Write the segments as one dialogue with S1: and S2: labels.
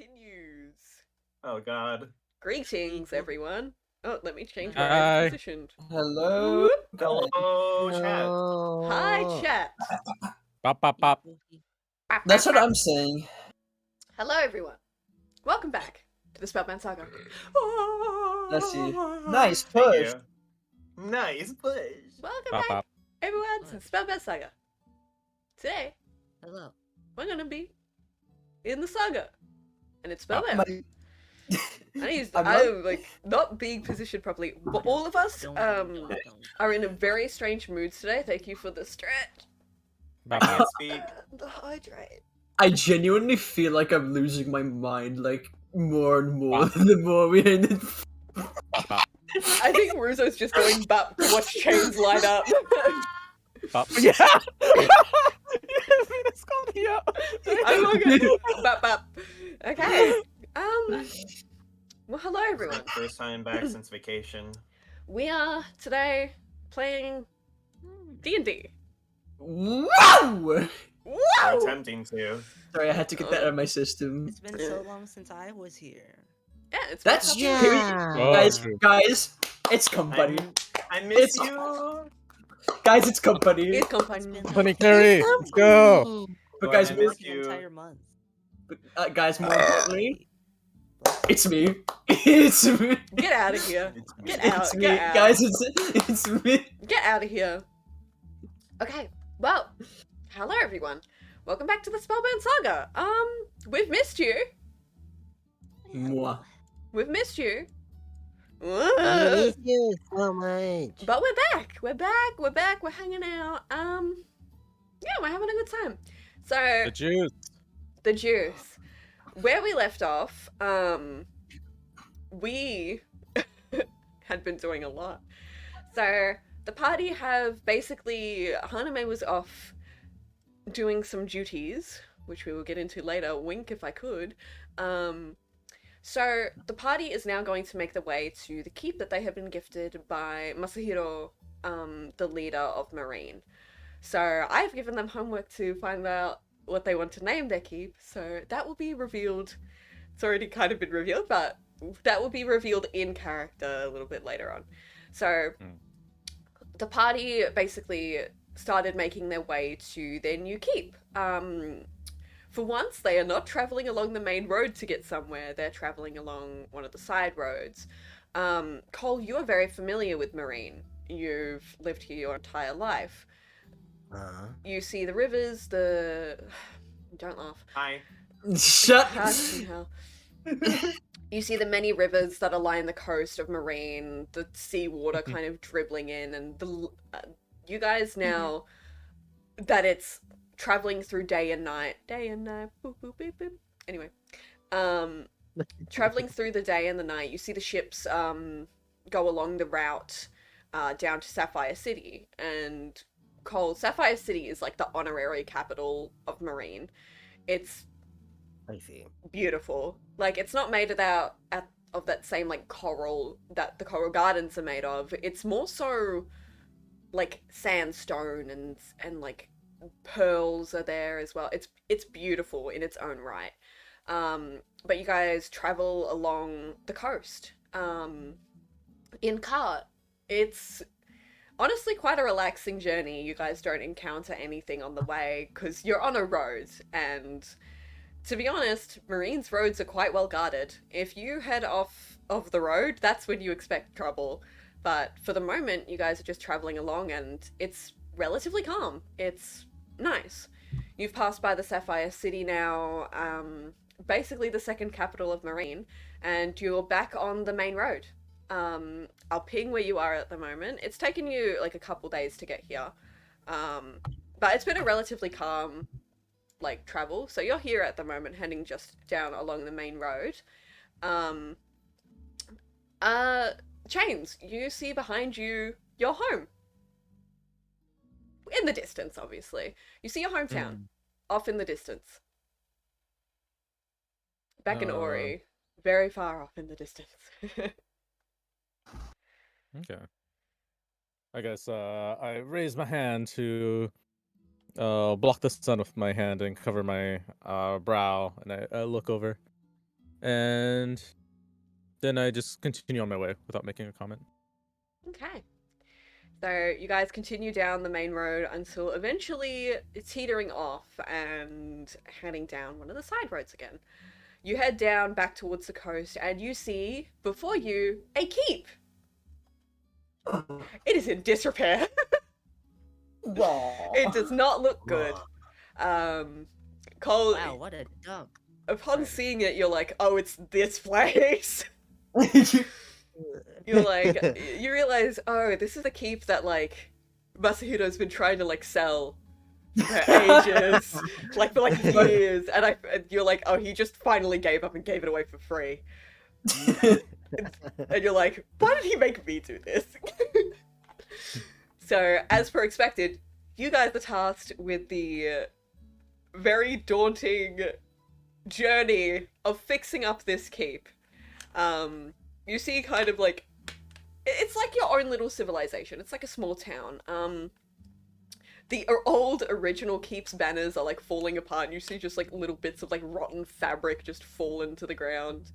S1: continues.
S2: Oh god.
S1: Greetings, everyone. Oh, let me change where
S3: Hi.
S1: I'm positioned.
S4: Hello.
S2: Hello, chat.
S1: Hi, chat.
S3: Pop, pop, pop.
S4: That's what I'm saying.
S1: Hello, everyone. Welcome back to the Spellbound Saga.
S4: Let's see. Nice
S2: Thank
S4: push.
S2: you. Nice push.
S1: Welcome
S3: Pop,
S1: back,
S3: pop.
S1: everyone, to Spellbound Saga. Today,
S5: Hello.
S1: we're gonna be in the saga, and it's Spellbound. I'm like not being positioned properly, but all of us are in a very strange mood today. Thank you for the stretch.
S2: I can't speak.
S1: The hydrate.
S4: I genuinely feel like I'm losing my mind, like more and more
S3: Pop.
S4: the more we're in it.
S3: Pop, pop.
S1: I think Russo's just going back to watch chains light up.
S3: Pop. Yeah! It's called yeah.
S1: I'm looking. Bap bap. Okay. Well, hello everyone.
S2: First time back since vacation.
S1: We are today playing D&D.
S4: Wow!
S2: We're
S1: Wow!
S2: attempting to.
S4: Sorry, I had to get that out of my system.
S5: It's been so long since I was here.
S1: Yeah, it's
S4: That's
S1: been a
S4: true.
S1: couple
S3: Oh,
S4: Guys,
S3: true.
S4: guys, it's company.
S2: I miss
S4: It's-
S2: you.
S4: Guys, it's company.
S1: It's company.
S3: Company carry. Let's go.
S4: But
S2: Go
S4: guys,
S2: ahead.
S5: Like an
S2: you.
S5: entire month.
S4: guys, more importantly, it's me. It's me.
S1: Get out of here.
S2: It's me.
S1: Get out.
S4: It's me.
S1: Get out.
S4: Guys, it's me.
S1: Get out of here. Okay, well, hello everyone. Welcome back to the Spellbound Saga. We've missed you.
S4: Mwah.
S1: We've missed you.
S5: I miss you so much.
S1: But we're back. We're back. We're back. We're hanging out. Yeah, we're having a good time. So
S3: The juice.
S1: the juice. Where we left off, we had been doing a lot. So the party have basically, Haname was off doing some duties, which we will get into later. Wink if I could. So the party is now going to make their way to the keep that they have been gifted by Masahiro, the leader of Marine. So I've given them homework to find out what they want to name their keep, so that will be revealed. It's already kind of been revealed, but that will be revealed in character a little bit later on. So the party basically started making their way to their new keep. For once, they are not traveling along the main road to get somewhere, they're traveling along one of the side roads. Cole, you are very familiar with Marine. You've lived here your entire life. You see the rivers, don't laugh.
S2: Hi.
S4: Shut.
S1: Fucking hell. You see the many rivers that line the coast of Marine, the seawater kind of dribbling in, and you guys now that it's traveling through day and night, boop, boop, boop, boop. Anyway, traveling through the day and the night, you see the ships go along the route down to Sapphire City, and Cole, Sapphire City is like the honorary capital of Marine. It's
S5: I see.
S1: beautiful. Like, it's not made of that same like coral that the coral gardens are made of. It's more so like sandstone and like pearls are there as well. It's beautiful in its own right. But you guys travel along the coast in cart. It's honestly quite a relaxing journey. You guys don't encounter anything on the way because you're on a road, and to be honest, Marine's roads are quite well guarded. If you head off of the road, that's when you expect trouble. But for the moment, you guys are just traveling along and it's relatively calm. It's nice. You've passed by the Sapphire City now, basically the second capital of Marine, and you're back on the main road. I'll ping where you are at the moment. It's taken you like a couple days to get here. But it's been a relatively calm like travel. So you're here at the moment, heading just down along the main road. Chains, you see behind you your home. In the distance, obviously. You see your hometown off in the distance. Back in Ori. Very far off in the distance.
S3: Okay. I guess I raise my hand to block the sun with my hand and cover my brow, and I look over. and then I just continue on my way without making a comment.
S1: Okay. So you guys continue down the main road until eventually teetering off and heading down one of the side roads again. You head down back towards the coast and you see before you a keep. It is in disrepair. It does not look good. Cole,
S5: Wow, what a dump.
S1: upon seeing it, you're like, oh, it's this place. You're like, you realize, oh, this is a keep that, like, Masahito's been trying to, like, sell for ages, like, for, like, years, and you're like, oh, he just finally gave up and gave it away for free. And you're like, why did he make me do this? So, as per expected, you guys are tasked with the very daunting journey of fixing up this keep. You see kind of like, it's like your own little civilization. It's like a small town. The old original keep's banners are like falling apart and you see just like little bits of like rotten fabric just fallen to the ground.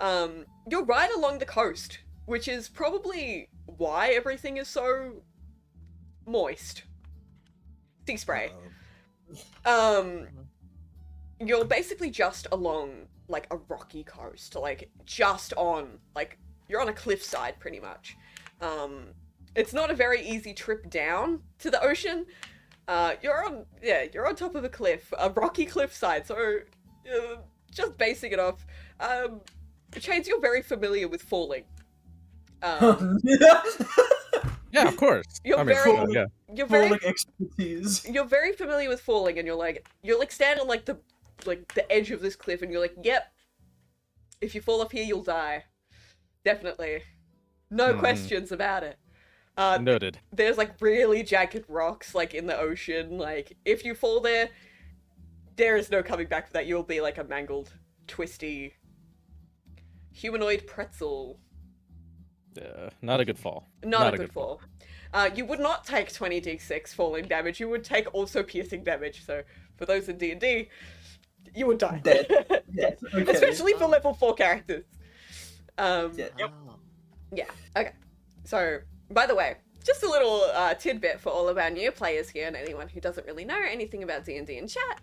S1: You're right along the coast, which is probably why everything is so moist. Sea spray. You're basically just along like a rocky coast, like just on, like you're on a cliffside pretty much. It's not a very easy trip down to the ocean. You're on top of a cliff, a rocky cliffside, so just basing it off. Chains, you're very familiar with falling.
S3: Yeah, of course.
S1: You're very
S4: expertise.
S1: You're very familiar with falling, and you're like standing on like the edge of this cliff, and you're like, yep, if you fall off here, you'll die. Definitely. No questions about it.
S3: Noted.
S1: There's like really jagged rocks like in the ocean. Like if you fall there is no coming back from that. You'll be like a mangled, twisty, humanoid pretzel.
S3: Yeah, not a good fall.
S1: Not a good fall. You would not take 20d6 falling damage. You would take also piercing damage. So for those in D&D, you would die.
S4: Dead.
S1: Dead.
S4: Okay.
S1: Especially for level 4 characters.
S4: Yep.
S1: Yeah, okay. So, by the way, just a little tidbit for all of our new players here and anyone who doesn't really know anything about D&D in chat.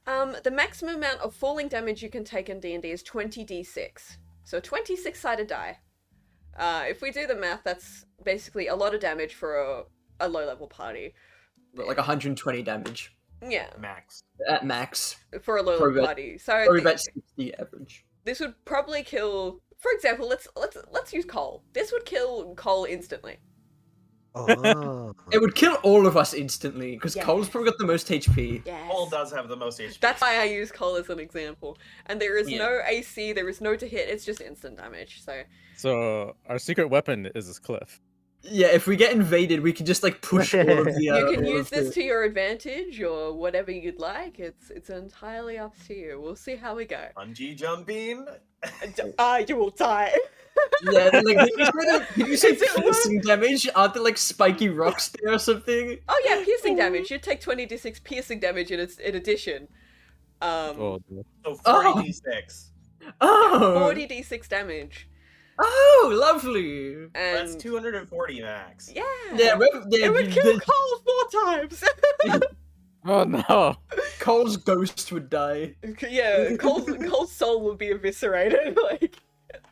S1: The maximum amount of falling damage you can take in D&D is 20d6. So 26-sided die. If we do the math, that's basically a lot of damage for a low-level party.
S4: Like 120 damage.
S1: Yeah.
S2: Max.
S4: At max.
S1: For a low-level party. So
S4: Probably about 60 average.
S1: This would probably kill... For example, let's use Cole. This would kill Cole instantly.
S5: Oh.
S4: It would kill all of us instantly, because
S1: Yeah.
S4: Cole's probably got the most HP.
S1: Yes.
S2: Cole does have the most HP.
S1: That's why I use Cole as an example. And there is
S4: Yeah.
S1: no AC, there is no to hit, it's just instant damage, so...
S3: So our secret weapon is this cliff.
S4: Yeah, if we get invaded, we can just like push all of the.
S1: You can
S4: all
S1: use
S4: of
S1: this
S4: the-
S1: to your advantage, or whatever you'd like. It's entirely up to you. We'll see how we go.
S2: Bungee jumping.
S1: You will die.
S4: Yeah, like did you say
S1: Is it
S4: piercing damage? Aren't there like spiky rocks there or something?
S1: Oh yeah, piercing damage. You'd take 20d6 piercing damage in addition.
S3: Oh, dear.
S2: So 40d6.
S4: Oh,
S1: 40d6 damage.
S4: oh, lovely.
S1: And
S2: That's 240 max.
S1: yeah.
S4: Yeah,
S1: It would kill Cole 4 times.
S3: Oh no!
S4: Cole's ghost would die.
S1: Yeah, Cole's soul would be eviscerated. Like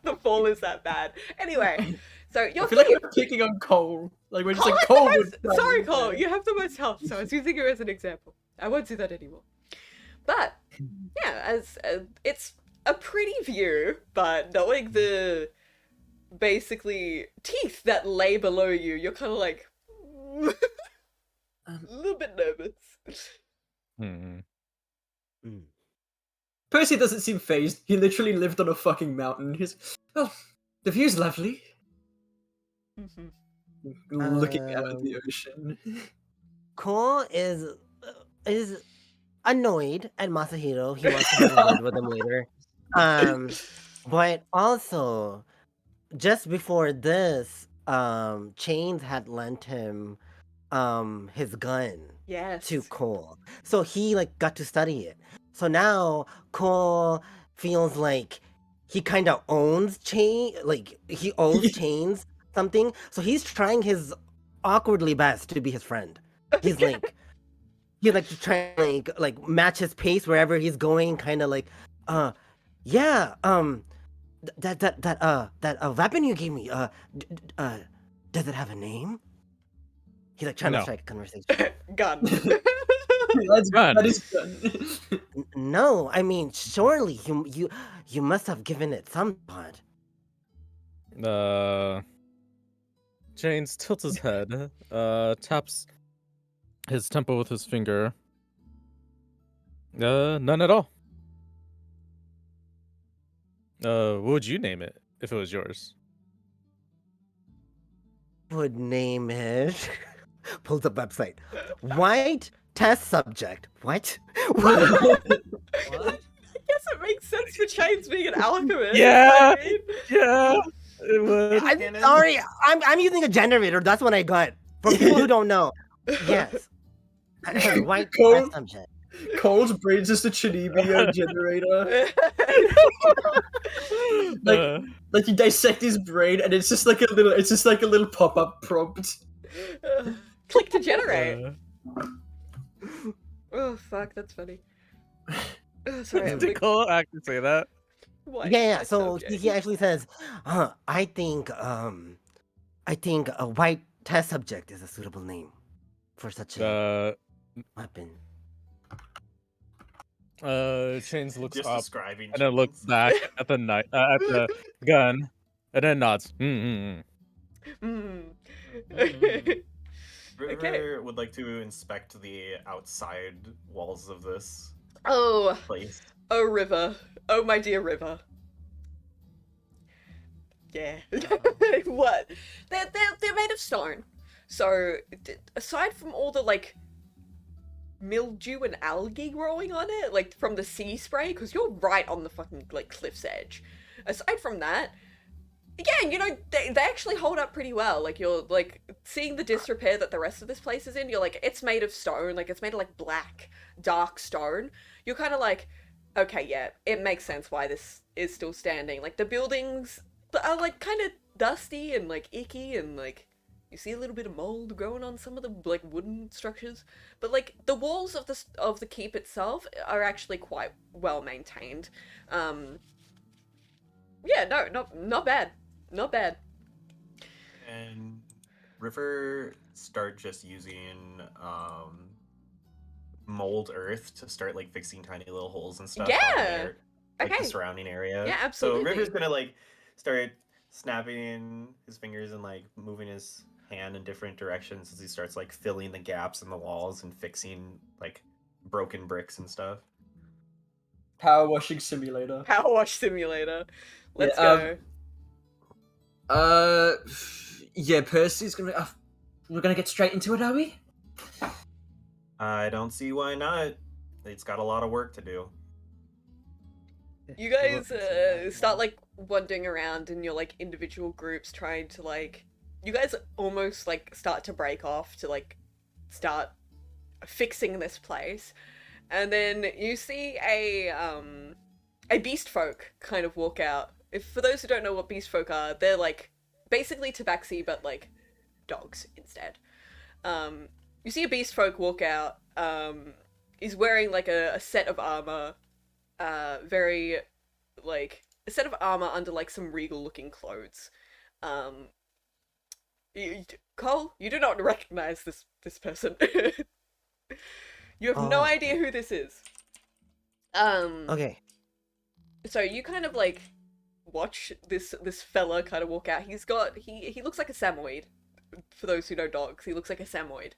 S1: the fall is that bad. Anyway, so you're
S4: I feel like we're picking on Cole. Like we're just like Cole would die.
S1: Sorry, Cole, you have the most health, so I was using you as an example. I won't do that anymore. But yeah, as it's a pretty view, but knowing the basically teeth that lay below you, you're kind of like a little bit nervous.
S3: Hmm.
S4: Percy doesn't seem phased. He literally lived on a fucking mountain. He's well, the view's lovely. Looking out at the ocean.
S5: Cole is annoyed at Masahiro. He wants to have a word with him later. But also, just before this, Chains had lent him his gun
S1: Yes.
S5: to Cole. So he like got to study it. So now Cole feels like he kind of owns he owns Chains something, so he's trying his awkwardly best to be his friend. He's like he like to try and like match his pace wherever he's going, kind of like yeah, that weapon you gave me, does it have a name? He's like trying to
S3: No.
S5: strike a conversation.
S1: Gun.
S3: Gun.
S4: That is done.
S5: No, I mean, surely you must have given it some thought.
S3: Chains tilts his head, taps his temple with his finger. None at all. What would you name it if it was yours?
S5: Would name it. Pulls up website. White test subject. What?
S1: I guess it makes sense for Chains being an alchemist.
S3: Yeah.
S1: I mean.
S3: Yeah, it would.
S5: I'm sorry. I'm using a generator. That's what I got. For people who don't know. Yes. White
S4: Cool.
S5: test subject.
S4: Cole's brain's just a Chinibio generator. Like you dissect his brain, and it's just like a little pop-up prompt.
S1: Click to generate. Oh fuck, that's funny. Oh, sorry. I'm
S3: Did
S1: like,
S3: Cole actually say that?
S1: what?
S5: Yeah.
S1: Test
S5: So
S1: subject.
S5: he actually says, I think a white test subject is a suitable name for such a weapon.
S3: Chains looks
S2: Just
S3: up
S2: describing.
S3: and then looks back at the at the gun and then nods.
S1: Hmm.
S2: River would like to inspect the outside walls of this
S1: Oh,
S2: place.
S1: oh, River. Oh, my dear River. Yeah. What? They're made of stone. So, aside from all the, like, mildew and algae growing on it, like, from the sea spray, because you're right on the fucking, like, cliff's edge. Aside from that, yeah, you know, they actually hold up pretty well. Like, you're, like, seeing the disrepair that the rest of this place is in, you're like, it's made of stone, like, it's made of, like, black, dark stone. You're kind of like, okay, yeah, it makes sense why this is still standing. Like, the buildings are, like, kind of dusty and, like, icky, and, like, you see a little bit of mold growing on some of the, like, wooden structures. But, like, the walls of the keep itself are actually quite well maintained. Yeah, no, not bad. Not bad.
S2: And River start just using mold earth to start like fixing tiny little holes and stuff.
S1: Yeah.
S2: On there, like
S1: Okay.
S2: the surrounding area.
S1: Yeah, absolutely.
S2: So River's gonna like start snapping his fingers and like moving his hand in different directions as he starts like filling the gaps in the walls and fixing like broken bricks and stuff.
S4: Power washing simulator.
S1: Power wash simulator. Let's
S4: Yeah,
S1: go.
S4: Yeah, Percy's gonna. We're gonna get straight into it, are we?
S2: I don't see why not. It's got a lot of work to do.
S1: You guys start like wandering around in your like individual groups trying to like you guys almost like start to break off to like start fixing this place. And then you see a beast folk kind of walk out. If for those who don't know what beast folk are, they're like basically tabaxi but like dogs instead. You see a beast folk walk out. He's wearing like a set of armor. Very like a set of armor under like some regal looking clothes. Cole, you do not recognize this person. You have no idea who this is.
S5: Okay.
S1: So you kind of like watch this fella kind of walk out. He looks like a Samoyed. For those who know dogs, he looks like a Samoyed.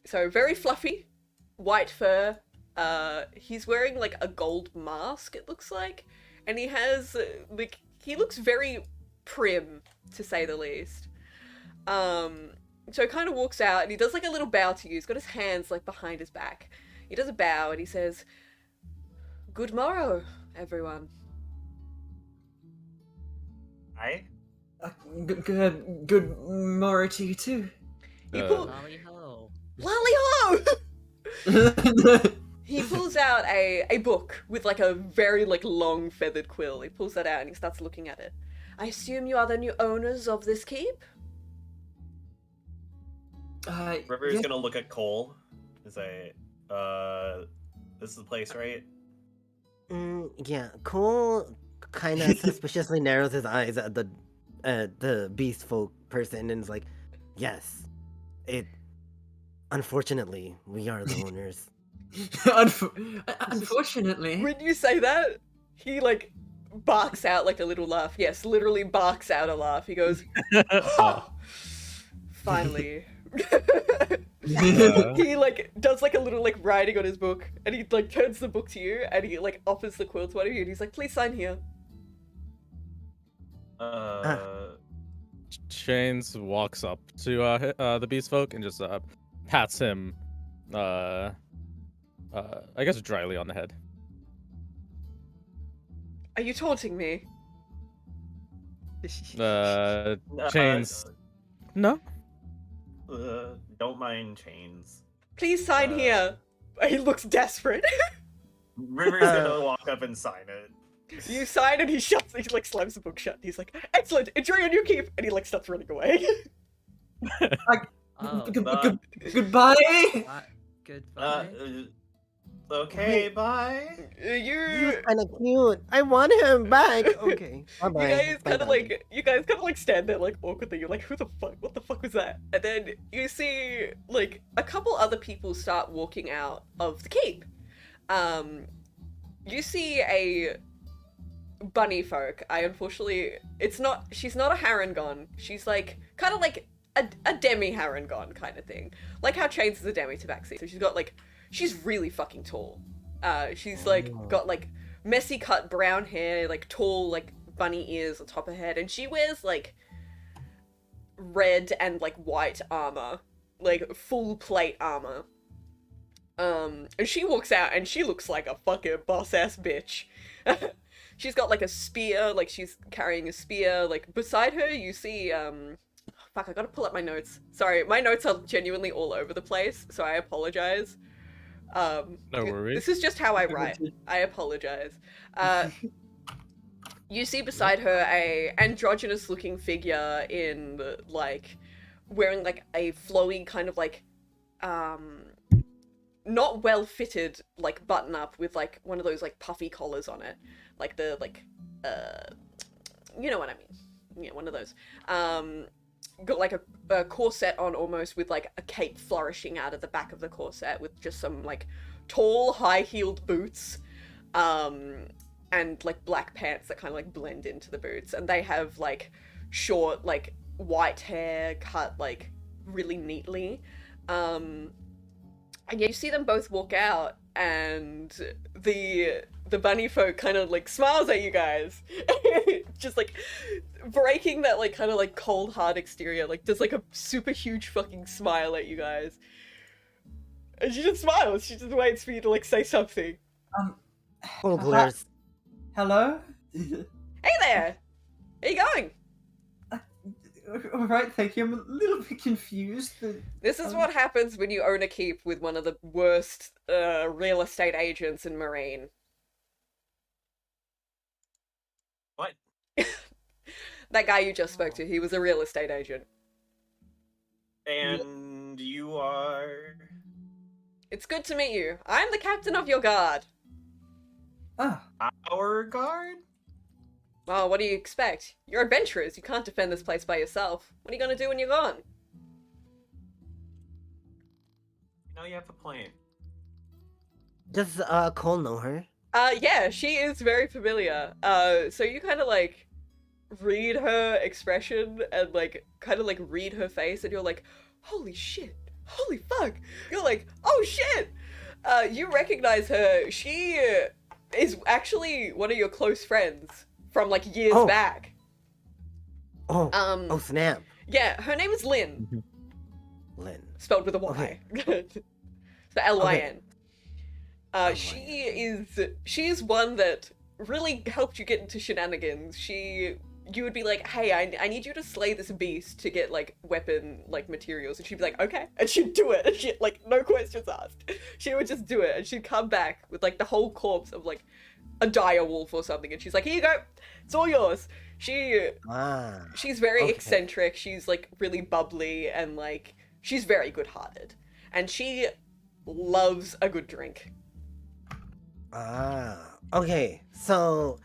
S1: So very fluffy, white fur. He's wearing like a gold mask, it looks like, and he has like he looks very prim, to say the least. So he kind of walks out and he does like a little bow to you. He's got his hands like behind his back. He does a bow and he says, "Good morrow, everyone."
S2: Hi.
S4: Good morrow to you too.
S1: You pull
S6: Lolly ho.
S1: Lally ho! He pulls out a book with like a very like long feathered quill. He pulls that out and he starts looking at it. I assume you are the new owners of this keep?
S2: River is
S4: yeah.
S2: gonna look at Cole and say, this is the place, right?
S5: Yeah, Cole kind of suspiciously narrows his eyes at the beast folk person and is like, yes, unfortunately, we are the owners.
S4: Unfortunately.
S1: When you say that, he like barks out like a little laugh. Yes, literally barks out a laugh. He goes, "Ha! Finally." He like does like a little like writing on his book, and he like turns the book to you, and he like offers the quill to one of you, and he's like, "Please sign here."
S3: Chains walks up to the beast folk and just pats him, I guess dryly on the head.
S1: Are you taunting me?
S3: Chains. No.
S2: Don't mind Chains.
S1: Please sign here. He looks desperate.
S2: River's gonna walk up and sign it.
S1: You sign and he shuts. He like slams the book shut. He's like, "Excellent, enjoy your new keep," and he like starts running away.
S4: Goodbye.
S6: Goodbye.
S2: Okay, bye.
S5: He's kind of cute. I want him back. Okay. Bye-bye.
S1: You guys kind of
S5: Bye-bye.
S1: like stand there like awkwardly. You're like, who the fuck? What the fuck was that? And then you see like a couple other people start walking out of the keep. You see a bunny folk. She's not a Harangon. She's like kind of like a demi Harangon kind of thing. Like how Chains is a demi tabaxi. So she's really fucking tall. She's like got like messy cut brown hair, like tall like bunny ears on top of her head, and she wears like red and like white armor, like full plate armor. And she walks out and she looks like a fucking boss ass bitch. She's got like a spear, like she's carrying a spear. Like beside her you see fuck, I gotta pull up my notes. Sorry, my notes are genuinely all over the place, so I apologize.
S3: No worries.
S1: This is just how I write. I apologize. You see beside her a androgynous looking figure in like wearing like a flowy kind of like not well fitted like button up with like one of those like puffy collars on it, like the like you know what I mean, yeah, one of those. Got like a corset on almost, with like a cape flourishing out of the back of the corset, with just some like tall high-heeled boots and like black pants that kind of like blend into the boots, and they have like short like white hair cut like really neatly. And yeah, you see them both walk out, and the bunny folk kind of like smiles at you guys. Just like breaking that like kind of like cold hard exterior, like does like a super huge fucking smile at you guys. And she just smiles. She just waits for you to like say something.
S5: Oh, glares.
S4: Hello?
S1: Hey there! Where you going?
S4: Alright, thank you. I'm a little bit confused, but...
S1: This is what happens when you own a keep with one of the worst real estate agents in Marine.
S2: What?
S1: That guy you just spoke to, he was a real estate agent.
S2: And you are...
S1: It's good to meet you. I'm the captain of your guard.
S4: Ah,
S2: Our guard?
S1: Oh, what do you expect? You're adventurers. You can't defend this place by yourself. What are you gonna do when you're gone?
S2: No, you have a plan.
S5: Does Cole know her?
S1: Yeah, she is very familiar. So you kind of like read her expression and like kind of like read her face, and you're like, holy shit, holy fuck. You're like, oh shit. You recognize her. She is actually one of your close friends from like years back.
S5: Oh snap.
S1: Yeah, her name is Lynn.
S5: Lynn.
S1: Spelled with a Y.
S5: Okay.
S1: So Lyn.
S5: Okay.
S1: She is one that really helped you get into shenanigans. She you would be like, hey, I need you to slay this beast to get, like, weapon, like, materials. And she'd be like, okay. And she'd do it. And she, like, no questions asked. She would just do it. And she'd come back with, like, the whole corpse of, like, a dire wolf or something. And she's like, here you go. It's all yours. She's very eccentric. She's, like, really bubbly. And, like, she's very good-hearted. And she loves a good drink.
S5: Okay. So,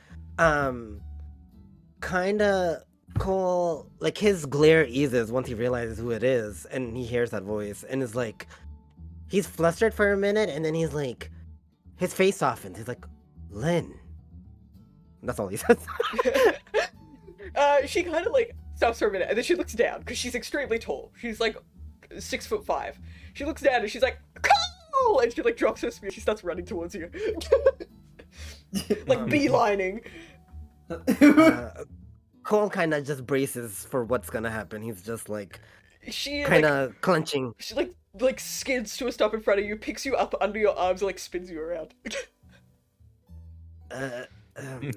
S5: kinda Cole, like, his glare eases once he realizes who it is, and he hears that voice, and is like, he's flustered for a minute, and then he's like, his face softens. He's like, Lynn. That's all he says.
S1: She kind of, like, stops for a minute, and then she looks down, because she's extremely tall. She's, like, 6'5". She looks down, and she's like, Cole! And she, like, drops her spear. She starts running towards you. Like, beelining.
S5: Cole kind of just braces for what's gonna happen. He's just like,
S1: she
S5: kind of clenching.
S1: She like skids to a stop in front of you, picks you up under your arms, and like spins you around.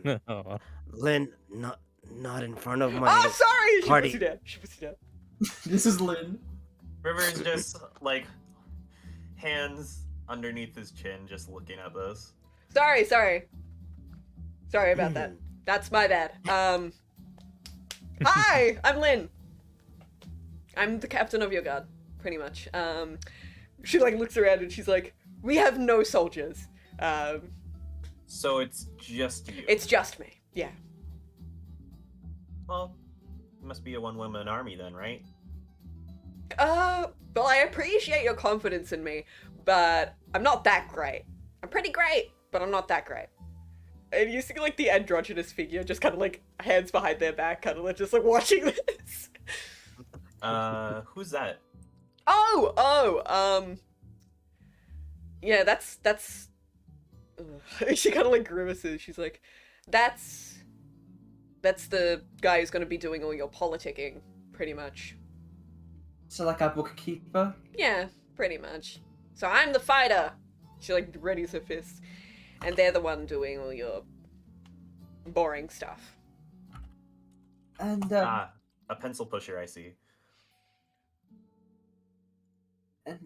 S3: No.
S5: Lynn, not in front of my.
S1: Oh, sorry.
S5: Party.
S1: She puts you down.
S4: This is Lynn.
S2: River's just like hands underneath his chin, just looking at this.
S1: Sorry about that. That's my bad. Hi, I'm Lynn. I'm the captain of your guard, pretty much. She like looks around and she's like, we have no soldiers.
S2: So it's just you.
S1: It's just me. Yeah.
S2: Well, it must be a one-woman army then, right?
S1: Well, I appreciate your confidence in me, but I'm not that great. I'm pretty great, but I'm not that great. And you see, like, the androgynous figure just kind of, like, hands behind their back, kind of, like, just, like, watching this.
S2: Who's that?
S1: Yeah, that's... She kind of, like, grimaces. She's like, that's the guy who's gonna be doing all your politicking, pretty much.
S4: So, like, our bookkeeper?
S1: Yeah, pretty much. So I'm the fighter! She, like, readies her fists. And they're the one doing all your boring stuff.
S4: And,
S2: a pencil pusher, I see.
S4: and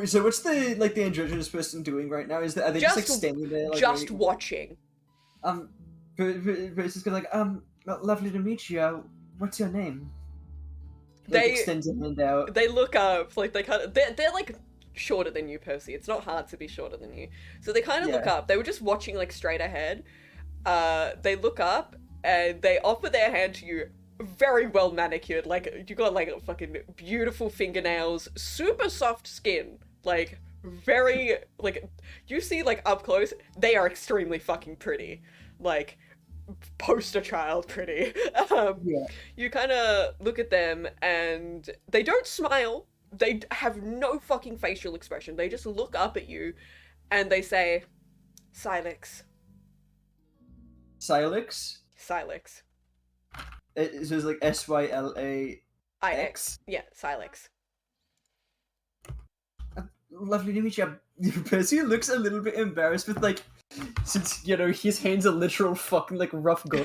S4: so what's the, like, the androgynous person doing right now? Are they just like, standing there? Like,
S1: just
S4: waiting?
S1: watching.
S4: It's just like, lovely to meet you. What's your name?
S1: They
S4: extends a hand out.
S1: They look up, like, they kind of, they're like, shorter than you, Percy. It's not hard to be shorter than you. So they kind of look up. They were just watching, like, straight ahead. They look up, and they offer their hand to you, very well manicured. Like, you got, like, fucking beautiful fingernails, super soft skin. Like, very, like, you see, like, up close, they are extremely fucking pretty. Like, poster child pretty. You kind of look at them, and they don't smile. They have no fucking facial expression. They just look up at you, and they say, Silex.
S4: Silex?
S1: Silex.
S4: It's just like S-Y-L-A-X?
S1: Yeah, Silex.
S4: Lovely to meet you. Percy looks a little bit embarrassed with, like, since, you know, his hand's a literal fucking, like, rough go.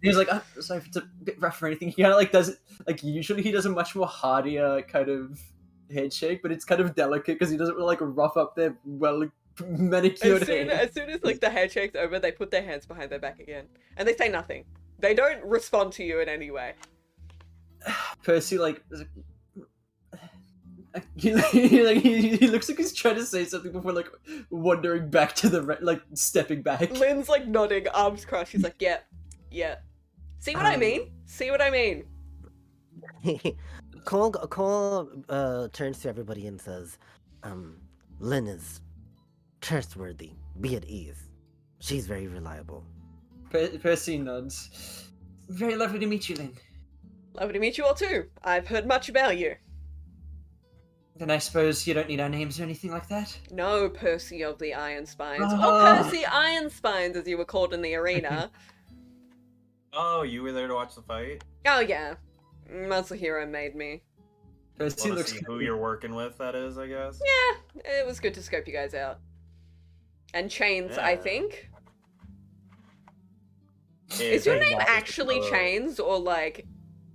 S4: He's like, sorry if it's a bit rough or anything. He kind of, like, does it, like, usually he does a much more hardier kind of handshake, but it's kind of delicate because he doesn't really, like, rough up their manicured hand.
S1: As soon as, like, the handshake's over, they put their hands behind their back again. And they say nothing. They don't respond to you in any way.
S4: Percy, like, he looks like he's trying to say something before, like, wandering back to the, like, stepping back.
S1: Lynn's, like, nodding, arms crossed. She's like, yeah. See what I mean? See what I mean?
S5: Cole turns to everybody and says, Lynn is trustworthy. Be at ease. She's very reliable.
S4: Percy nods. Very lovely to meet you, Lynn.
S1: Lovely to meet you all too. I've heard much about you.
S4: Then I suppose you don't need our names or anything like that?
S1: No, Percy of the Iron Spines. Or Percy Iron Spines, as you were called in the arena.
S2: Oh, you were there to watch the fight?
S1: Oh, yeah. Muscle made me.
S4: Percy
S2: Well, to
S4: looks
S2: see who you're working with, that is, I guess.
S1: Yeah, it was good to scope you guys out. And Chains, I think. Is your
S2: Like,
S1: name actually Chains, or like,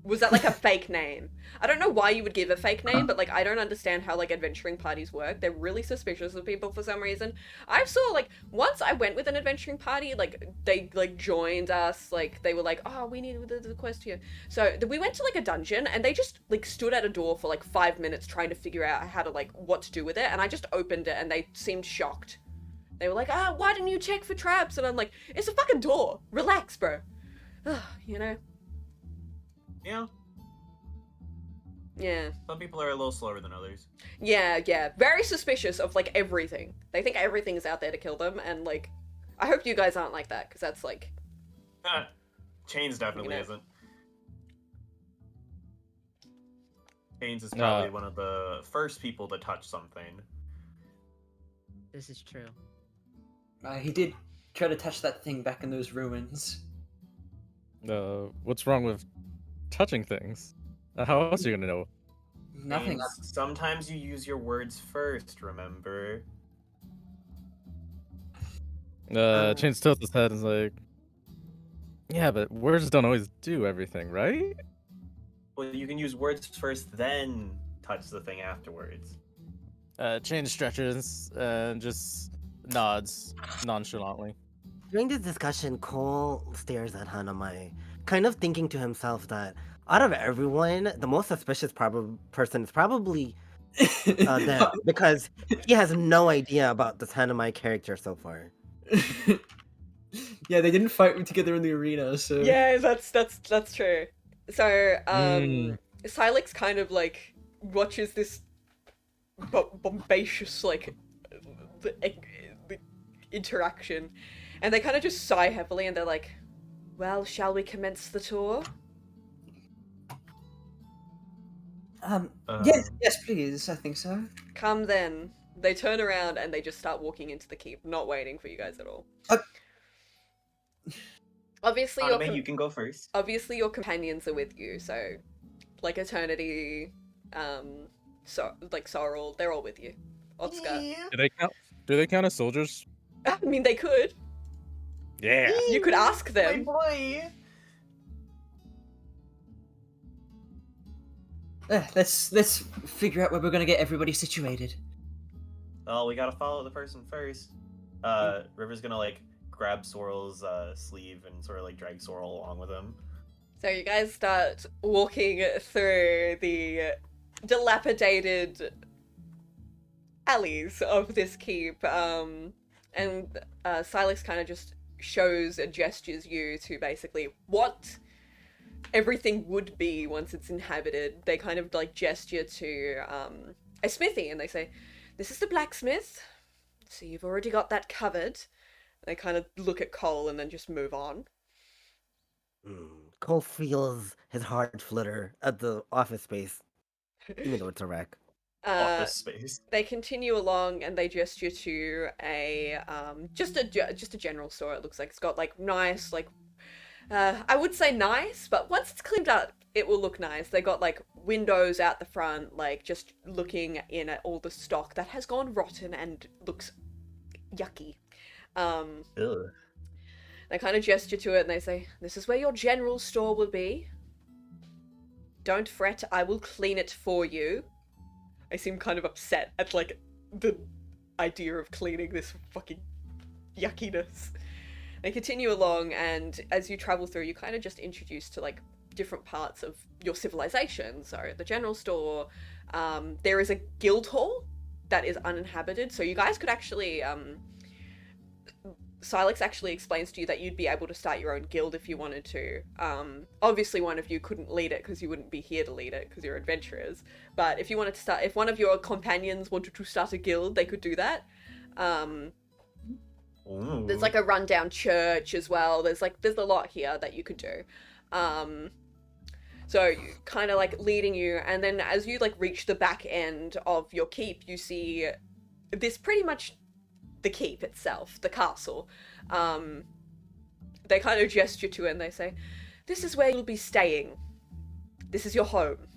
S1: was that like a fake name? I don't know why you would give a fake name, but like, I don't understand how like adventuring parties work. They're really suspicious of people for some reason. I saw like, once I went with an adventuring party, like they like joined us, like they were like, oh, we need the quest here. So we went to like a dungeon, and they just like stood at a door for like 5 minutes trying to figure out how to like what to do with it, and I just opened it, and they seemed shocked. They were like, why didn't you check for traps? And I'm like, it's a fucking door. Relax, bro. You know?
S2: Yeah,
S1: Yeah.
S2: some people are a little slower than others.
S1: Yeah, yeah. Very suspicious of, like, everything. They think everything's out there to kill them, and, like, I hope you guys aren't like that, because that's, like...
S2: Chains definitely
S1: You know.
S2: isn't. Chains is probably one of the first people to touch something.
S6: This is true.
S4: He did try to touch that thing back in those ruins.
S3: What's wrong with touching things? How else are you gonna know?
S4: Nothing.
S2: Chains, sometimes you use your words first, remember?
S3: Chains tilts his head and is like, yeah, but words don't always do everything, right?
S2: Well, you can use words first, then touch the thing afterwards.
S3: Chains stretches and just nods nonchalantly.
S5: During this discussion, Cole stares at Hanamai, kind of thinking to himself that out of everyone, the most suspicious person is probably them, because he has no idea about this Hanamai character so far.
S4: Yeah, they didn't fight together in the arena, so...
S1: Yeah, that's true. So, Silex kind of, like, watches this bombacious, like, the interaction, and they kind of just sigh heavily, and they're like, well, shall we commence the tour?
S4: Yes, please, I think so.
S1: Come then. They turn around and they just start walking into the keep, not waiting for you guys at all. Obviously,
S2: You can go first.
S1: obviously your companions are with you, so like Eternity, Sorrel, they're all with you. Otska.
S3: Do they count as soldiers?
S1: I mean, they could.
S3: Yeah.
S1: You could ask them.
S2: Boy.
S4: Let's figure out where we're gonna get everybody situated.
S2: Well, we gotta follow the person first. River's gonna like grab Sorrel's sleeve and sort of like drag Sorrel along with him.
S1: So you guys start walking through the dilapidated alleys of this keep, and Silex kind of just shows and gestures you to basically what everything would be once it's inhabited. They kind of like gesture to a smithy, and they say, "This is the blacksmith, so you've already got that covered." They kind of look at Cole and then just move on.
S5: Cole feels his heart flutter at the office space, even though it's a wreck.
S2: Office space.
S1: They continue along and they gesture to a just a general store. It looks like it's got like nice, like I would say nice, but once it's cleaned up, it will look nice. They got like windows out the front, like just looking in at all the stock that has gone rotten and looks yucky.
S2: Ugh.
S1: They kind of gesture to it and they say, "This is where your general store will be. Don't fret, I will clean it for you." I seem kind of upset at like the idea of cleaning this fucking yuckiness. They continue along, and as you travel through, you kind of just introduced to like different parts of your civilization. So the general store, there is a guild hall that is uninhabited, so you guys could actually Silex actually explains to you that you'd be able to start your own guild if you wanted to. Obviously one of you couldn't lead it because you wouldn't be here to lead it because you're adventurers. But if you wanted to start, if one of your companions wanted to start a guild, they could do that. There's like a rundown church as well. There's a lot here that you could do. So kind of like leading you, and then as you like reach the back end of your keep, you see this pretty much the keep itself, the castle. They kind of gesture to it and they say, "This is where you'll be staying. This is your home."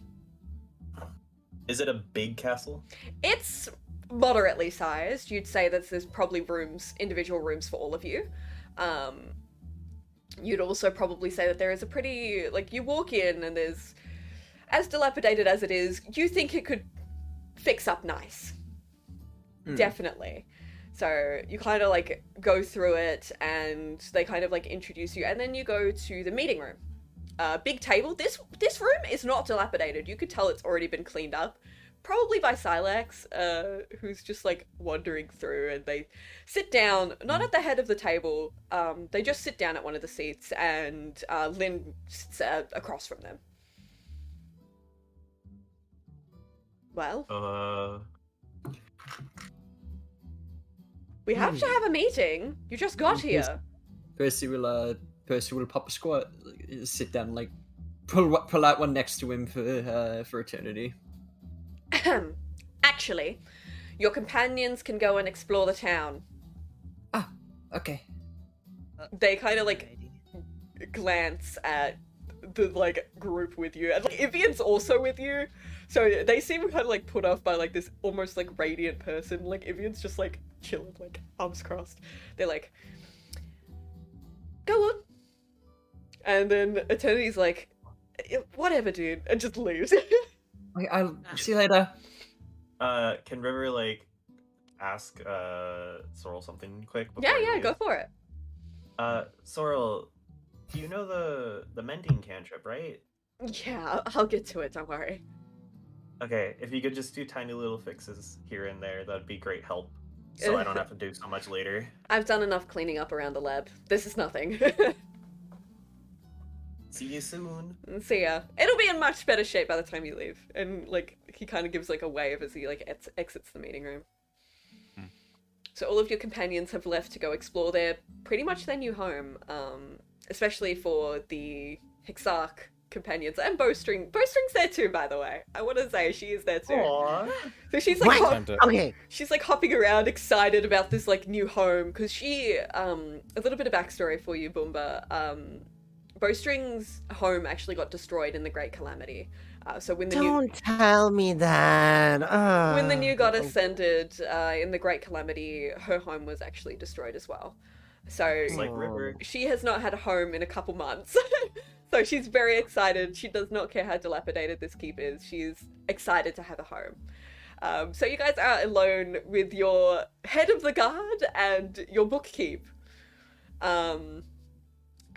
S2: Is it a big castle?
S1: It's moderately sized. You'd say that there's probably individual rooms for all of you. You'd also probably say that there is a pretty, like, you walk in and there's, as dilapidated as it is, you think it could fix up nice. Definitely. So you kind of like go through it and they kind of like introduce you, and then you go to the meeting room. Big table. This room is not dilapidated. You could tell it's already been cleaned up. Probably by Silax, who's just like wandering through, and they sit down, not at the head of the table, they just sit down at one of the seats, and Lynn sits across from them. Well, we have to have a meeting. You just got here.
S4: Percy will pop a squat, sit down, like pull out one next to him for eternity.
S1: Actually, your companions can go and explore the town.
S4: Ah, okay.
S1: They kind of like glance at the like group with you, and like Ivian's also with you, so they seem kind of like put off by like this almost like radiant person. Like Ivian's just like chilling, like arms crossed. They're like, go on. And then Eternity's like, whatever, dude, and just leaves.
S4: I'll see you later.
S2: Can River like ask Sorrel something quick?
S1: Yeah,
S2: before he leaves?
S1: go for it.
S2: Sorrel, do you know the mending cantrip, right?
S1: Yeah, I'll get to it, don't worry.
S2: Okay, if you could just do tiny little fixes here and there, that'd be great help. So I don't have to do so much later.
S1: I've done enough cleaning up around the lab. This is nothing.
S2: See you soon.
S1: See ya. It'll be in much better shape by the time you leave. And like he kind of gives like a wave as he like exits the meeting room. So all of your companions have left to go explore their pretty much their new home. Especially for the Hixarch companions and Bowstring. Bowstring's there too, by the way. I want to say she is there too.
S2: Aww.
S1: So she's like
S5: Okay.
S1: she's like hopping around, excited about this like new home, because she a little bit of backstory for you, Boomba. Bowstring's home actually got destroyed in the Great Calamity. So when the
S5: Don't tell me that.
S1: when the new goddess ascended in the Great Calamity, her home was actually destroyed as well. So
S2: It's like River.
S1: she has not had a home in a couple months. So she's very excited. She does not care how dilapidated this keep is. She's excited to have a home. So you guys are alone with your head of the guard and your bookkeep.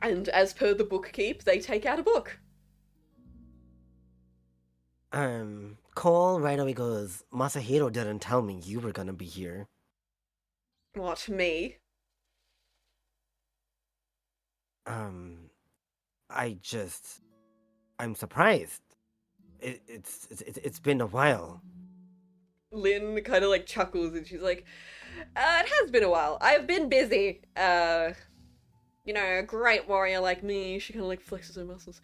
S1: And as per the bookkeep, they take out a book.
S5: Cole right away goes, Masahiro didn't tell me you were gonna be here.
S1: What, me?
S5: I'm surprised. It's been a while.
S1: Lynn kind of like chuckles and she's like, it has been a while. I've been busy. You know, a great warrior like me, she kind of like flexes her muscles.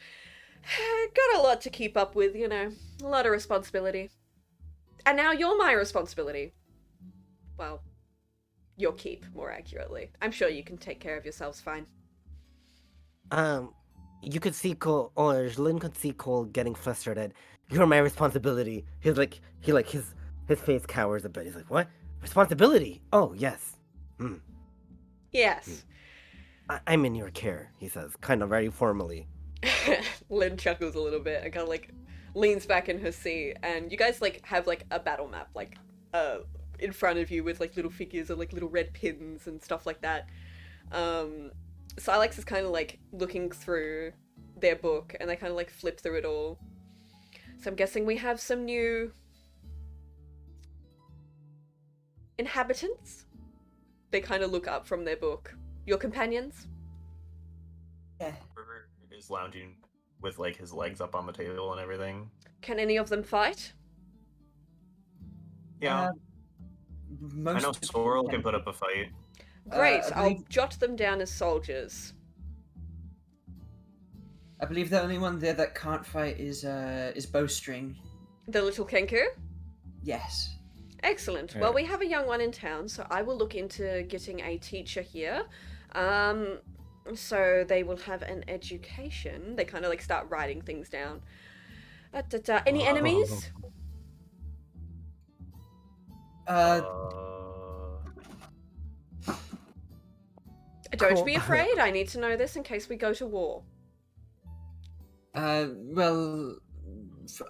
S1: Got a lot to keep up with, you know, a lot of responsibility. And now you're my responsibility. Well, your keep, more accurately. I'm sure you can take care of yourselves fine.
S5: You could see Cole, or Lynn could see Cole getting frustrated. You're my responsibility. His face cowers a bit. He's like, what? Responsibility? Oh, yes.
S1: Yes.
S5: I'm in your care, he says, kind of very formally.
S1: Lynn chuckles a little bit and kind of like leans back in her seat, and you guys like have like a battle map like in front of you with like little figures or like little red pins and stuff like that. Silax is kind of like looking through their book and they kind of like flip through it all. So I'm guessing we have some new inhabitants. They kind of look up from their book. Your companions?
S4: Yeah.
S2: River is lounging with like his legs up on the table and everything.
S1: Can any of them fight?
S2: Yeah.
S4: Most
S2: I know Sorrel can put up a fight.
S1: Great,
S4: I
S1: I'll
S4: believe-
S1: jot them down as soldiers.
S4: I believe the only one there that can't fight is Bowstring.
S1: The little Kenku?
S4: Yes.
S1: Excellent.
S3: Yeah.
S1: Well, we have a young one in town, so I will look into getting a teacher here. So they will have an education. They kind of like start writing things down. Any enemies? don't
S5: Cool.
S1: be afraid. I need to know this in case we go to war.
S4: Well,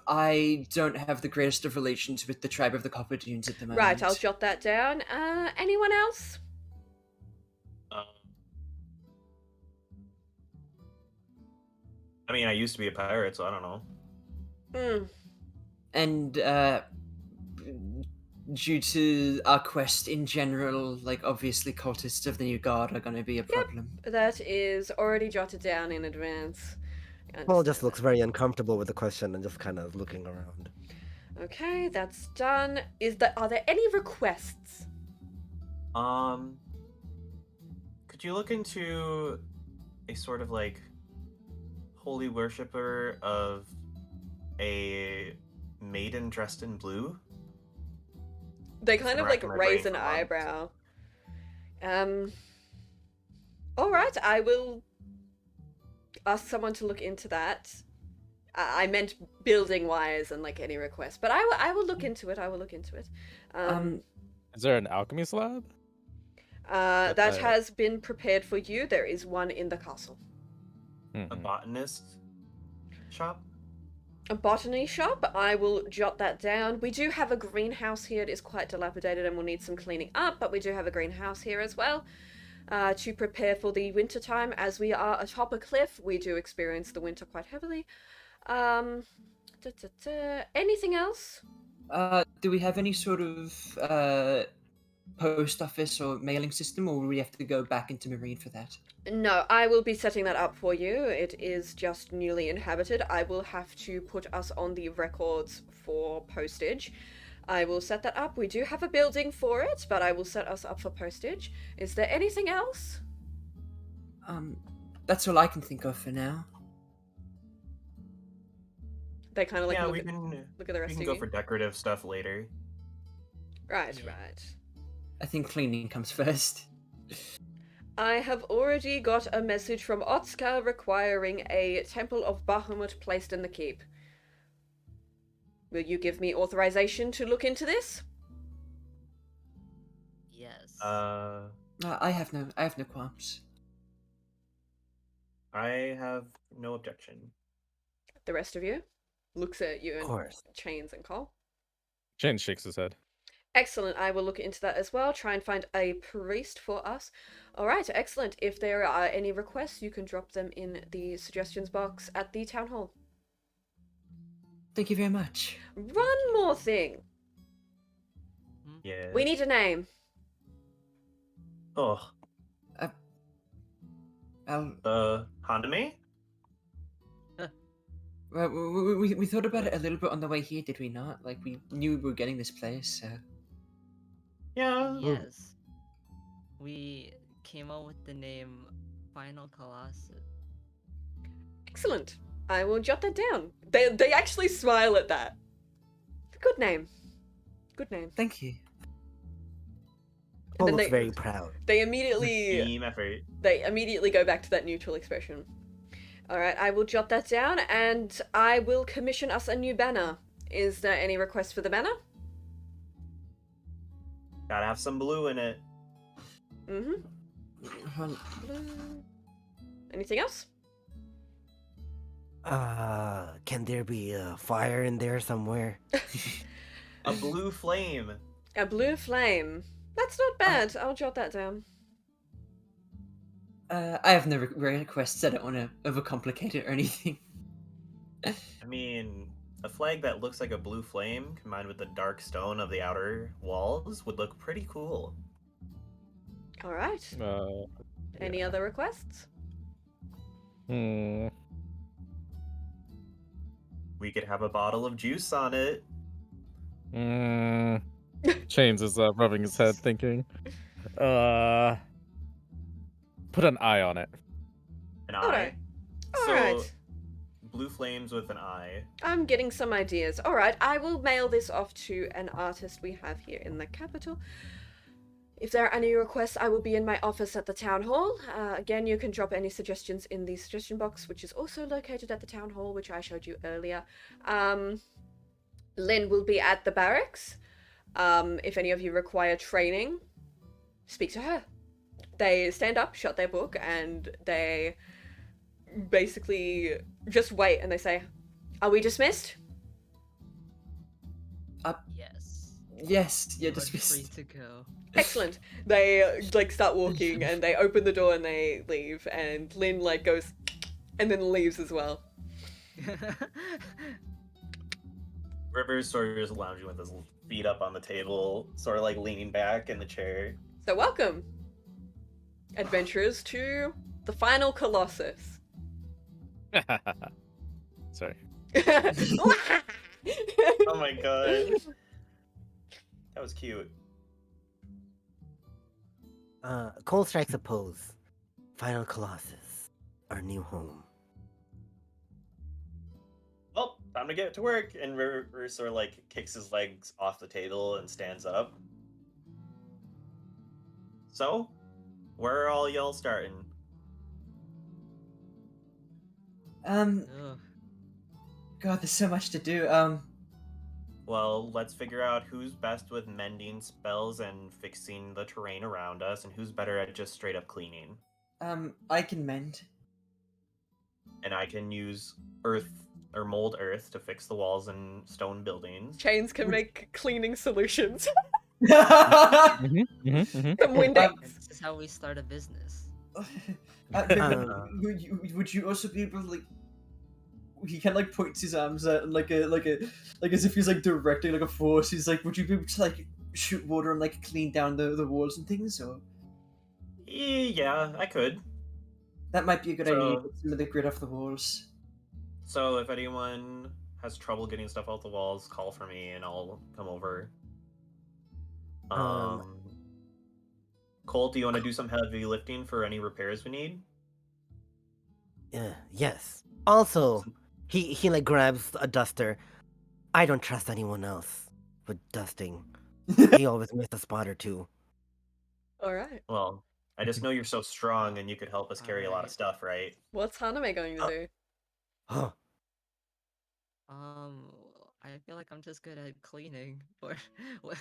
S4: I don't have the greatest of relations with the tribe of the Copper Dunes at the moment.
S1: Right, I'll jot that down. Anyone else?
S2: I mean, I used to be a pirate, so I don't know.
S1: Hmm.
S4: And due to our quest in general, like obviously cultists of the New Guard are going to be a problem.
S1: That is already jotted down in advance.
S5: Paul just looks very uncomfortable with the question and just kind of looking around.
S1: Okay, that's done. Are there any requests?
S2: Could you look into a sort of like holy worshipper of a maiden dressed in blue?
S1: They kind of like
S2: racking my
S1: raise
S2: brain
S1: an
S2: for months.
S1: eyebrow. Alright, I will ask someone to look into that. I meant building wise and like any requests, but I will look into it. I will look into it.
S3: Is there an alchemy slab?
S1: That has been prepared for you. There is one in the castle.
S2: A
S3: Mhm.
S2: botanist shop?
S1: A botany shop. I will jot that down. We do have a greenhouse here. It is quite dilapidated and will need some cleaning up, but we do have a greenhouse here as well. To prepare for the winter time. As we are atop a cliff, we do experience the winter quite heavily. Anything else?
S4: Do we have any sort of post office or mailing system, or will we have to go back into Marine for that?
S1: No, I will be setting that up for you. It is just newly inhabited. I will have to put us on the records for postage. I will set that up. We do have a building for it, but I will set us up for postage. Is there anything else?
S4: That's all I can think of for now.
S1: They kind of like
S2: Yeah,
S1: look,
S2: we
S1: at,
S2: can
S1: look at the
S2: we
S1: rest
S2: can
S1: of
S2: go
S1: you.
S2: for decorative stuff later.
S1: Right,
S6: Yeah.
S1: right.
S4: I think cleaning comes first.
S1: I have already got a message from Otskar requiring a Temple of Bahamut placed in the keep. Will you give me authorization to look into this?
S6: Yes.
S4: I have no qualms.
S2: I have no objection.
S1: The rest of you looks at you
S5: Of
S1: and
S5: course.
S1: Chains and Cole.
S3: Jane shakes his head.
S1: Excellent. I will look into that as well. Try and find a priest for us. All right. Excellent. If there are any requests, you can drop them in the suggestions box at the town hall.
S4: Thank you very much.
S1: One more thing.
S2: Yeah.
S1: We need a name.
S2: Oh, Haname?
S4: Well, we thought about it a little bit on the way here, did we not? Like, we knew we were getting this place, so...
S2: Yeah.
S6: Yes. We came up with the name Final Colossus.
S1: Excellent. I will jot that down. They actually smile at that. Good name. Good name.
S4: Thank you.
S5: Paul
S1: then
S5: looks
S1: they-
S5: very proud.
S1: They immediately
S2: Team effort.
S1: go back to that neutral expression. All right, I will jot that down, and I will commission us a new banner. Is there any request for the banner?
S2: Gotta have some blue in it.
S1: Mm-hmm. Anything else?
S5: Can there be a fire in there somewhere?
S2: A blue flame.
S1: A blue flame. That's not bad. I'll jot that down.
S4: I have no requests. I don't want to overcomplicate it or anything.
S2: I mean, a flag that looks like a blue flame combined with the dark stone of the outer walls would look pretty cool.
S1: All right. Any other requests?
S3: Hmm.
S2: We could have a bottle of juice on it.
S3: Chains is rubbing his head, thinking. Put an eye on it.
S2: An
S1: All
S2: eye.
S1: right. All
S2: So,
S1: right.
S2: blue flames with an eye.
S1: I'm getting some ideas. All right, I will mail this off to an artist we have here in the capital. If there are any requests, I will be in my office at the town hall. Again, you can drop any suggestions in the suggestion box, which is also located at the town hall, which I showed you earlier. Lynn will be at the barracks. If any of you require training, speak to her. they stand up, shut their book, and they basically just wait, and they say, "Are we dismissed?"
S6: Yes.
S4: Yes, you're
S6: You are free
S4: dismissed.
S6: to go.
S1: Excellent. They like start walking, and they open the door and they leave, and Lynn like goes, and then leaves as well.
S2: River's sort of just lounging with his feet up on the table, sort of like leaning back in the chair.
S1: So welcome, adventurers, to the final Colossus.
S3: Sorry.
S2: Oh my god. That was cute.
S5: Cole strikes a pose. Final Colossus, our new home.
S2: Well, time to get to work. And River sort of like kicks his legs off the table and stands up. So, where are all y'all starting?
S6: Ugh.
S4: God, there's so much to do.
S2: Well, let's figure out who's best with mending spells and fixing the terrain around us, and who's better at just straight up cleaning.
S4: I can mend.
S2: And I can use earth or mold earth to fix the walls and stone buildings.
S1: Chains can make cleaning solutions.
S3: Mm-hmm, mm-hmm.
S1: Some Windex.
S6: And this is how we start a business.
S4: Would you also be able to like? He kind of like points his arms out and like as if he's like directing like a force. He's like, would you be able to like shoot water and like clean down the walls and things? Or
S2: Yeah, I could.
S4: that might be a good idea.
S2: So-
S4: Get some of the grit off the walls.
S2: So if anyone has trouble getting stuff off the walls, call for me and I'll come over. Cole, do you want to do some heavy lifting for any repairs we need?
S5: Yes. Also, he like grabs a duster. I don't trust anyone else with dusting. He always missed a spot or two.
S1: All right.
S2: Well, I just know you're so strong and you could help us carry a lot of
S6: Alright.
S2: stuff, right?
S1: What's Haname going to do?
S5: Huh.
S6: I feel like I'm just good at cleaning. Or what?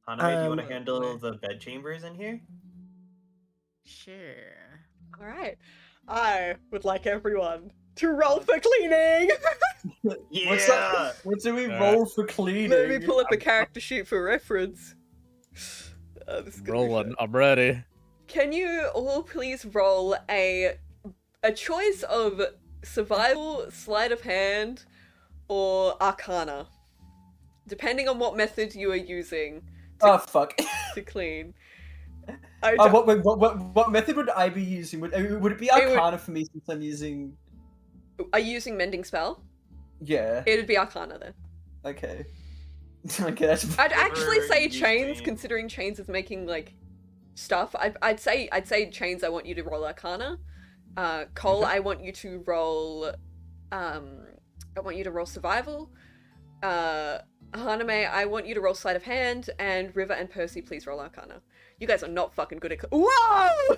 S2: Haname, do you want to
S5: Um,
S2: handle
S6: where-
S2: the bed chambers in here?
S6: Sure.
S1: All right. I would like everyone to roll for cleaning.
S4: What's that? What do we
S3: Alright.
S4: roll for cleaning?
S1: Let me pull up a character sheet for reference. This is gonna be
S3: Rolling.
S1: fun.
S3: I'm ready.
S1: Can you all please roll a choice of survival, sleight of hand, or arcana, depending on what method you are using
S4: Oh fuck.
S1: to clean.
S4: What method would I be using? Would it be
S1: It would-
S4: Arcana for me since I'm using?
S1: Are you using mending spell?
S4: Yeah.
S1: It'd be arcana then.
S4: Okay. Okay, that's.
S1: I'd actually
S2: Ever
S1: say
S2: used
S1: chains,
S2: chains?
S1: considering chains is making like stuff. I'd say chains. I want you to roll arcana. Cole, I want you to roll. I want you to roll survival. Haname, I want you to roll sleight of hand, and River and Percy, please roll arcana. You guys are not fucking good at. Whoa!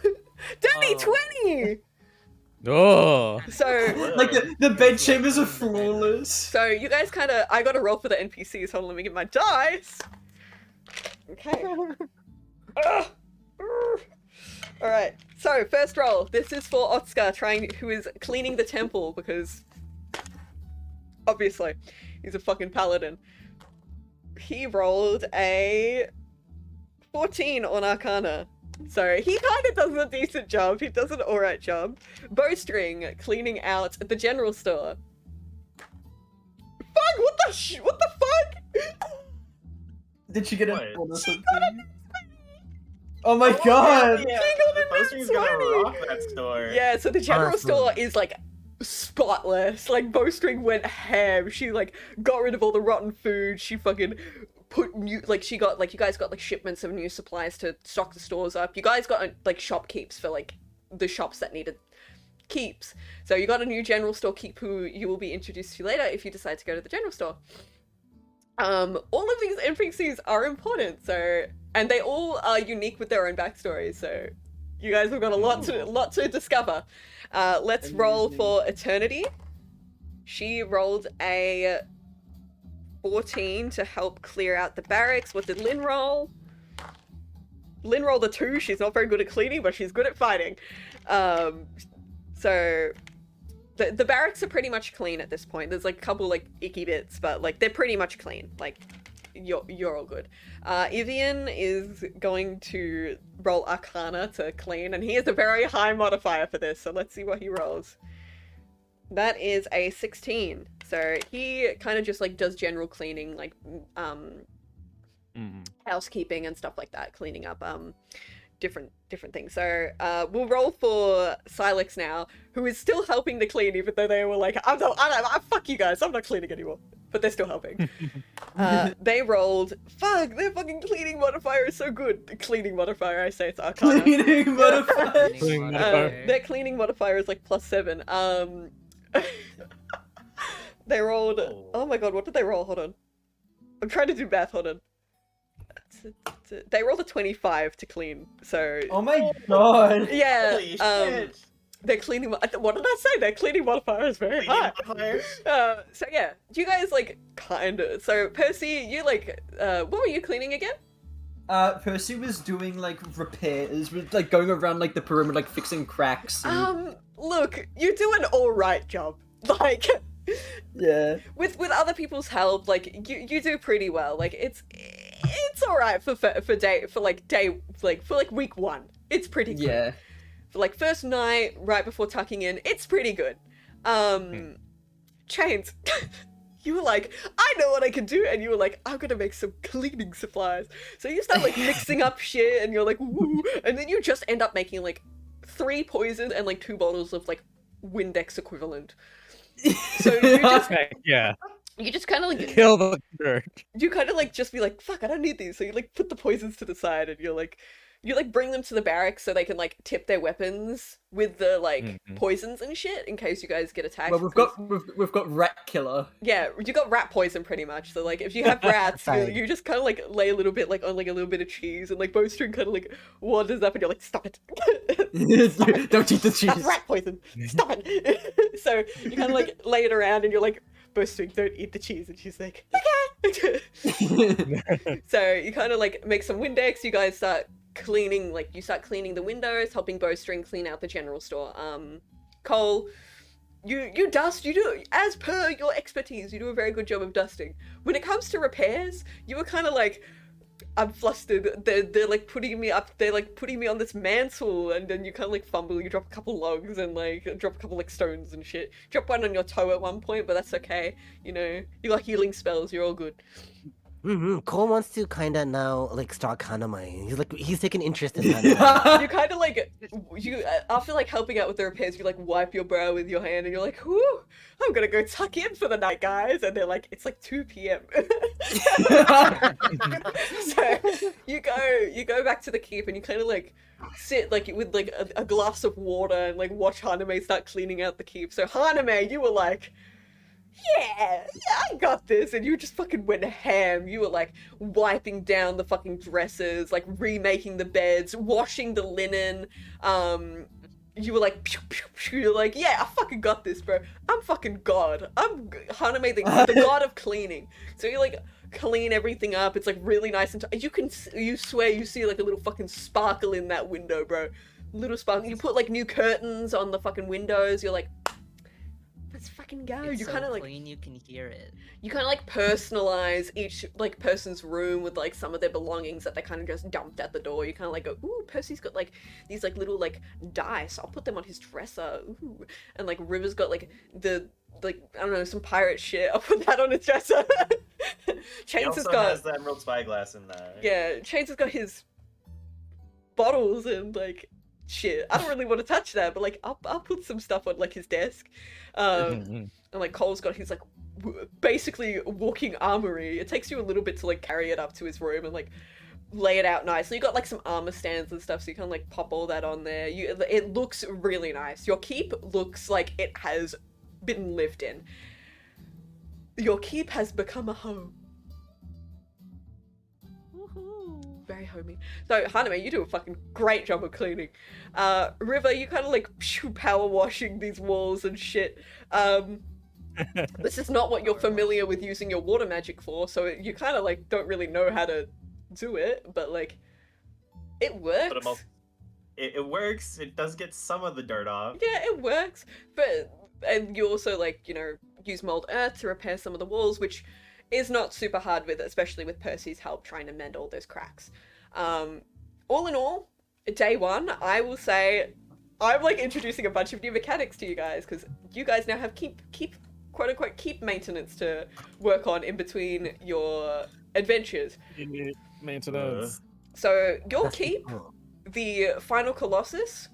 S1: Dirty
S6: Oh.
S1: 20!
S3: Oh.
S1: So
S4: Like the bed chambers are flawless.
S1: you guys kind of. I got to roll for the NPCs. Hold on, let me get my dice. Okay. All right. So first roll. This is for Otskar, who is cleaning the temple because obviously he's a fucking paladin. He rolled a 14 on Arcana. So he kind of does a decent job. He does an alright job. Bowstring cleaning out at the general store. Fuck! What the fuck?
S4: Did she get
S2: What?
S4: a bonus? Oh my god!
S2: Yeah,
S1: She got
S2: the
S1: a nat
S2: poster's gonna
S1: 20.
S2: rock that store.
S1: Yeah, so the general
S5: Awesome.
S1: store is like spotless. Like Bowstring went ham. She like got rid of all the rotten food. She fucking put new she got you guys got like shipments of new supplies to stock the stores up. You guys got like shop keeps for like the shops that needed keeps. So you got a new general store keep who you will be introduced to later if you decide to go to the general store. All of these NPCs are important, and they all are unique with their own backstories, so you guys have got a lot to discover. Let's roll for Eternity. She rolled a 14 to help clear out the barracks. What did Lynn roll? Lynn rolled a 2. She's not very good at cleaning, but she's good at fighting. So the barracks are pretty much clean at this point. There's like a couple like icky bits, but like they're pretty much clean. Like you're all good. Evian is going to roll Arcana to clean, and he has a very high modifier for this. So let's see what he rolls. That is a 16. So he kind of just like does general cleaning, like housekeeping and stuff like that, cleaning up different things. So we'll roll for Silex now, who is still helping to clean, even though they were like, I'm fuck you guys, I'm not cleaning anymore. But they're still helping. They rolled, fuck, their fucking cleaning modifier is so good. The cleaning modifier, I say it's Arcana.
S4: Cleaning modifier.
S1: Their cleaning modifier is like +7. They rolled, oh my god, what did they roll? Hold on. I'm trying to do math, hold on. They rolled a 25 to clean, so...
S4: Oh my god.
S1: Yeah,
S2: Holy shit.
S1: their cleaning... What did I say? Their cleaning modifier is very high. So yeah, do you guys, like, kinda... So, Percy, you, like, what were you cleaning again?
S4: Percy was doing, like, repairs, like, going around, like, the perimeter, like, fixing cracks. And...
S1: Look, you do an alright job. Like...
S4: Yeah.
S1: With other people's help, like, you do pretty well. Like, it's alright for week 1. It's pretty good.
S4: Yeah.
S1: For like first night, right before tucking in, it's pretty good. Chains, you were like, I know what I can do, and you were like, I'm gonna make some cleaning supplies. So you start like mixing up shit, and you're like, woo, and then you just end up making like 3 poison and like 2 bottles of like Windex equivalent. So you just you just kind of like
S3: Kill the jerk.
S1: you kind of like just be like, fuck, I don't need these. So you like put the poisons to the side, and you bring them to the barracks so they can like tip their weapons with the like poisons and shit in case you guys get attacked.
S4: Well, we've got rat killer.
S1: Yeah, you got rat poison pretty much. So like if you have rats, you just kind of like lay a little bit like on like a little bit of cheese, and like Bowstring kind of like wanders up, and you're like, stop it.
S4: Don't eat the cheese.
S1: That's rat poison. Stop it. So you kind of like lay it around, and you're like, Bowstring, don't eat the cheese, and she's like, okay. So you kind of like make some Windex. You guys start cleaning, like you start cleaning the windows, helping Bowstring clean out the general store. Cole, you dust, you do, as per your expertise, you do a very good job of dusting. When it comes to repairs, you were kind of like, I'm flustered, they're like putting me up, they're like putting me on this mantle, and then you kind of like fumble, you drop a couple logs and like drop a couple like stones and shit. Drop one on your toe at one point, but that's okay, you know, you got healing spells, you're all good.
S5: Cole wants to kind of now like start Hanamai. He's taking interest in Hanamai.
S1: You kind of like, after like helping out with the repairs, you like wipe your brow with your hand, and you're like, whoo, I'm gonna go tuck in for the night, guys. And they're like, it's like 2 p.m. So you go back to the keep, and you kind of like sit like with like a glass of water and like watch Haname start cleaning out the keep. So Haname, you were like, yeah, I got this, and you just fucking went ham. You were like wiping down the fucking dresses, like remaking the beds, washing the linen. You were like, pew, pew, pew. You're like, yeah, I fucking got this, bro. I'm fucking God. I'm Haname, the god of cleaning. So you like clean everything up. It's like really nice, and you swear you see like a little fucking sparkle in that window, bro. Little sparkle. You put like new curtains on the fucking windows. You're like, let's fucking go.
S6: It's
S1: You
S6: so
S1: kind of like
S6: clean you can hear it.
S1: you kind of like personalize each like person's room with like some of their belongings that they kind of just dumped at the door. You kind of like go, ooh, Percy's got like these like little like dice. I'll put them on his dresser. Ooh. And like River's got like the like I don't know, some pirate shit. I'll put that on his dresser.
S2: He
S1: Chains has
S2: also
S1: got
S2: has the emerald spyglass in there.
S1: yeah. Chains has got his bottles and like shit. I don't really want to touch that, but like I'll put some stuff on like his desk. And like Cole's got his like basically walking armory. It takes you a little bit to like carry it up to his room and like lay it out nicely. You got like some armor stands and stuff, so you can like pop all that on there. It looks really nice. Your keep looks like it has been lived in. Your keep has become a home. Very homey. So Haname, you do a fucking great job of cleaning. River, you kind of like power washing these walls and shit. This is not what you're familiar with using your water magic for, so you kind of like don't really know how to do it, but like It works.
S2: But I'm also, it works. It does get some of the dirt off.
S1: Yeah, it works. And you also, like, you know, use mold earth to repair some of the walls, which is not super hard with, especially with Percy's help trying to mend all those cracks. All in all, day one, I will say I'm like introducing a bunch of new mechanics to you guys because you guys now have keep quote unquote keep maintenance to work on in between your adventures.
S3: Maintenance.
S1: So your
S5: That's
S1: keep,
S5: cool.
S1: the final Colossus,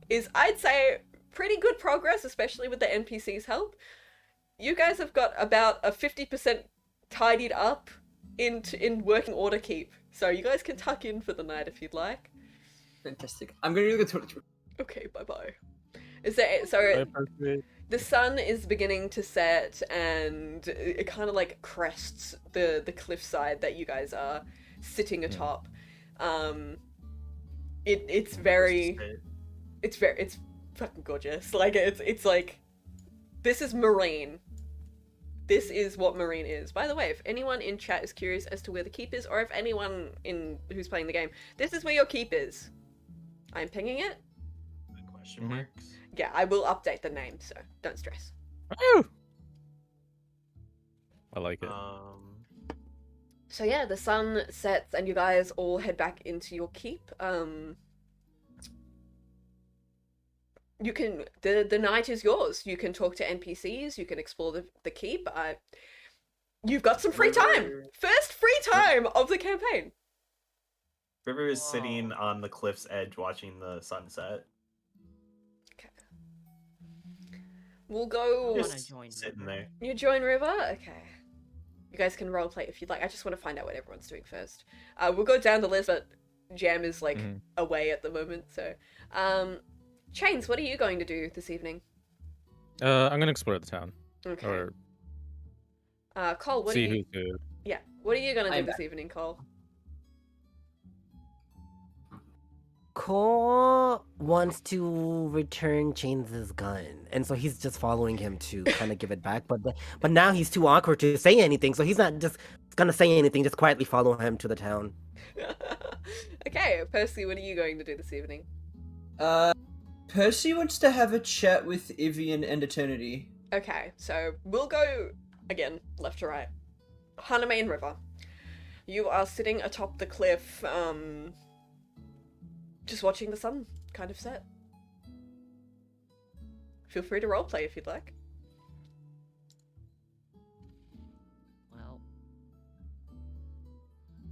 S1: is I'd say pretty good progress, especially with the NPC's help. You guys have got about a 50% tidied up in working order keep, so you guys can tuck in for the night if you'd like.
S4: Fantastic. I'm gonna go to.
S1: Okay, bye bye. Is there so?
S3: Bye, Percy.
S1: The sun is beginning to set, and it kind of like crests the cliffside that you guys are sitting atop. It's very fucking gorgeous. Like it's like this is marine. This is what marine is. By the way, if anyone in chat is curious as to where the keep is, or if anyone in who's playing the game, this is where your keep is. I'm pinging it.
S2: Question marks.
S1: Yeah, I will update the name, so don't stress.
S3: Woo! I like it.
S1: So yeah, the sun sets and you guys all head back into your keep. You can the night is yours. You can talk to NPCs. You can explore the keep. You've got some free time. First free time of the campaign.
S2: River is sitting on the cliff's edge watching the sunset.
S1: Okay. We'll go.
S6: wanna
S2: Just
S6: join
S2: sitting
S6: River.
S2: there.
S1: You join River? Okay. You guys can roleplay if you'd like. I just want to find out what everyone's doing first. We'll go down the list, but Jam is like away at the moment, so. Chains, what are you going to do this evening?
S3: I'm gonna explore the town.
S1: Okay.
S3: Or
S1: Cole, what are
S3: see
S1: you?
S3: who's good.
S1: Yeah. What are you gonna do
S4: I'm
S1: this evening, Cole?
S5: Cole wants to return Chains' gun, and so he's just following him to kind of give it back. But now he's too awkward to say anything, so he's not just gonna say anything. Just quietly follow him to the town.
S1: Okay, Percy, what are you going to do this evening?
S4: Percy wants to have a chat with Evian and Eternity.
S1: Okay, so we'll go again, left to right. Hanamain River. You are sitting atop the cliff, just watching the sun kind of set. Feel free to roleplay if you'd like.
S6: Well,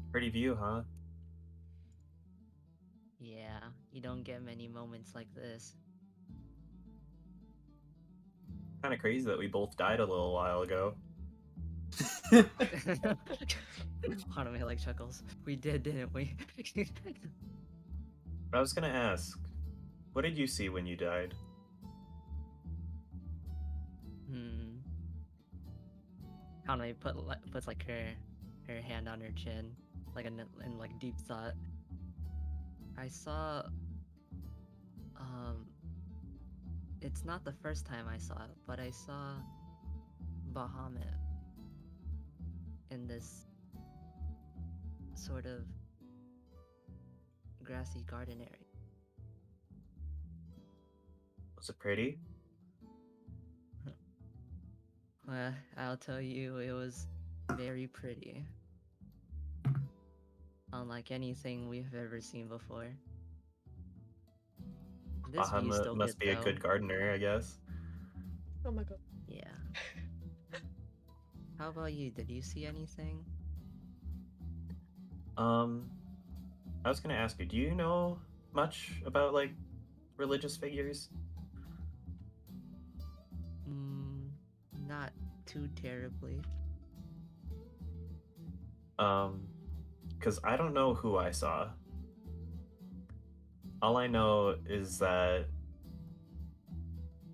S2: Pretty view, huh?
S6: yeah, you don't get many moments like this.
S2: Kind of crazy that we both died a little while ago.
S6: Haname like chuckles. We did, didn't we?
S2: I was gonna ask, what did you see when you died?
S6: Haname puts like her hand on her chin, like in like deep thought. I saw. It's not the first time I saw it, but I saw Bahamut in this sort of grassy garden area.
S2: Was it pretty?
S6: I'll tell you, it was very pretty. Unlike anything we've ever seen before. This view's still
S2: Bahamut must
S6: good,
S2: be a
S6: though.
S2: good gardener, I guess.
S1: Oh my god.
S6: Yeah. How about you? Did you see anything?
S2: I was gonna ask you, do you know much about like religious figures?
S6: Not too terribly.
S2: Because I don't know who I saw. All I know is that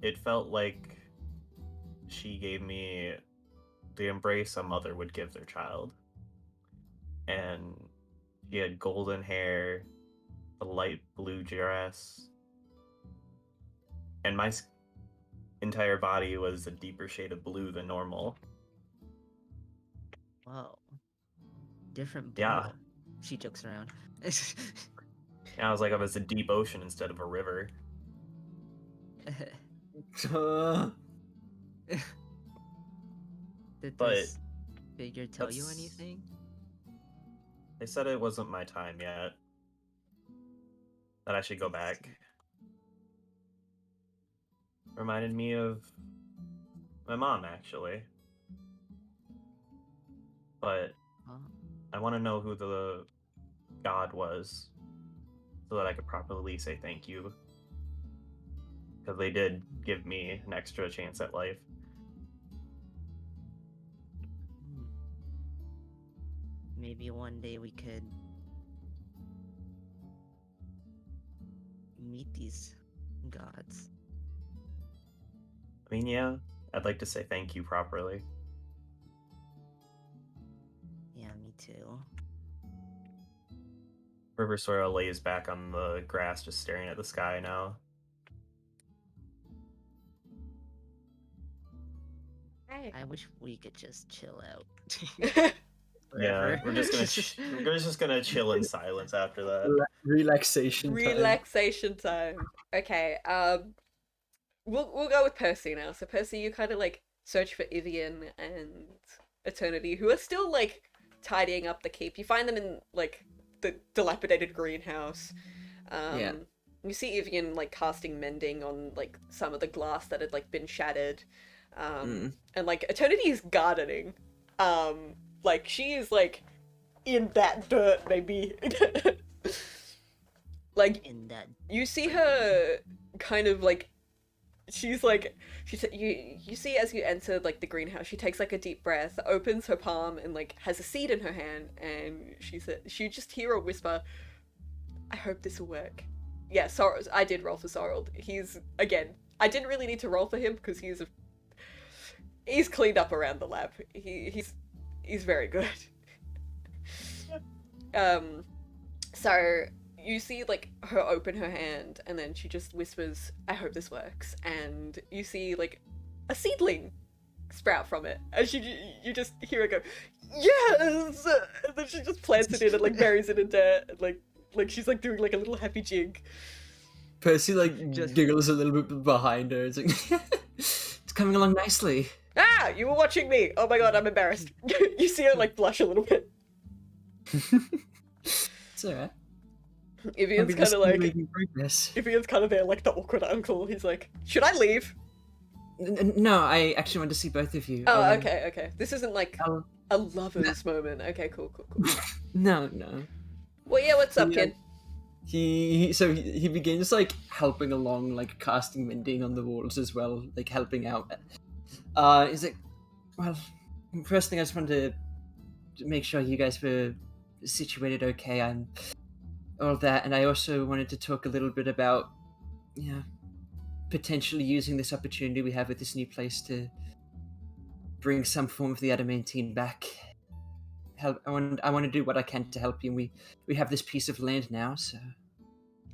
S2: it felt like she gave me the embrace a mother would give their child. And she had golden hair, a light blue dress, and my entire body was a deeper shade of blue than normal.
S6: Whoa. Different blue.
S2: Yeah.
S6: She jokes around.
S2: And I was like, oh, it's a deep ocean instead of a river.
S6: Did
S2: But
S6: this figure tell you
S2: that's-
S6: anything?
S2: They said it wasn't my time yet. That I should go back. Reminded me of my mom, actually. But
S6: Huh?
S2: I want to know who the god was, so that I could properly say thank you. Because they did give me an extra chance at life.
S6: Hmm. Maybe one day we could meet these gods.
S2: I mean, yeah, I'd like to say thank you properly.
S6: Yeah, me too.
S2: River Soil lays back on the grass, just staring at the sky now.
S6: I wish we could just chill out.
S2: Yeah,
S6: Forever.
S2: we're just gonna chill in silence after that.
S4: Relaxation time.
S1: Relaxation time. Okay, we'll go with Percy now. So Percy, you kind of like search for Evian and Eternity, who are still like tidying up the keep. You find them in like the dilapidated greenhouse.
S4: Yeah.
S1: You see Evian like casting mending on like some of the glass that had like been shattered. And like Eternity is gardening. Like she is like in that dirt, maybe. Like
S6: In that
S1: you see her kind of like she's like you see as you enter like the greenhouse, she takes like a deep breath, opens her palm and like has a seed in her hand, and she just hear a whisper, I hope this will work. Yeah, Sorrel, I did roll for Sorrel. He's again, I didn't really need to roll for him because he's cleaned up around the lab. He's very good. So you see like her open her hand, and then she just whispers, I hope this works, and you see like a seedling sprout from it, and you just hear her go, yes, and then she just plants it in and like buries it in dirt, and like she's like doing like a little happy jig.
S4: Percy like
S6: Just-
S4: giggles a little bit behind her. It's like it's coming along nicely.
S1: Ah, you were watching me. Oh my god, I'm embarrassed. You see her like blush a little bit.
S4: It's alright.
S1: Evian's kind of like
S4: making progress.
S1: Evian's kind of there like the awkward uncle. He's like, should I leave?
S4: No, I actually want to see both of you.
S1: Oh, okay. This isn't like
S4: I'll-
S1: a lover's moment. Okay, cool.
S4: No.
S1: Well, yeah, what's up,
S4: Yeah.
S1: kid?
S4: He begins like helping along, like casting mending on the walls as well, like helping out. He's like, well, first thing I just wanted to make sure you guys were situated okay and all that, and I also wanted to talk a little bit about, potentially using this opportunity we have with this new place to bring some form of the adamantine back. I want to do what I can to help you. And we have this piece of land now, so.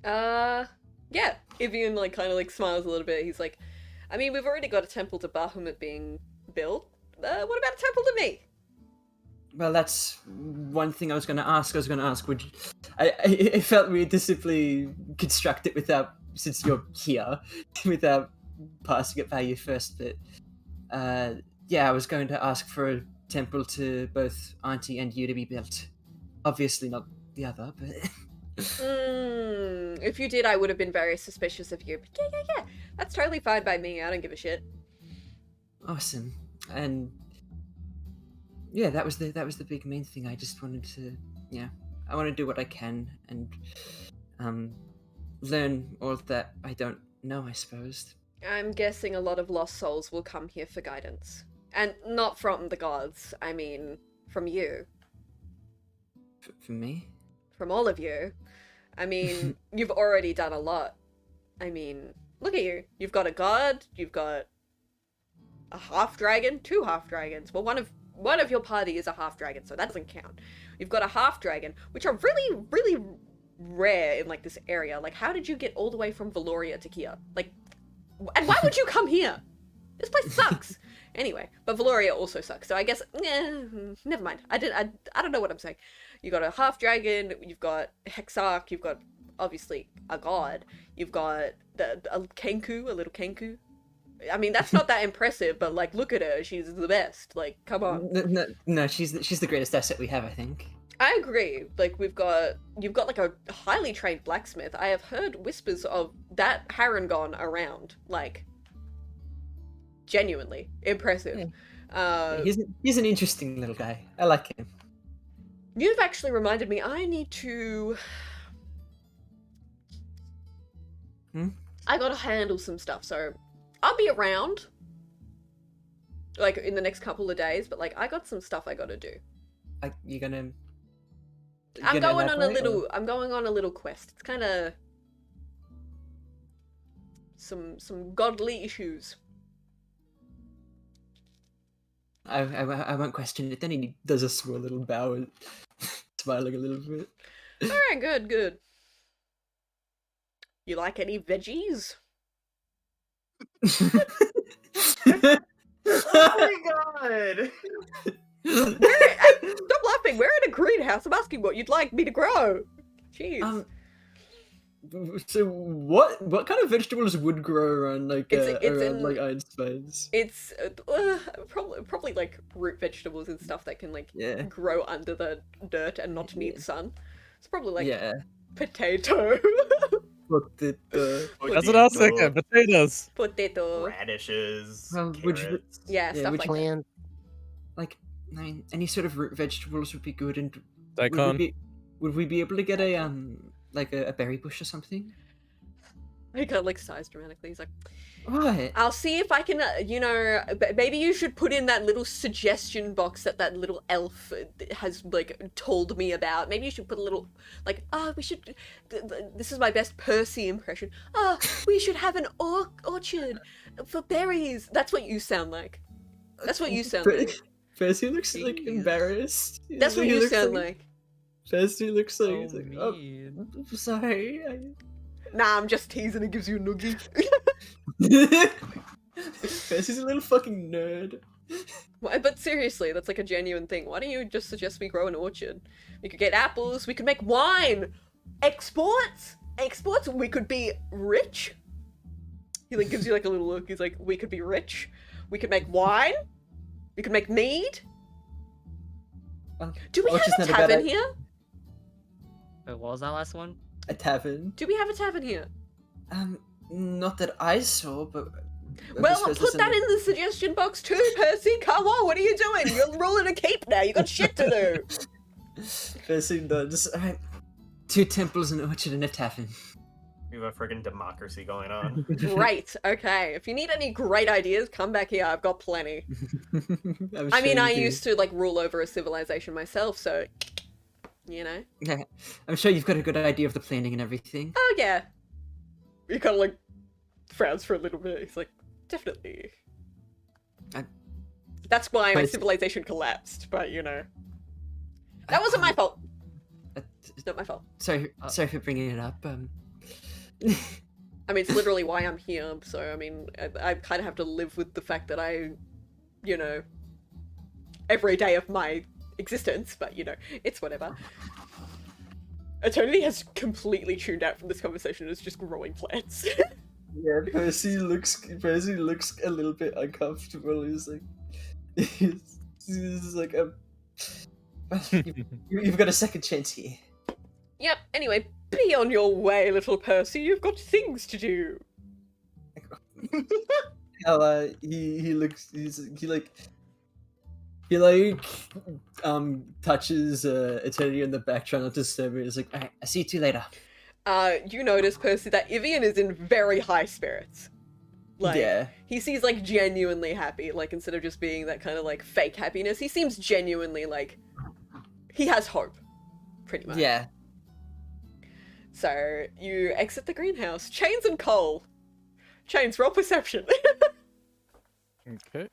S1: Yeah. Evian like kind of like smiles a little bit. He's like, I mean, we've already got a temple to Bahamut being built. What about a temple to me?
S4: Well, that's one thing I was going to ask. Would you... I felt weird to simply construct it without, since you're here, without passing it by you first. But I was going to ask for a temple to both Auntie and you to be built. Obviously not the other, but...
S1: If you did, I would have been very suspicious of you. But yeah. That's totally fine by me. I don't give a shit.
S4: Awesome. And yeah, that was the big main thing. I just wanted to, I want to do what I can and learn all that I don't know, I suppose.
S1: I'm guessing a lot of lost souls will come here for guidance. And not from the gods. I mean, from you.
S4: For me?
S1: From all of you. I mean, you've already done a lot. I mean, look at you. You've got a god, you've got a half-dragon, 2 half-dragons. Well, one of your party is a half-dragon, so that doesn't count. You've got a half-dragon, which are really, really rare in, like, this area. Like, how did you get all the way from Valoria to Kia? Like, and why would you come here? This place sucks. Anyway, but Valoria also sucks, so I guess, never mind. I don't know what I'm saying. You got a half-dragon, you've got Hexarch, you've got obviously a god. You've got a kenku, a little kenku. I mean, that's not that impressive, but like, look at her. She's the best. Like, come on.
S4: No, she's the greatest asset we have, I think.
S1: I agree. Like, you've got like a highly trained blacksmith. I have heard whispers of that Harangon around. Like, genuinely impressive.
S4: He's an interesting little guy. I like him.
S1: You've actually reminded me. I need to. I gotta handle some stuff, so I'll be around. Like in the next couple of days, but like I got some stuff I gotta do.
S4: You're gonna.
S1: I'm going on a little quest. It's kind of some godly issues.
S4: I won't question it. Then he does a small little bow and smiling a little bit.
S1: All right, good. You like any veggies?
S2: Oh my god!
S1: Stop laughing. We're in a greenhouse. I'm asking what you'd like me to grow. Jeez.
S4: So what kind of vegetables would grow around like like Iron Spines?
S1: It's probably like root vegetables and stuff that can like grow under the dirt and not need sun. It's probably like potato.
S4: Potato.
S3: That's what I was thinking. Potatoes.
S1: Potato.
S2: Radishes.
S1: stuff like that.
S5: Plant.
S4: Like, I mean, any sort of root vegetables would be good. And
S3: Daikon.
S4: would we be able to get a like a berry bush or something?
S1: He kind of like sighs dramatically. He's like,
S4: What?
S1: I'll see if I can, maybe you should put in that little suggestion box that little elf has, like, told me about. Maybe you should put a little, like, we should, this is my best Percy impression. We should have an orchard for berries. That's what you sound like. That's what you sound like.
S4: Percy looks, like, embarrassed.
S1: That's what you sound like.
S4: Percy looks like, he's like,
S6: mean.
S4: I'm sorry.
S1: Nah, I'm just teasing. It gives you a noogie.
S4: Percy's a little fucking nerd.
S1: But seriously, that's like a genuine thing. Why don't you just suggest we grow an orchard? We could get apples. We could make wine. Exports. We could be rich. He like gives you like a little look. He's like, we could be rich. We could make wine. We could make mead. Do we have a tavern here?
S6: Wait, what was that last one?
S4: A tavern?
S1: Do we have a tavern here?
S4: Not that I saw, but...
S1: Well, put that in the suggestion box too, Percy. Come on, what are you doing? You're rolling a cape now. You got shit to do.
S4: Percy nods. Alright. 2 temples, an orchard, and a tavern.
S2: We have a friggin' democracy going on.
S1: Right, okay. If you need any great ideas, come back here. I've got plenty.
S4: I mean,
S1: I used to, like, rule over a civilization myself, so... You know?
S4: Yeah, I'm sure you've got a good idea of the planning and everything.
S1: Oh, yeah. He kind of, like, frowns for a little bit. He's like, definitely. That's why my civilization collapsed, but, you know. That wasn't my fault. It's not my fault.
S4: Sorry for bringing it up.
S1: I mean, it's literally why I'm here, so, I mean, I kind of have to live with the fact that I, you know, every day of my existence, but, you know, it's whatever. Eternity has completely tuned out from this conversation and is just growing plants.
S4: Yeah, Percy looks a little bit uncomfortable. He's like, he's like, you've got a second chance here.
S1: Yep, anyway, be on your way, little Percy. You've got things to do.
S4: Hell, he touches Eternity on the back, trying not to disturb her. He's like, alright, I'll see you 2 later.
S1: You notice, Percy, that Ivian is in very high spirits. Like,
S4: yeah.
S1: He seems, like, genuinely happy, like, instead of just being that kind of, like, fake happiness, he seems genuinely, like, he has hope, pretty much.
S4: Yeah.
S1: So, you exit the greenhouse. Chains and Cole. Chains, roll perception.
S3: Okay.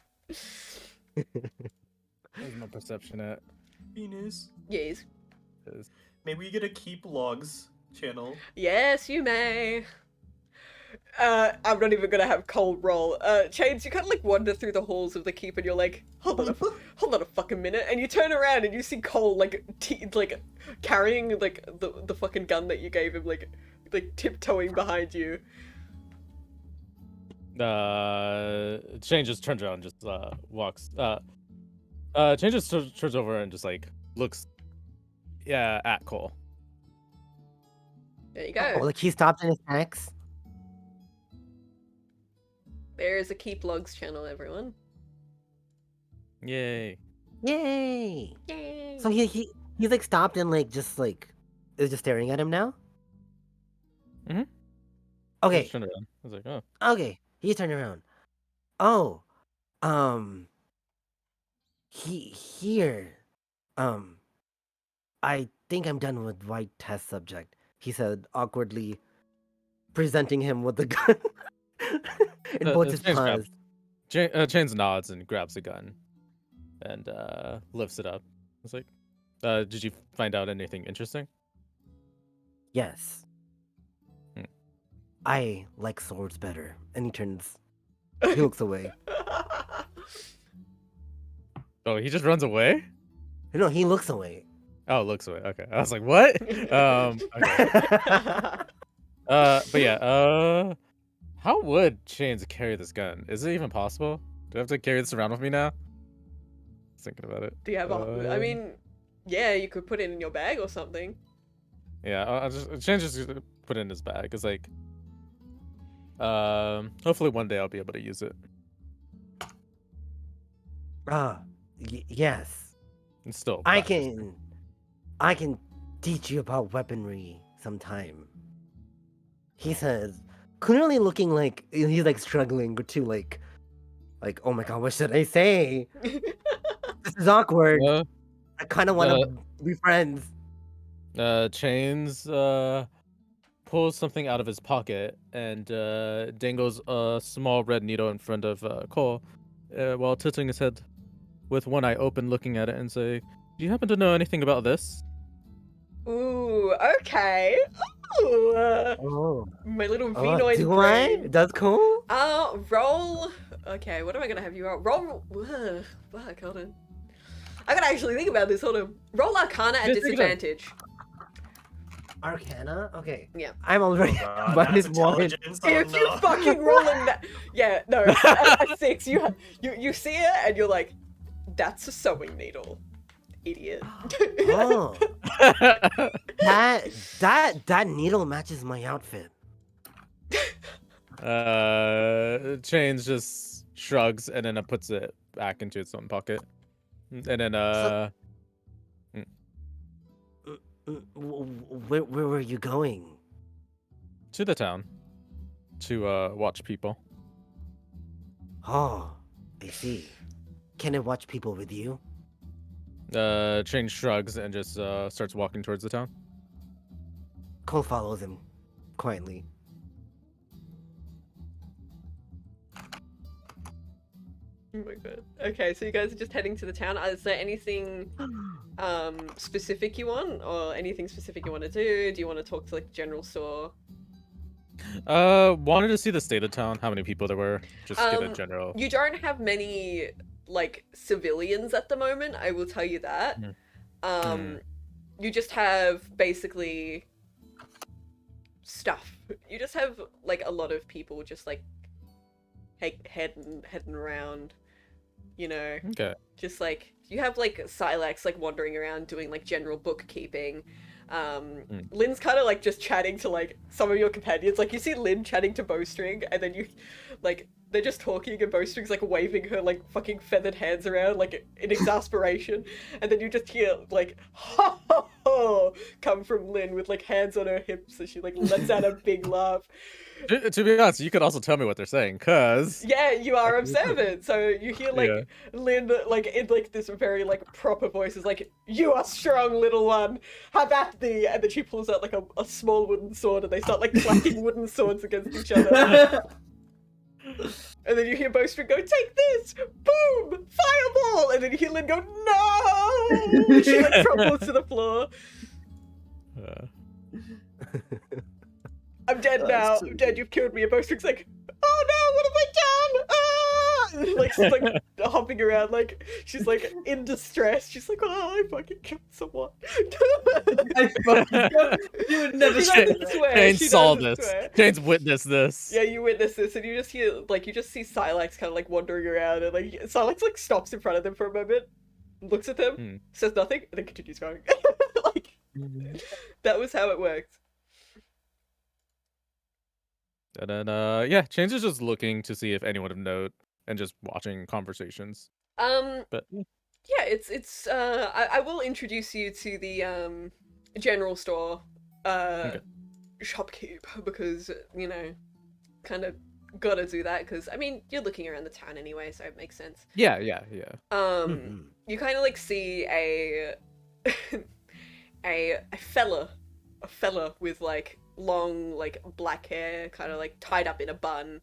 S3: Where's my perception at?
S2: Venus.
S1: Yes.
S2: Maybe we get a keep logs channel.
S1: Yes, you may. I'm not even gonna have Cole roll. Chains, you kind of like wander through the halls of the keep and you're like, hold on a fucking minute, and you turn around and you see Cole like carrying like the fucking gun that you gave him, like like tiptoeing behind you.
S3: Shane just turns around and just walks. Shane just turns over and just like looks, at Cole.
S1: There you go.
S5: Like he stopped in his tracks.
S1: There's a Keep Logs channel, everyone.
S3: Yay!
S5: Yay!
S1: Yay!
S5: So he's like stopped and like just like is just staring at him now.
S3: Mhm.
S5: Okay.
S3: Just turned around. I was like, oh.
S5: Okay. He turned around. Oh. Here. I think I'm done with white test subject, he said awkwardly, presenting him with the gun. In both his
S3: Chains
S5: paws.
S3: Chains nods and grabs the gun, and lifts it up. It's like, did you find out anything interesting?
S5: Yes.
S3: Hmm.
S5: I like swords better. And he looks away.
S3: Oh, he just runs away?
S5: No, he looks away.
S3: Oh, looks away. Okay, I was like, what? Okay. But yeah, how would Chains carry this gun? Is it even possible? Do I have to carry this around with me now? Thinking about it.
S1: Do you have I mean, yeah, you could put it in your bag or something.
S3: Yeah, I'll just Chains just put it in his bag. It's like, hopefully one day I'll be able to use it.
S5: Yes.
S3: It's still
S5: I
S3: practice.
S5: can teach you about weaponry sometime. He says, clearly looking like he's like struggling to like oh my god, what should I say? This is awkward. I kind of want to be friends.
S3: Chains pulls something out of his pocket and dangles a small red needle in front of Cole, while tilting his head with one eye open, looking at it, and say, "Do you happen to know anything about this?"
S1: Ooh, okay. Ooh,
S5: Oh.
S1: my little Vinoid
S5: Do
S1: brain.
S5: I? That's cool.
S1: Roll. Okay, what am I gonna have you roll? Fuck, hold on. I gotta actually think about this. Hold on. Roll Arcana at
S3: Just think it up.
S1: disadvantage.
S5: Arcana? Okay.
S1: Yeah.
S5: I'm already
S2: God,
S5: minus
S2: that's
S5: one.
S2: intelligence. Oh,
S1: If you
S2: no.
S1: fucking roll in that, yeah, no, at 6, you see it and you're like, that's a sewing needle, idiot.
S5: Oh. That needle matches my outfit.
S3: Chains just shrugs and then puts it back into its own pocket, and then
S5: Where were you going?
S3: to the town to watch people.
S5: Oh, I see. Can I watch people with you?
S3: Chains shrugs and just starts walking towards the town.
S5: Cole follows him quietly.
S1: Oh my god. Okay, so you guys are just heading to the town. Is there anything specific you want, or anything specific you want to do? Do you want to talk to like the general store?
S3: Wanted to see the state of town, how many people there were, just get a general.
S1: You don't have many like civilians at the moment, I will tell you that. You just have basically stuff. You just have like a lot of people just like heading around, you know.
S3: Okay.
S1: Just like you have like Silex like wandering around doing like general bookkeeping. Lynn's kind of like just chatting to like some of your companions. Like you see Lynn chatting to Bowstring, and then you like they're just talking, and Bowstring's like waving her like fucking feathered hands around like in exasperation, and then you just hear like ha ha ha come from Lynn with like hands on her hips, and she like lets out a big laugh.
S3: To be honest, you could also tell me what they're saying, cause
S1: Yeah, you are observant, so you hear like Lynn like in like this very like proper voice is like, "You are strong, little one. Have at thee!" And then she pulls out like a small wooden sword, and they start like clacking wooden swords against each other. And then you hear Bowstring go, "Take this! Boom! Fireball!" And then you hear Lynn go, "No!" She like crumbles to the floor. I'm dead now. I'm dead. You've killed me. And Bowstring's like, "Oh no! What have I done? Ah!" like hopping around, like she's like in distress. She's like, oh, I fucking killed someone.
S4: I fucking you would never
S1: She
S4: say
S1: doesn't
S4: that.
S1: swear.
S3: Jane
S1: She
S3: saw
S1: doesn't
S3: this.
S1: swear.
S3: Jane's witnessed this.
S1: Yeah, you witness this, and you just hear like you just see Silex kind of like wandering around, and like Silex like stops in front of them for a moment, looks at them, says nothing, and then continues going. Like that was how it worked.
S3: And then yeah, Chains is just looking to see if anyone of note and just watching conversations. But
S1: Yeah, it's I will introduce you to the general store shopkeep, because you know, kind of gotta do that, because I mean you're looking around the town anyway, so it makes sense.
S3: yeah.
S1: You kind of like see a a fella with like long like black hair, kind of like tied up in a bun,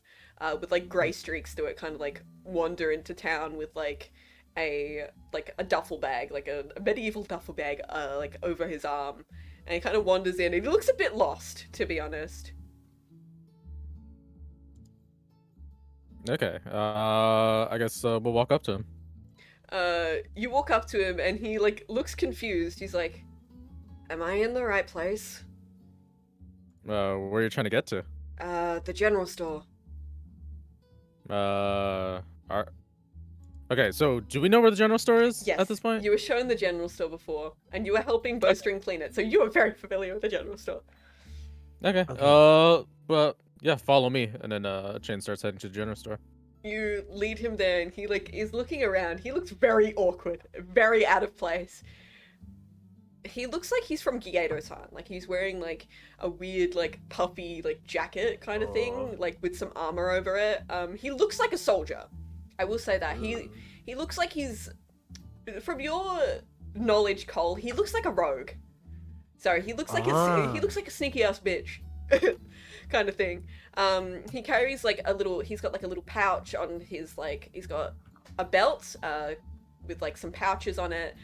S1: with like grey streaks through it, kind of like wander into town with like a duffel bag, like a medieval duffel bag, like over his arm, and he kind of wanders in, and he looks a bit lost, to be honest.
S3: Okay. I guess we'll walk up to him.
S1: You walk up to him, and he like looks confused. He's like, "Am I in the right place?"
S3: Where are you trying to get to?
S1: The general store.
S3: Okay, so do we know where the general store is
S1: Yes.
S3: at this point?
S1: You were shown the general store before, and you were helping Bowstring clean it, so you are very familiar with the general store.
S3: Okay.
S5: Okay.
S3: Well, yeah, follow me, and then Chain starts heading to the general store.
S1: You lead him there, and he like is looking around. He looks very awkward, very out of place. He looks like he's from Gyaido-san. Like he's wearing like a weird like puffy like jacket kind of thing, like with some armor over it. He looks like a soldier. I will say that. He looks like he's, from your knowledge, Cole, he looks like a rogue. Sorry, he looks like he looks like a sneaky ass bitch. Kind of thing. He carries like he's got like a little pouch on his, like, he's got a belt with like some pouches on it.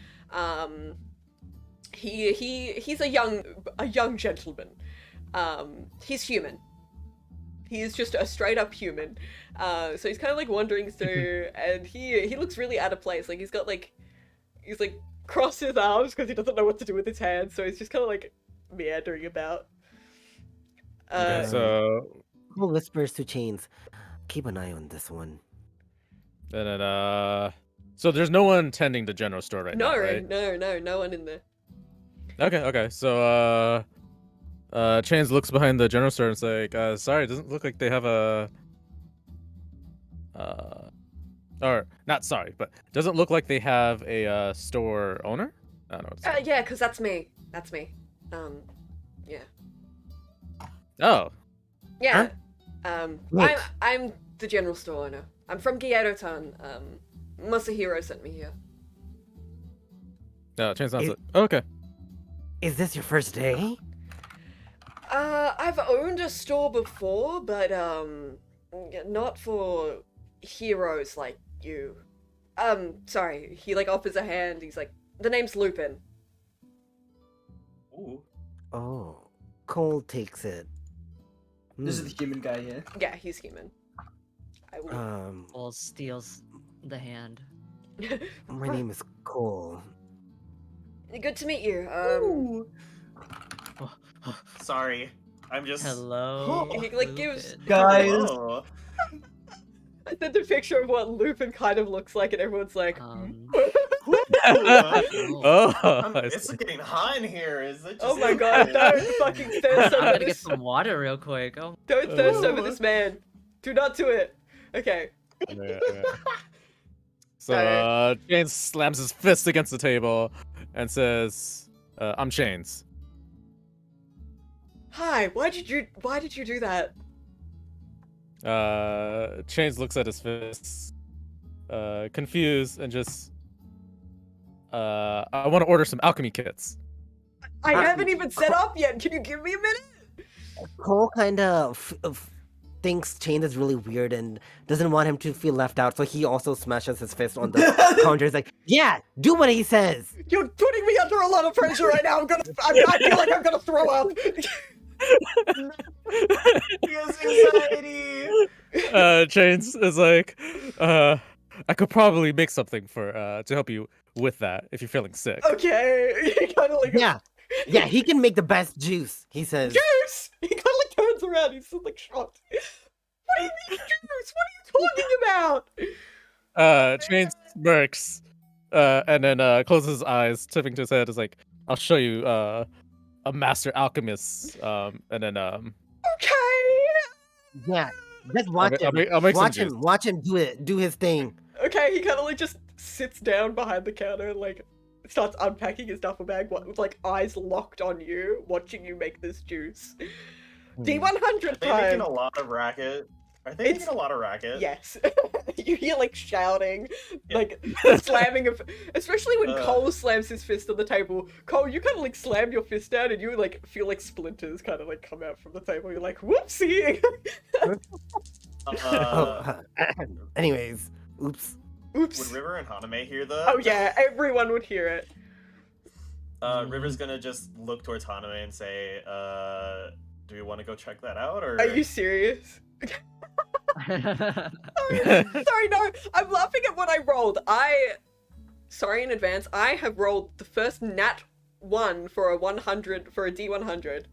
S1: He's a young gentleman. He's human. He is just a straight up human. So he's kind of like wandering through, and he looks really out of place. Like he's crossed his arms because he doesn't know what to do with his hands. So he's just kind of like meandering about.
S3: Okay, so
S5: Who whispers to Chains? Keep an eye on this one.
S3: and then so there's no one tending the general store right now, right?
S1: No one in there.
S3: Okay. So Chains looks behind the general store and is like, sorry, it doesn't look like they have a or not sorry, but doesn't look like they have a store owner? I don't know what to say.
S1: Yeah, because that's me. That's me. Yeah.
S3: Oh.
S1: Yeah.
S5: Look.
S1: I'm the general store owner. I'm from Gyaido-tan. Masahiro sent me here.
S3: No, Chains not okay.
S5: Is this your first day?
S1: I've owned a store before, but not for heroes like you. Sorry. He like offers a hand. He's like, the name's Lupin.
S2: Ooh.
S5: Oh, Cole takes it.
S4: This is the human guy here.
S1: Yeah, he's human. I will.
S6: Cole steals the hand.
S5: My name is Cole.
S1: Good to meet you.
S2: Sorry. I'm just.
S6: Hello.
S1: He, like, gives-
S6: Lupin.
S4: Guys.
S2: Oh.
S1: I sent a picture of what Lupin kind of looks like, and everyone's like,
S3: Oh, I
S2: It's
S3: see.
S2: getting hot in here. Is it?
S1: oh
S2: just
S1: my god, don't fucking thirst
S6: I'm
S1: over
S6: gonna get
S1: this.
S6: some water real quick. Oh,
S1: Don't thirst over this man. Do not do it. Okay.
S3: Yeah. So Chains slams his fist against the table and says, I'm Chains.
S1: Hi. Why did you do that?
S3: Chains looks at his fists, confused, and just I want to order some alchemy kits.
S1: I haven't even set up yet. Can you give me a minute?
S5: Cole kind of thinks Chains is really weird and doesn't want him to feel left out, so he also smashes his fist on the counter. He's like, "Yeah, do what he says."
S1: You're putting me under a lot of pressure right now. I feel like I'm gonna throw up.
S2: He has anxiety.
S3: Chains is like, I could probably make something for to help you with that if you're feeling sick.
S1: Okay. He kind of like
S5: Yeah, yeah, he can make the best juice. He says.
S1: juice. He kind of like turns around. He's just like shocked. What do you mean juice? What are you talking about?
S3: Chains smirks, and then closes his eyes, tipping to his head. Is like, I'll show you a master alchemist. And then
S1: Okay.
S5: Yeah, just watch him.
S3: I'll make some
S5: Watch
S3: juice.
S5: him. Watch him do his thing.
S1: Okay. He kind of like just sits down behind the counter and like starts unpacking his duffel bag with like eyes locked on you, watching you make this juice. D100
S2: Are they making
S1: time.
S2: a lot of racket? Are they
S1: It's-
S2: making a lot of racket?
S1: Yes. You hear like shouting,
S2: Yeah.
S1: like slamming of, especially when
S2: Uh.
S1: Cole slams his fist on the table. Cole, you kind of like slam your fist down and you like feel like splinters kind of like come out from the table. You're like, whoopsie.
S5: Anyways, oops.
S1: Oops.
S2: Would River and Haname hear that?
S1: Oh yeah, everyone would hear it.
S2: River's gonna just look towards Haname and say, do we want to go check that out, or?
S1: Are you serious? Sorry, no. I'm laughing at what I rolled. Sorry in advance. I have rolled the first nat 1 for a 100 for a D100.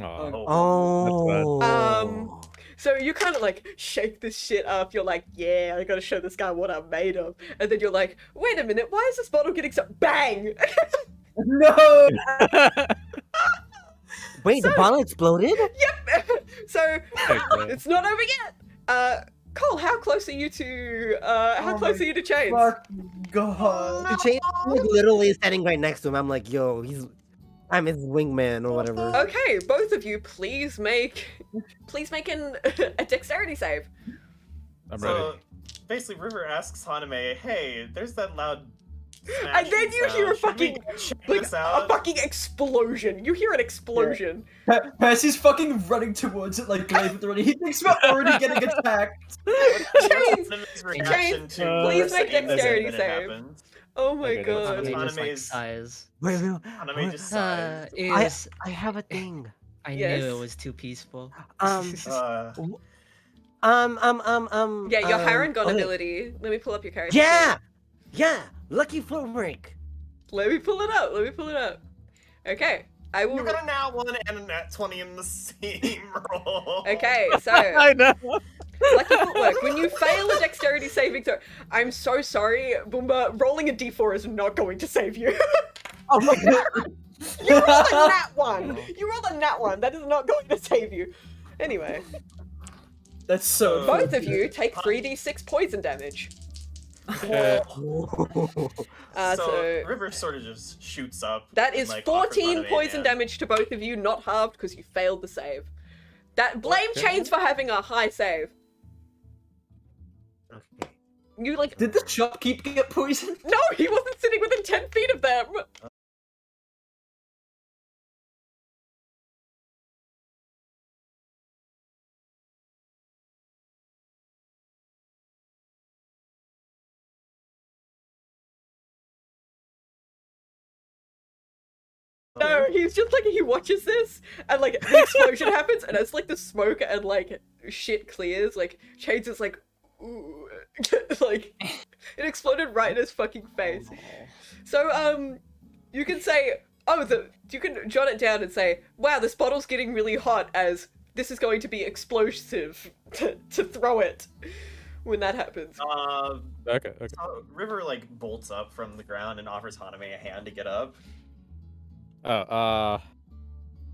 S3: Aw.
S5: Oh.
S1: So you kind of like shake this shit up. You're like, yeah, I gotta show this guy what I'm made of. And then you're like, wait a minute, why is this bottle getting so bang?
S4: No.
S5: Wait, the bottle exploded?
S1: Yep. So
S3: Okay.
S1: it's not over yet. Cole, how close are you to? How
S4: Oh
S1: close
S4: my
S1: are you to Chains?
S4: Fuck God.
S5: The chain like literally standing right next to him. I'm like, yo, I'm his wingman or whatever.
S1: Okay, both of you, please make a dexterity save.
S3: I'm ready.
S2: So basically, River asks Haname, "Hey, there's that loud."
S1: And then you hear a
S2: smashing
S1: fucking
S2: sound. Should we check
S1: like
S2: this
S1: a
S2: out?
S1: fucking explosion. You hear an explosion.
S4: Percy's fucking running towards it like Glaive already. He thinks we're already getting attacked.
S1: Chains,
S2: Haname's reaction
S1: Chains,
S2: to
S1: please
S2: the
S1: make
S2: same
S1: dexterity
S2: event
S1: save.
S2: happens.
S1: Oh my
S3: Okay,
S1: god.
S2: that's
S6: They just like
S2: Haname's-
S6: sighs.
S5: Wait,
S2: Haname just sighs.
S6: It
S5: I
S6: was,
S5: have a thing.
S6: I
S1: Yes.
S6: knew it was too peaceful.
S2: Uh,
S1: Yeah, your Haran Gon
S5: okay.
S1: ability. Let me pull up your character.
S5: Yeah, lucky footwork.
S1: Let me pull it up. Okay, I will.
S2: you got a nat 1 and a nat 20 in the same roll.
S1: Okay, so
S3: I know.
S1: lucky footwork. When you fail a dexterity saving throw, I'm so sorry, Boomba. Rolling a d4 is not going to save you.
S5: Oh my god.
S1: You rolled a nat 1. You rolled a nat 1. That is not going to save you. Anyway,
S4: That's so.
S1: both of you take 3d6 poison damage. So
S2: River sort of just shoots up.
S1: that
S2: and,
S1: is
S2: like, offers
S1: 14
S2: Haname a
S1: poison
S2: hand.
S1: damage to both of you, not halved because you failed the save. That blame
S3: Okay.
S1: Chains for having a high save.
S5: Okay.
S1: You like
S4: Did the shopkeep get poisoned?
S1: no, he wasn't sitting within 10 feet of them. No, he's just like he watches this and like the explosion happens and as like the smoke and like shit clears, like Chains is like ooh, like it exploded right in his fucking face. So you can say you can jot it down and say, wow, this bottle's getting really hot as this is going to be explosive to throw it when that happens.
S3: Okay.
S2: So River like bolts up from the ground and offers Haname a hand to get up.
S3: Oh,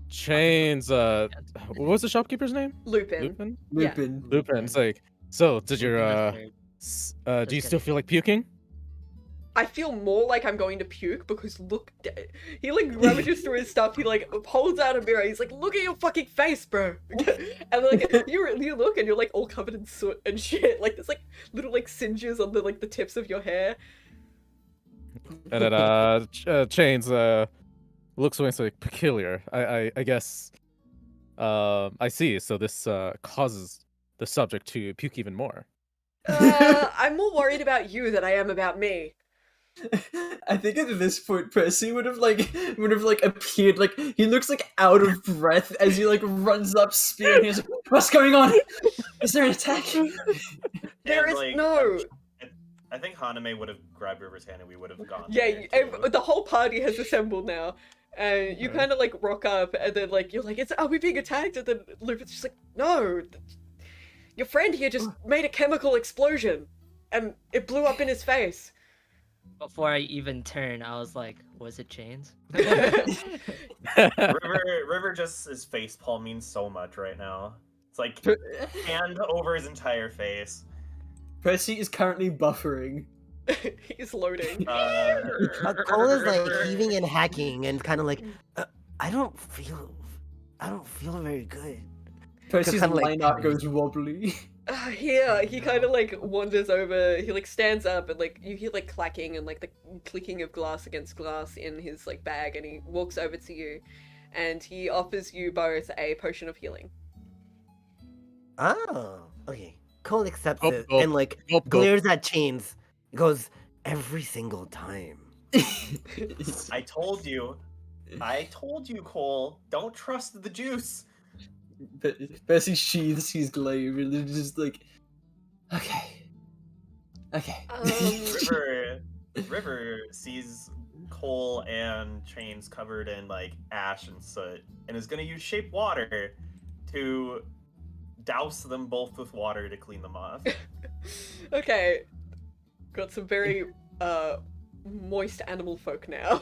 S3: Chains. What was the shopkeeper's name?
S1: Lupin.
S3: Lupin.
S1: Yeah.
S4: Lupin.
S3: Lupin. It's like, so did your do you still feel like puking?
S1: I feel more like I'm going to puke because look, he like ravages through his stuff. He like holds out a mirror. He's like, look at your fucking face, bro. And like you look and you're like all covered in soot and shit. Like there's like little like singes on the like the tips of your hair.
S3: And then Chains looks away and like peculiar. I guess I see. So this causes the subject to puke even more.
S1: I'm more worried about you than I am about me.
S4: I think at this point Percy would have appeared, like he looks like out of breath as he like runs up spear and he's like, what's going on? Is there an attack?
S1: There
S2: And,
S1: is
S2: like,
S1: no.
S2: I think Haname would have grabbed River's hand and we would have gone.
S1: Yeah,
S2: there, too.
S1: the whole party has assembled now, and you
S2: Mhm.
S1: kind of like rock up, and then like you're like, are we being attacked? And then Lupin's just like, no, your friend here just made a chemical explosion, and it blew up in his face.
S6: Before I even turn, I was like, was it chains?
S2: River just is face palming so much right now. It's like hand over his entire face.
S4: Percy is currently buffering.
S1: He's loading.
S5: Cole is like heaving and hacking and kind of like, I don't feel very good.
S4: Percy's
S5: kinda like-
S4: line art goes wobbly.
S1: He kind of like wanders over. He like stands up, and like you hear like clacking and like the clicking of glass against glass in his like bag, and he walks over to you, and he offers you both a potion of healing.
S5: Oh, okay. Cole accepts
S3: Gulp,
S5: it
S3: gulp,
S5: and like
S3: gulp, gulp.
S5: glares at Chains. He goes, every single time.
S2: I told you, Cole. Don't trust the juice.
S4: Percy sheathes his glaive and is just like, okay.
S2: River sees Cole and Chains covered in like ash and soot, and is gonna use shape water to douse them both with water to clean them off.
S1: Okay, got some very moist animal folk now.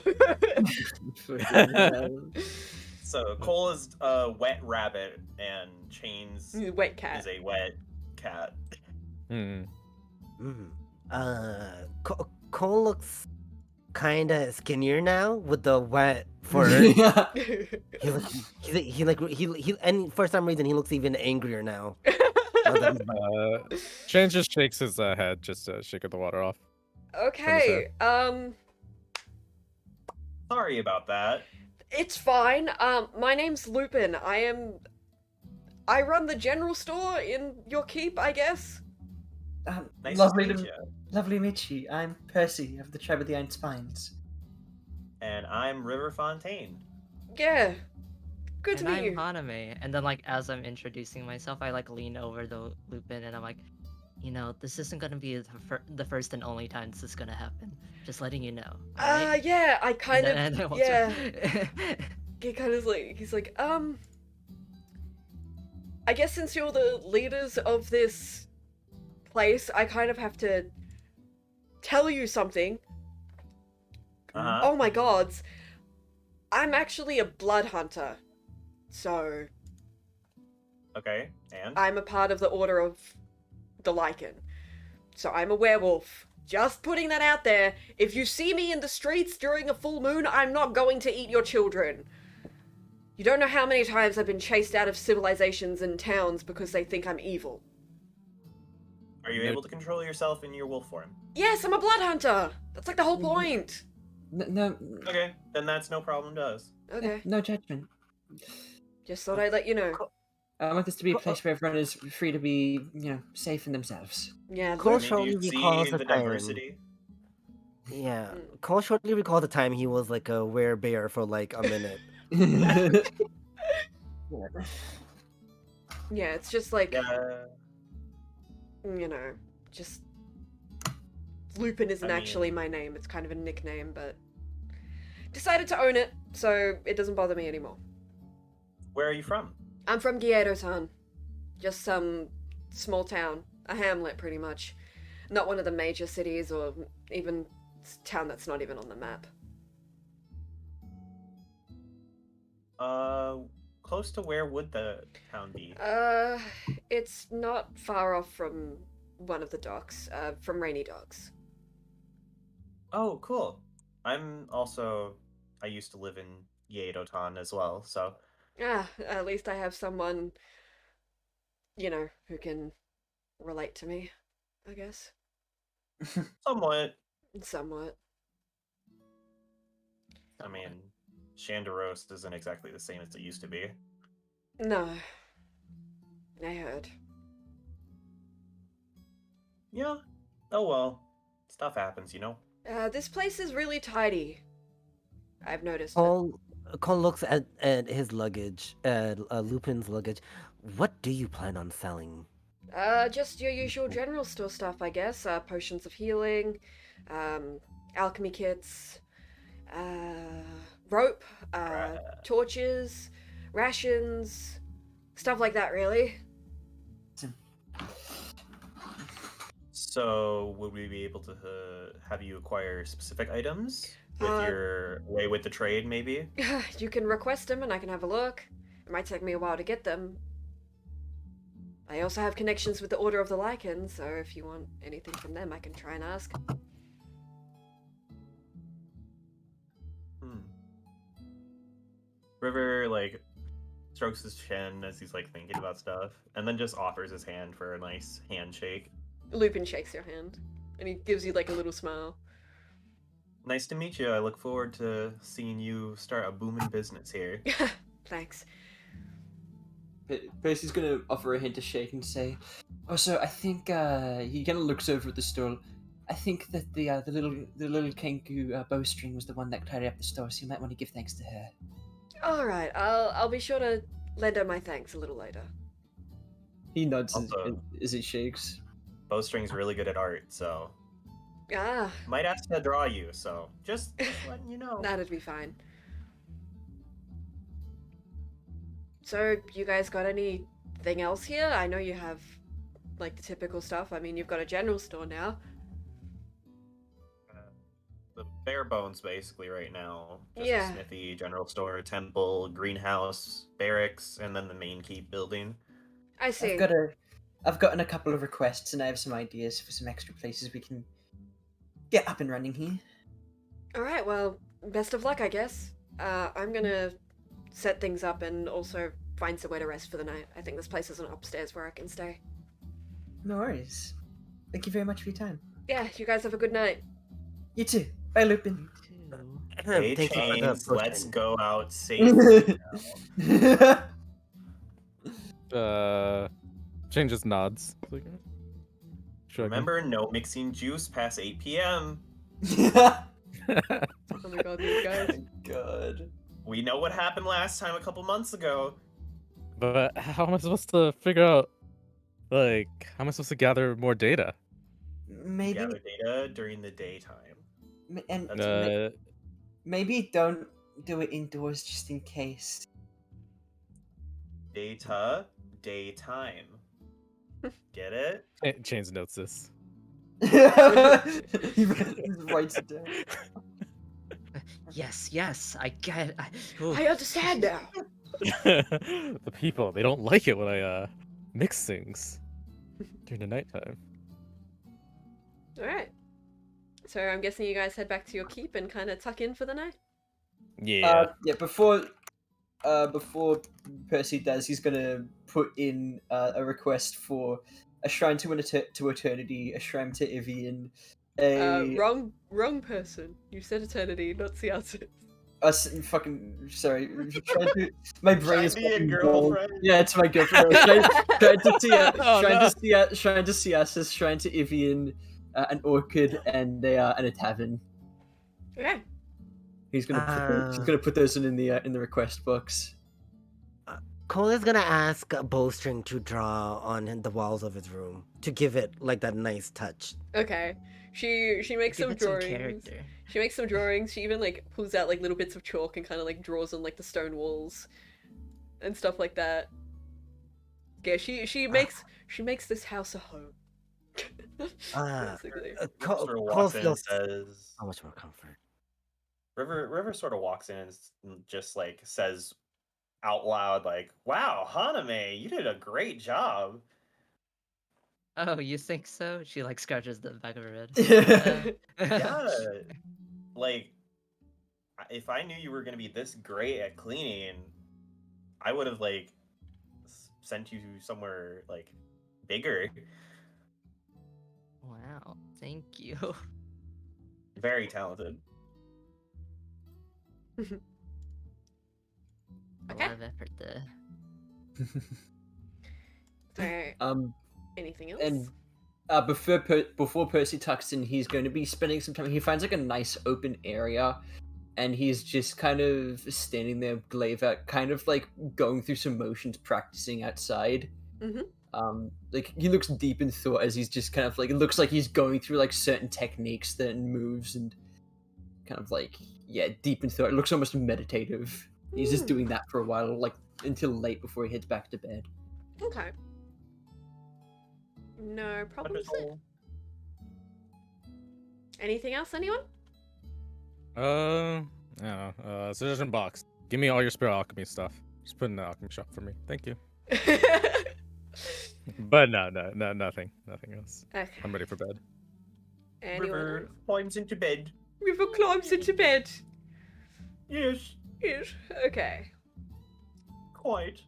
S2: So Cole is a wet rabbit, and Chains
S1: Wet cat.
S2: is a wet cat.
S3: Hmm.
S5: Cole looks kind of skinnier now with the wet fur. He and for some reason he looks even angrier now.
S3: Shane just shakes his head just to shake the water off.
S1: Okay,
S2: Sorry about that.
S1: it's fine. My name's Lupin. I run the general store in your keep, I guess.
S2: Nice
S4: lovely
S2: to meet you.
S4: Lovely to meet you. I'm Percy of the Tribe of the Iron Spines.
S2: And I'm River Fontaine.
S1: Yeah. Good to
S6: And
S1: meet
S6: I'm
S1: you.
S6: Haname. And then like as I'm introducing myself, I like lean over the Lupin and I'm like, you know, this isn't gonna be the first and only time this is gonna happen. Just letting you know. alright?"
S1: Yeah, I kind of,
S6: And then I walk
S1: yeah.
S6: around.
S1: He kind of he's like, I guess since you're the leaders of this place, I kind of have to tell you something.
S2: Uh-huh.
S1: Oh my gods. I'm actually a blood hunter. So,
S2: Okay, and?
S1: I'm a part of the Order of the Lichen. So I'm a werewolf. Just putting that out there. If you see me in the streets during a full moon, I'm not going to eat your children. You don't know how many times I've been chased out of civilizations and towns because they think I'm evil.
S2: Are you able to control yourself in your wolf form?
S1: Yes, I'm a blood hunter. That's like the whole point.
S4: No,
S2: Okay, then that's no problem to us.
S1: Okay.
S4: no judgment.
S1: Just thought I'd let you know.
S4: I want this to be a place where everyone is free to be, safe in themselves.
S1: Yeah,
S5: Cool.
S2: I
S1: Luke-
S2: mean,
S5: Shortly
S2: do you
S5: recalls
S2: see
S5: the
S2: the
S5: time.
S2: diversity?
S5: Yeah.
S1: Mm.
S5: Cole shortly recalled the time he was like a werebear for like a minute.
S1: yeah, it's just like,
S2: Yeah.
S1: just... Lupin isn't
S2: I
S1: actually
S2: mean-
S1: my name. It's kind of a nickname, but... Decided to own it, so it doesn't bother me anymore.
S2: Where are you from?
S1: I'm from Gyeto-san. Just some small town. A hamlet, pretty much. Not one of the major cities or even town that's not even on the map.
S2: Close to where would the town be?
S1: It's not far off from one of the docks, from Rainy Docks.
S2: Oh, cool. I used to live in Yedotan as well, so
S1: At least I have someone, who can relate to me, I guess.
S2: somewhat.
S1: Somewhat.
S2: I mean, Shandarost isn't exactly the same as it used to be.
S1: No. I heard.
S2: Yeah. Oh well. Stuff happens, you know?
S1: This place is really tidy. I've noticed.
S5: Cole looks at his luggage, at Lupin's luggage. What do you plan on selling?
S1: Just your usual general store stuff, I guess. Potions of healing, alchemy kits, rope, torches, rations, stuff like that, really.
S2: So, would we be able to have you acquire specific items with
S1: Uh,
S2: your way with the trade, maybe?
S1: You can request them and I can have a look. It might take me a while to get them. I also have connections with the Order of the Lycan, so if you want anything from them, I can try and ask.
S2: River, like, strokes his chin as he's, like, thinking about stuff, and then just offers his hand for a nice handshake.
S1: Lupin shakes your hand, and he gives you, like, a little smile.
S2: Nice to meet you. I look forward to seeing you start a booming business here.
S1: Thanks.
S4: Percy's gonna offer a hand to shake and say, "Oh, so I think he kind of looks over at the store. I think that the little Kenku bowstring was the one that tidied up the store, so you might want to give thanks to her."
S1: All right, I'll be sure to lend her my thanks a little later.
S4: He nods
S2: Also-
S4: as he shakes.
S2: Bowstring's really good at art, so
S1: Ah,
S2: might ask to draw you. So just letting you know.
S1: that'd be fine. So, you guys got anything else here? I know you have, like, the typical stuff. I mean, you've got a general store now.
S2: The bare bones, basically, right now. Just
S1: Yeah.
S2: a smithy, general store, temple, greenhouse, barracks, and then the main keep building.
S1: I see.
S4: I've gotten a couple of requests, and I have some ideas for some extra places we can get up and running here.
S1: All right, well, best of luck, I guess. I'm gonna set things up and also find somewhere to rest for the night. I think this place isn't upstairs where I can stay.
S4: No worries. Thank you very much for your time.
S1: Yeah, you guys have a good night.
S4: You too. Bye, Lupin.
S2: Hey,
S5: Thank you for the
S2: Chains, let's
S5: potion.
S2: go out safely.
S3: Shane just nods. It's like, shrugging.
S2: Remember, no mixing juice past 8 p.m.
S1: Oh my god, these guys.
S4: God.
S2: We know what happened last time a couple months ago.
S3: But how am I supposed to figure out, like, how am I supposed to gather more data?
S4: Maybe
S2: Gather data during the daytime.
S4: and
S2: That's
S4: maybe don't do it indoors just in case.
S2: Data, daytime. Get it?
S3: Chains notes this.
S4: He writes it down.
S6: Yes, I get.
S1: I understand now.
S3: The people, they don't like it when I mix things during the nighttime.
S1: All right. So I'm guessing you guys head back to your keep and kind of tuck in for the night.
S3: Yeah.
S4: Before Percy does, he's gonna put in a request for a shrine to eternity, a shrine to Evian,
S1: Wrong person. You said eternity, not Seattle.
S4: Fucking sorry. My brain is
S2: Trying to be a
S4: fucking
S2: girlfriend.
S4: dull. Yeah, it's my girlfriend. Trying to see
S3: Oh, no.
S4: shrine to Siasis, shrine to Evian, an orchid, and a tavern.
S1: Okay.
S4: He's gonna put those in the request box.
S5: Cole is gonna ask Bowstring to draw on the walls of his room to give it like that nice touch.
S1: Okay. She makes
S6: Give
S1: some
S6: it some
S1: drawings.
S6: character.
S1: She makes some drawings. She even like pulls out like little bits of chalk and kind of like draws on like the stone walls and stuff like that. Yeah, she makes this house a home. Basically.
S5: Cole,
S2: Sort of
S5: Cole
S2: walks in and
S5: feels
S2: says,
S5: so much more comfort.
S2: River sort of walks in and just like says out loud, like, "Wow, Haname, you did a great job."
S6: Oh, you think so? She like scratches the back of her head.
S2: Yeah, like if I knew you were gonna be this great at cleaning, I would have like sent you somewhere like bigger.
S6: Wow, thank you.
S2: Very talented.
S6: A
S1: Okay.
S6: lot of effort there.
S1: So,
S4: Um,
S1: anything else?
S4: and before Percy tucks in, he's going to be spending some time. He finds like a nice open area, and he's just kind of standing there, glaive kind of like going through some motions, practicing outside. Like he looks deep in thought as he's just kind of like, it looks like he's going through like certain techniques, certain moves, and kind of like, yeah, deep in thought. It looks almost meditative. He's just doing that for a while, like until late before he heads back to bed.
S1: Okay. No problems there. Anything else, anyone?
S3: I don't know. Suggestion box. Give me all your spare alchemy stuff. Just put it in the alchemy shop for me. Thank you. But no, nothing else.
S1: Okay.
S3: I'm ready for bed.
S1: Anyone?
S2: River climbs into bed.
S1: River climbs into bed.
S2: Yes,
S1: Yes. Okay.
S2: quite.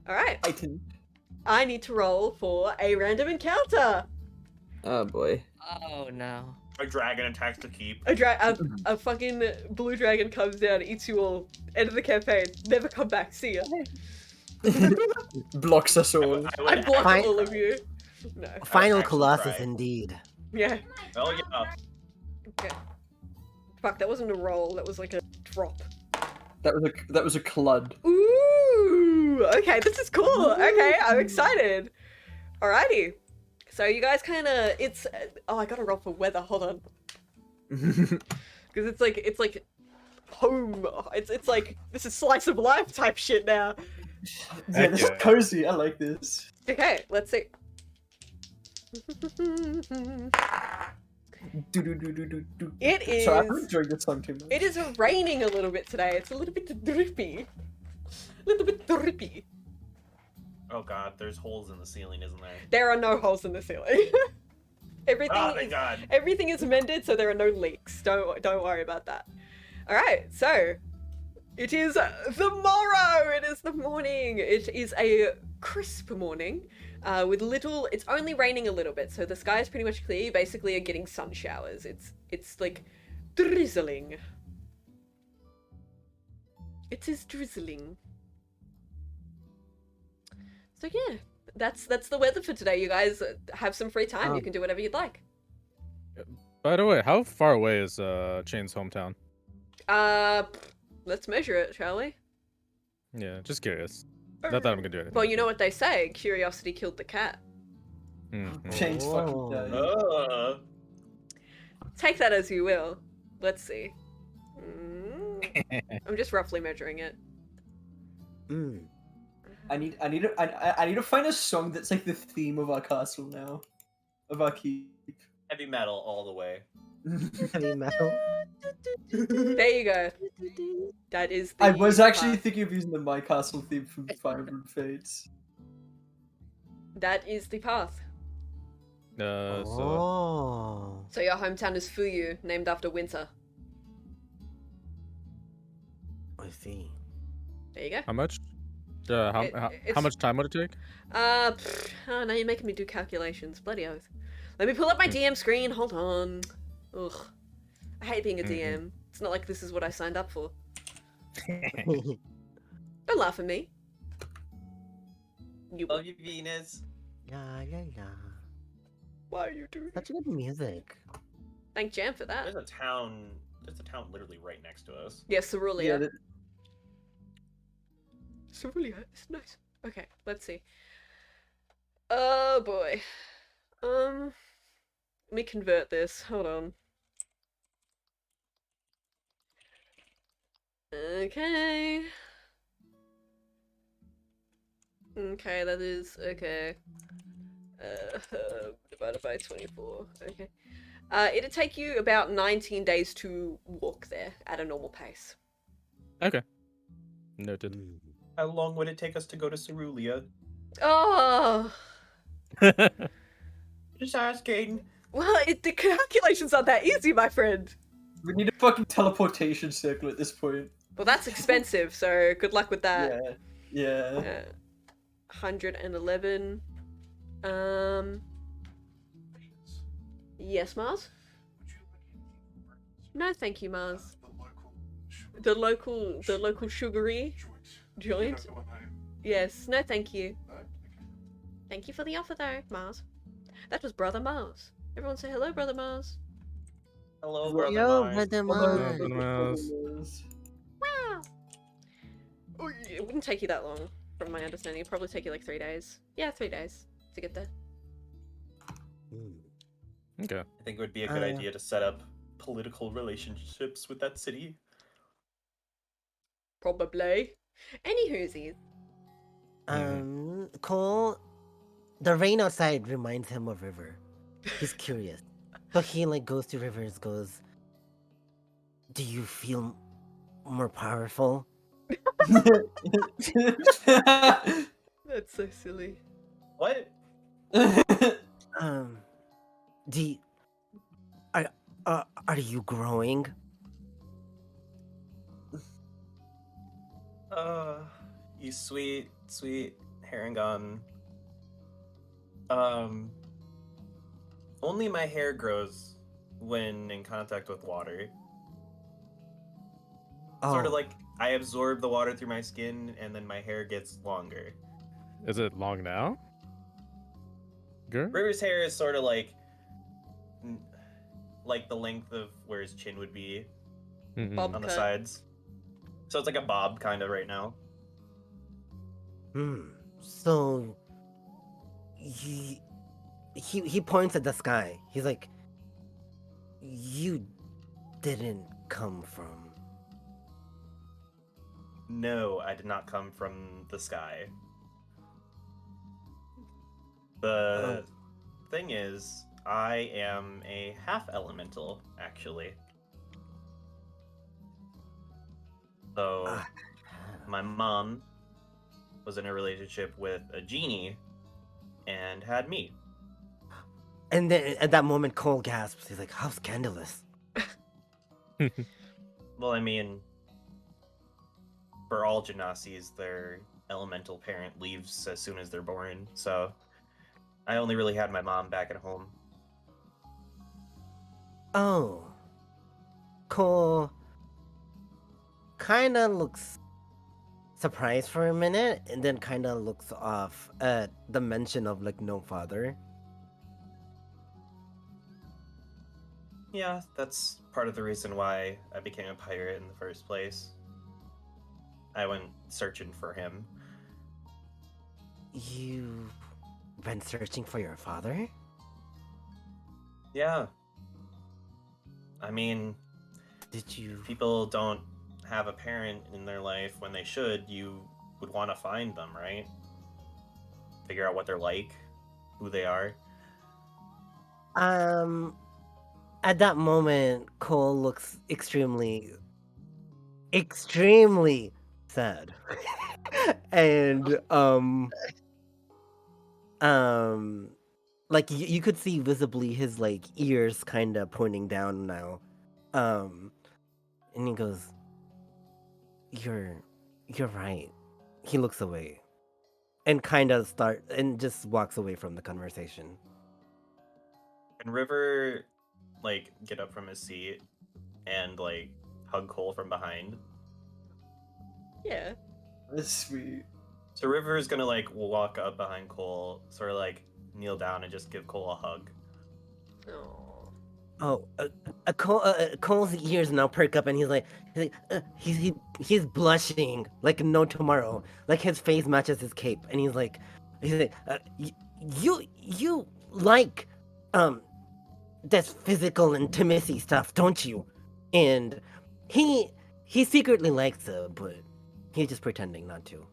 S1: Alright.
S4: Titan.
S1: I need to roll for a random encounter.
S4: Oh boy.
S6: Oh no.
S2: A dragon attacks the keep.
S1: A fucking blue dragon comes down, eats you all. End of the campaign. Never come back. See ya.
S4: Blocks us all.
S1: I block
S5: Fine.
S1: all of you. No.
S5: Final
S2: actually
S5: Colossus,
S2: try.
S5: indeed.
S1: Yeah.
S2: Oh yeah.
S1: Okay. Fuck, that wasn't a roll. That was like a drop.
S4: That was a clud.
S1: Ooh. Okay, this is cool. Okay, I'm excited. Alrighty. So you guys kind of, it's, oh, I gotta roll for weather. Hold on. Because it's like home. It's like, this is slice of life type shit now.
S4: Yeah, this is cozy. I like this.
S1: Okay, let's see. It is.
S4: Sorry, I'm enjoying this song too much.
S1: It is raining a little bit today. It's a little bit drippy.
S2: Oh god, there's holes in the ceiling, isn't there?
S1: There are no holes in the ceiling.
S2: Thank God.
S1: Everything is amended, so there are no leaks. Don't worry about that. All right, so it is the morrow. It is the morning. It is a crisp morning with little. It's only raining a little bit, so the sky is pretty much clear. You basically are getting sun showers. It's like drizzling. It is drizzling. So yeah, that's the weather for today. You guys have some free time. You can do whatever you'd like.
S3: By the way, how far away is Chain's hometown?
S1: Let's measure it, shall we?
S3: Yeah, just curious. Not that I'm gonna do anything.
S1: Well, you know what they say: curiosity killed the cat.
S4: Chain's fucking
S5: Oh.
S4: dead.
S1: Take that as you will. Let's see. I'm just roughly measuring it.
S5: Mm.
S4: I need to find a song that's like the theme of our castle now, of our keep.
S2: Heavy metal all the way.
S5: Heavy metal.
S1: There you go. That is the
S4: I was actually
S1: path.
S4: thinking of using the My Castle theme from Fire Emblem Fates.
S1: That is the path.
S3: So
S5: Oh.
S1: So your hometown is Fuyu, named after winter.
S5: I see.
S1: There you go.
S3: how much? How
S1: it's-
S3: much time would it take?
S1: Oh, now you're making me do calculations. Bloody oath. Let me pull up my DM screen. Hold on. Ugh. I hate being a DM. It's not like this is what I signed up for. Don't laugh at me. You.
S2: Love you, Venus.
S5: La la la.
S1: Why are you doing?
S5: Such good music.
S1: Thank Jam for that.
S2: There's a town literally right next to us.
S1: Yeah, Cerulean.
S4: Yeah,
S1: Cerulean. It's nice. Okay, let's see. Oh boy. Let me convert this. Hold on. Okay. Okay, that is okay. Divided by 24. Okay. It'd take you about 19 days to walk there at a normal pace.
S3: Okay. Noted.
S5: Mm.
S2: How long would it take us to go to Cerulia?
S1: Oh,
S2: Just asking.
S1: well, the calculations aren't that easy, my friend.
S4: we need a fucking teleportation circle at this point.
S1: Well, that's expensive, so good luck with that.
S4: Yeah.
S1: 111. Yes, Mars? No, thank you, Mars. The local sugary joint? Yes, no, thank you. Thank you for the offer, though, Mars. That was Brother Mars. Everyone say hello, Brother Mars.
S2: Hello,
S4: Yo,
S2: brother
S5: Yo,
S2: Mars.
S5: brother
S4: Hello,
S5: Mars.
S3: Brother Mars.
S1: Wow. Oh, it wouldn't take you that long, from my understanding. It'd probably take you like 3 days. Yeah, 3 days to get there.
S3: Okay.
S2: I think it would be a good idea to set up political relationships with that city.
S1: Probably. Any whoosies.
S5: Cole, the rain outside reminds him of River. He's curious. So he like goes to River and goes, "Do you feel more powerful?"
S1: That's so silly.
S2: What?
S5: Do you, are you growing?
S2: You sweet, sweet Harangon. Only my hair grows when in contact with water. Sort of
S5: Oh.
S2: like I absorb the water through my skin and then my hair gets longer.
S3: Is it long now? Girl?
S2: River's hair is sort of like the length of where his chin would be
S1: Bob
S2: on the
S1: cut.
S2: sides. So it's like a bob kind of right now.
S5: So he points at the sky. He's like, "You didn't come from."
S2: No, I did not come from the sky. The thing is, I am a half elemental, actually. So, my mom was in a relationship with a genie and had me.
S5: And then at that moment, Cole gasps. He's like, "How scandalous!"
S2: Well, I mean, for all Genasis, their elemental parent leaves as soon as they're born, so I only really had my mom back at home.
S5: Oh, Cole kind of looks surprised for a minute, and then kind of looks off at the mention of like no father.
S2: Yeah, that's part of the reason why I became a pirate in the first place. I went searching for him.
S5: You've been searching for your father?
S2: Yeah. I mean,
S5: Did you?
S2: if people don't have a parent in their life when they should, you would want to find them, right? Figure out what they're like, who they are.
S5: At that moment, Cole looks extremely sad. And like you could see visibly his like ears kind of pointing down now. And he goes, You're right." He looks away and kind of just walks away from the conversation.
S2: And River, like, get up from his seat and, like, hug Cole from behind.
S1: Yeah.
S4: That's sweet.
S2: So River is gonna, like, walk up behind Cole, sort of, like, kneel down and just give Cole a hug.
S1: Oh.
S5: Oh, Cole's ears now perk up, and he's blushing like no tomorrow. Like his face matches his cape, and he's like, you like this physical intimacy stuff, don't you? And he secretly likes it, but he's just pretending not to.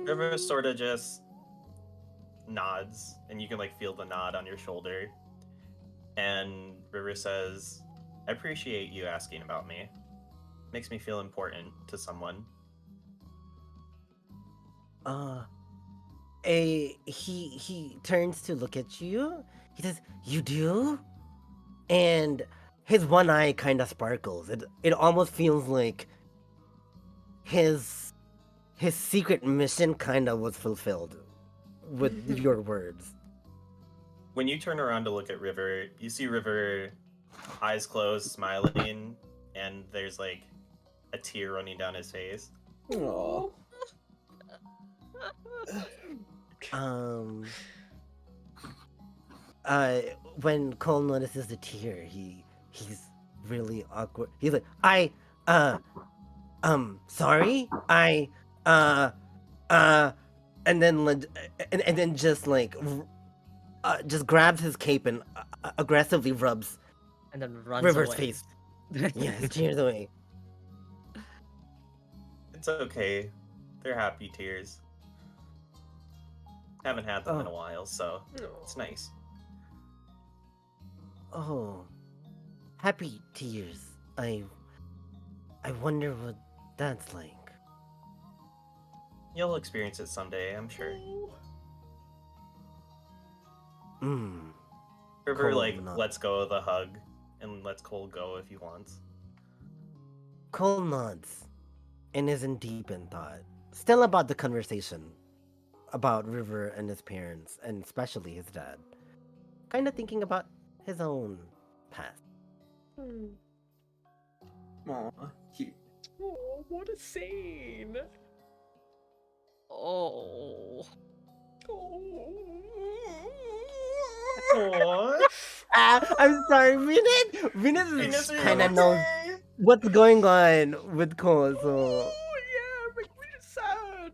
S2: River sort of just nods, and you can, like, feel the nod on your shoulder. And River says, "I appreciate you asking about me. Makes me feel important to someone."
S5: He turns to look at you. He says, "You do?" And his one eye kind of sparkles. It almost feels like his secret mission kind of was fulfilled with your words.
S2: When you turn around to look at River, you see River, eyes closed, smiling, and there's, like, a tear running down his face.
S4: Aww.
S5: when Cole notices the tear, he's really awkward. He's like, sorry, and then and then just like just grabs his cape and aggressively rubs
S6: And then runs
S5: River's
S6: away.
S5: face. Yes, tears away.
S2: It's okay. They're happy tears. Haven't had them in a while, so it's nice.
S5: Oh, happy tears. I wonder what that's like.
S2: You'll experience it someday, I'm sure.
S5: Hmm.
S2: River
S5: Cole
S2: like
S5: not-
S2: lets go of the hug and lets Cole go if he wants.
S5: Cole nods and is in deep in thought. Still about the conversation about River and his parents, and especially his dad. Kind of thinking about his own past.
S4: Aw, cute.
S1: Oh, what a scene!
S6: Oh.
S2: Aww.
S5: I'm sorry, Venus
S2: Venus, are you
S5: kind of knows
S2: okay?
S5: what's going on with Cole, so...
S1: Oh yeah, make me sad.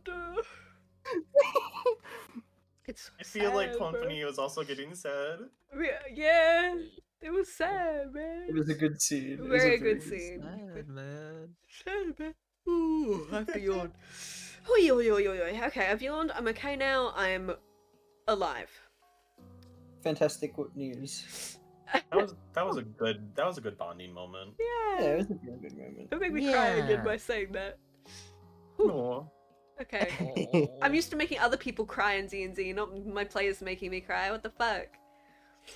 S1: It's so
S2: I feel like
S1: sad, bro.
S2: Company was also getting sad.
S1: Yeah, it was sad, man.
S4: It was a good scene. It was
S1: Very
S4: a
S1: good
S4: very
S1: scene.
S6: Sad, man.
S1: Sad, man. Ooh, I have to yawn. Oi, oi, oi, oi, oi. Okay, I've yawned. I'm okay now. I'm alive.
S4: Fantastic news.
S2: That was a good bonding moment.
S4: Yeah,
S1: Yeah.
S4: it was a very good moment.
S1: Don't make me cry again
S5: Yeah.
S1: by saying that.
S2: Aww.
S1: Okay. I'm used to making other people cry in D&D, not my players making me cry. What the fuck?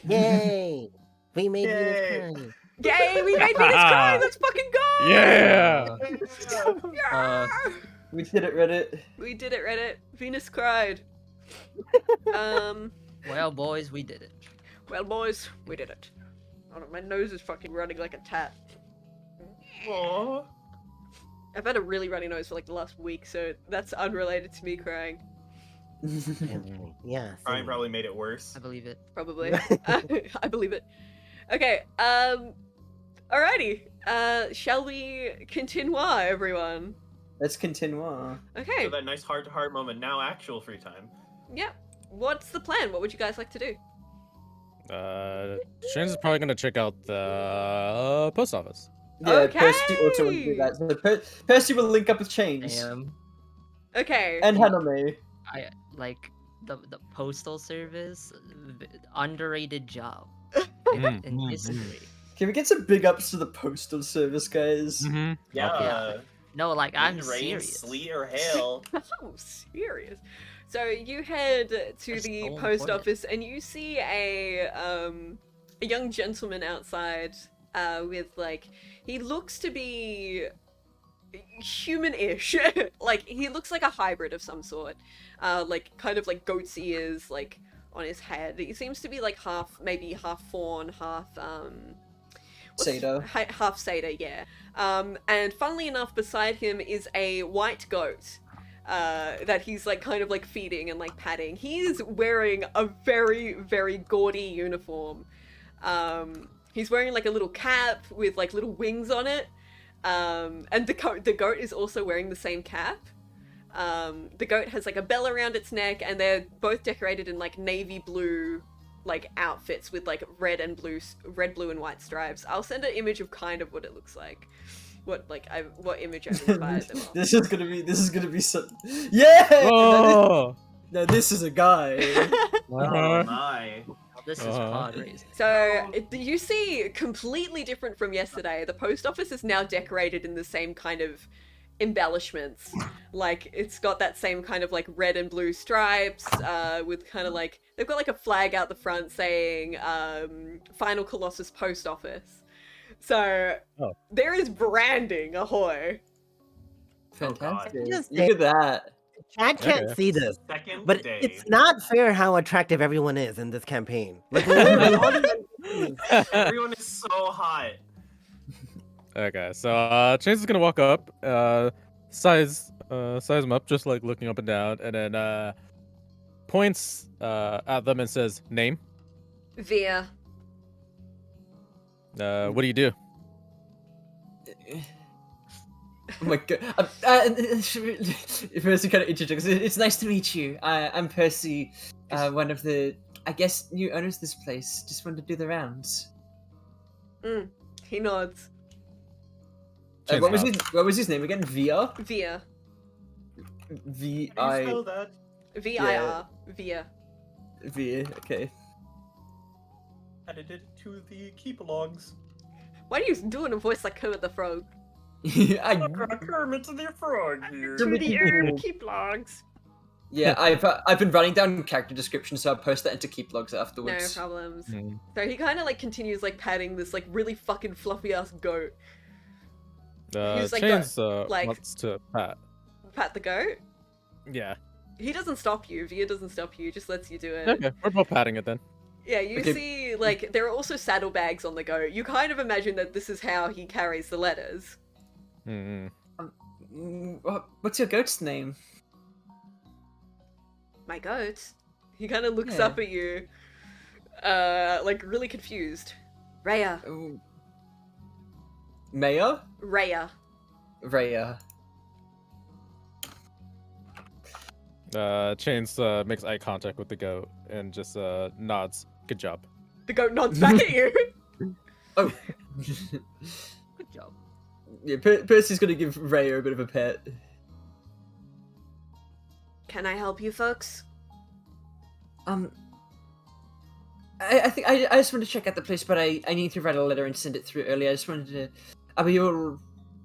S5: Yay! We made
S2: Yay.
S5: Venus cry.
S1: Yay, we made Venus cry! Let's fucking go!
S3: Yeah!
S1: Yeah!
S4: We did it, Reddit.
S1: We did it, Reddit. Venus cried.
S6: Well, boys, we did it.
S1: Well, boys, we did it. Oh, no, my nose is fucking running like a tap.
S2: Aww.
S1: I've had a really runny nose for like the last week, so that's unrelated to me crying.
S5: Yeah.
S2: Brian
S5: same.
S2: probably made it worse.
S6: I believe it.
S1: Probably. I believe it. Okay, alrighty. Shall we continue, everyone?
S4: Let's continue.
S1: Okay,
S2: So that nice heart-to-heart moment. Now actual free time.
S1: yeah. What's the plan? What would you guys like to do?
S3: Shane's is probably gonna check out the post office.
S4: Yeah, Percy also will
S1: Okay.
S4: do that. So Percy will link up with Chains.
S6: Damn.
S1: Okay.
S4: And Haname.
S6: I like the postal service. Underrated job
S3: Mhm,
S6: in
S3: mhm,
S6: history.
S4: Can we get some big ups to the postal service, guys?
S3: mhm.
S2: Yeah.
S6: No, like I'm
S2: Rain,
S6: serious.
S2: sleet, or hail.
S1: Oh, serious. So you head to
S6: That's
S1: the
S6: so
S1: post
S6: important.
S1: office and you see a young gentleman outside with like he looks to be human-ish. Like he looks like a hybrid of some sort. Like kind of like goat's ears like on his head. He seems to be like maybe half fawn, half
S4: Satyr.
S1: half satyr, yeah. And funnily enough, beside him is a white goat that he's like kind of like feeding and like patting. He's wearing a very, very gaudy uniform. He's wearing like a little cap with like little wings on it. And the goat is also wearing the same cap. The goat has like a bell around its neck, and they're both decorated in like navy blue like outfits with like red, blue, and white stripes. I'll send an image of kind of what it looks like. What image I've inspired them of.
S4: This is gonna be some. Yeah.
S3: Oh!
S4: Now this is a guy.
S2: Oh
S3: Uh-huh.
S2: my.
S6: This is
S3: Uh-huh.
S6: pod raising.
S1: So you see, completely different from yesterday. The post office is now decorated in the same kind of embellishments. Like it's got that same kind of like red and blue stripes, with kind of like they've got like a flag out the front saying "Final Colossus Post Office." So
S3: Oh.
S1: there is branding, ahoy!
S4: Fantastic.
S5: Just
S4: Look at that.
S5: Chat can't
S3: Okay.
S5: see this,
S2: Second
S5: but
S2: day.
S5: it's not fair how attractive everyone is in this campaign. Like, literally, all the-
S2: Everyone is so hot.
S3: Okay, so Chase is gonna walk up, size him up, just like looking up and down, and then points at them and says, "Name."
S1: Via.
S3: What do you do?
S4: Oh my god. Percy kind of interjects. It's nice to meet you. I'm Percy, one of the, I guess, new owners of this place. Just wanted to do the rounds.
S1: He nods.
S3: Chains
S4: What was his name again? Via?
S1: Via.
S2: How do you
S4: V-I...
S2: spell that?
S1: V-I-R. Via.
S4: Via, okay.
S2: Added it to the keep logs.
S1: Why are you doing a voice like Kermit the Frog?
S2: Kermit the Frog here.
S1: To the earth, keep logs.
S4: Yeah, I've been writing down character descriptions, so I'll post that into keep logs
S1: No
S4: afterwards.
S1: problems.
S3: Mm.
S1: So he kind of like continues like patting this like really fucking fluffy ass goat. Who's, like,
S3: Chains
S1: like-
S3: wants to pat.
S1: Pat the goat.
S3: Yeah.
S1: He doesn't stop you. Via doesn't stop you. Just lets you do it.
S3: Okay, we're both patting it then.
S1: Yeah, you
S4: Okay.
S1: see like there are also saddlebags on the goat. You kind of imagine that this is how he carries the letters.
S3: Mm.
S4: What's your goat's name?
S1: My goat. He kind of looks
S4: Yeah.
S1: up at you, like really confused. Raya.
S4: Oh. Maya?
S1: Raya.
S4: Raya.
S3: Chains makes eye contact with the goat and just nods. Good job.
S1: The goat nods back at you.
S4: Oh.
S6: Good job.
S4: Yeah, Percy's gonna give Raya a bit of a pet.
S1: Can I help you folks?
S4: I think I just wanted to check out the place, but I need to write a letter and send it through early. I just wanted to... Are you all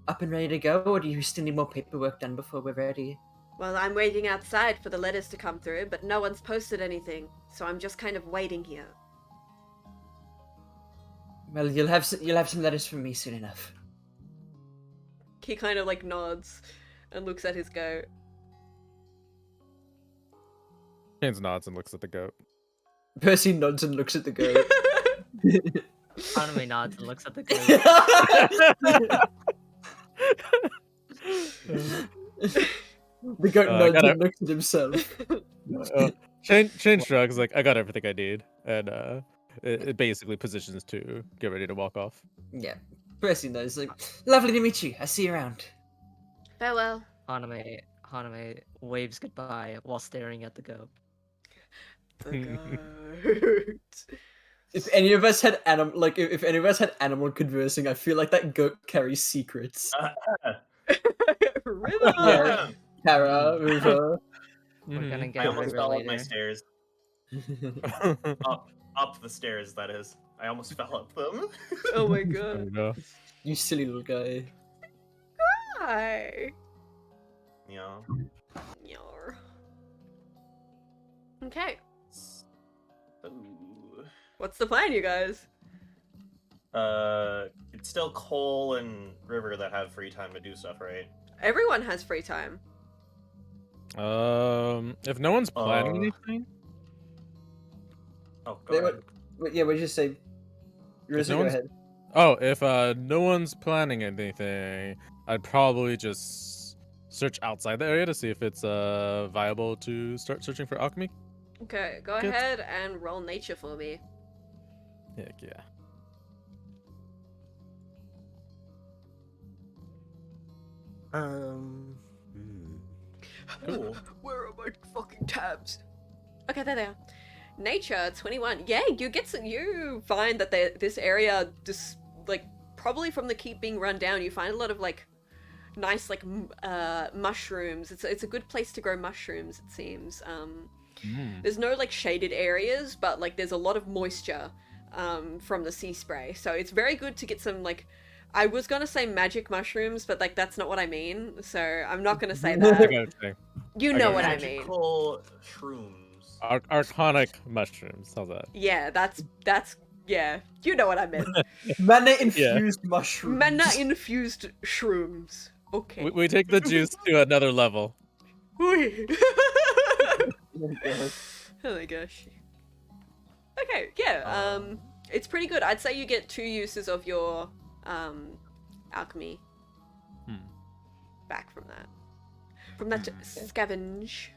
S4: up and ready to go, or do you still need more paperwork done before we're ready?
S1: Well, I'm waiting outside for the letters to come through, but no one's posted anything, so I'm just kind of waiting here.
S4: Well, you'll have some letters from me soon enough.
S1: He kind of like nods and looks at his goat.
S3: Chains nods and looks at the goat.
S4: Percy nods and looks at the goat.
S6: Anime nods and looks at the goat.
S4: The goat nods
S3: gotta-
S4: and looks at himself.
S3: Chain shrugs like, I got everything I need, and it basically positions to get ready to walk off.
S4: Yeah. Percy knows, like, lovely to meet you. I see you around.
S1: Farewell.
S6: Haname waves goodbye while staring at the goat.
S1: The goat.
S4: If any of us had if any of us had animal conversing, I feel like that goat carries secrets.
S1: River.
S4: Yeah. Kara, River.
S6: We're gonna
S2: I
S6: get
S2: almost
S6: River
S2: fell up my
S6: later.
S2: stairs. Up the stairs, that is. I almost fell up them.
S1: Oh my
S3: Oh,
S1: god.
S3: no.
S4: You silly little guy.
S1: Hi.
S2: Yeah.
S1: Yar. Okay.
S2: Ooh.
S1: What's the plan, you guys?
S2: It's still Cole and River that have free time to do stuff, right?
S1: Everyone has free time.
S3: If no one's planning anything,
S2: Oh, go ahead.
S4: Yeah, what did you say? Risa,
S3: no
S4: go
S3: one's-
S4: ahead.
S3: oh, if no one's planning anything, I'd probably just search outside the area to see if it's viable to start searching for alchemy.
S1: Okay, go
S3: Good.
S1: ahead and roll nature for me.
S3: Heck yeah.
S5: Hmm.
S2: Cool.
S1: Where are my fucking tabs? Okay, there they are. Nature 21. Yeah, you find that this area just like probably from the keep being run down, you find a lot of like nice like mushrooms. It's a good place to grow mushrooms, it seems. There's no like shaded areas, but like there's a lot of moisture from the sea spray. So it's very good to get some like I was gonna say magic mushrooms, but like that's not what I mean. So I'm not gonna say
S3: I
S1: that.
S3: got a thing.
S1: You know
S3: Okay.
S1: what I mean.
S2: Magical shrooms.
S3: Arcanic mushrooms. How's that?
S1: Yeah, that's yeah. You know what I meant.
S4: Mana infused mushrooms.
S1: Mana infused shrooms. Okay.
S3: We take the juice to another level.
S1: Oi.
S4: Oh my God.
S1: Oh my gosh. Okay, yeah. It's pretty good. I'd say you get 2 uses of your alchemy back from that. From that scavenge.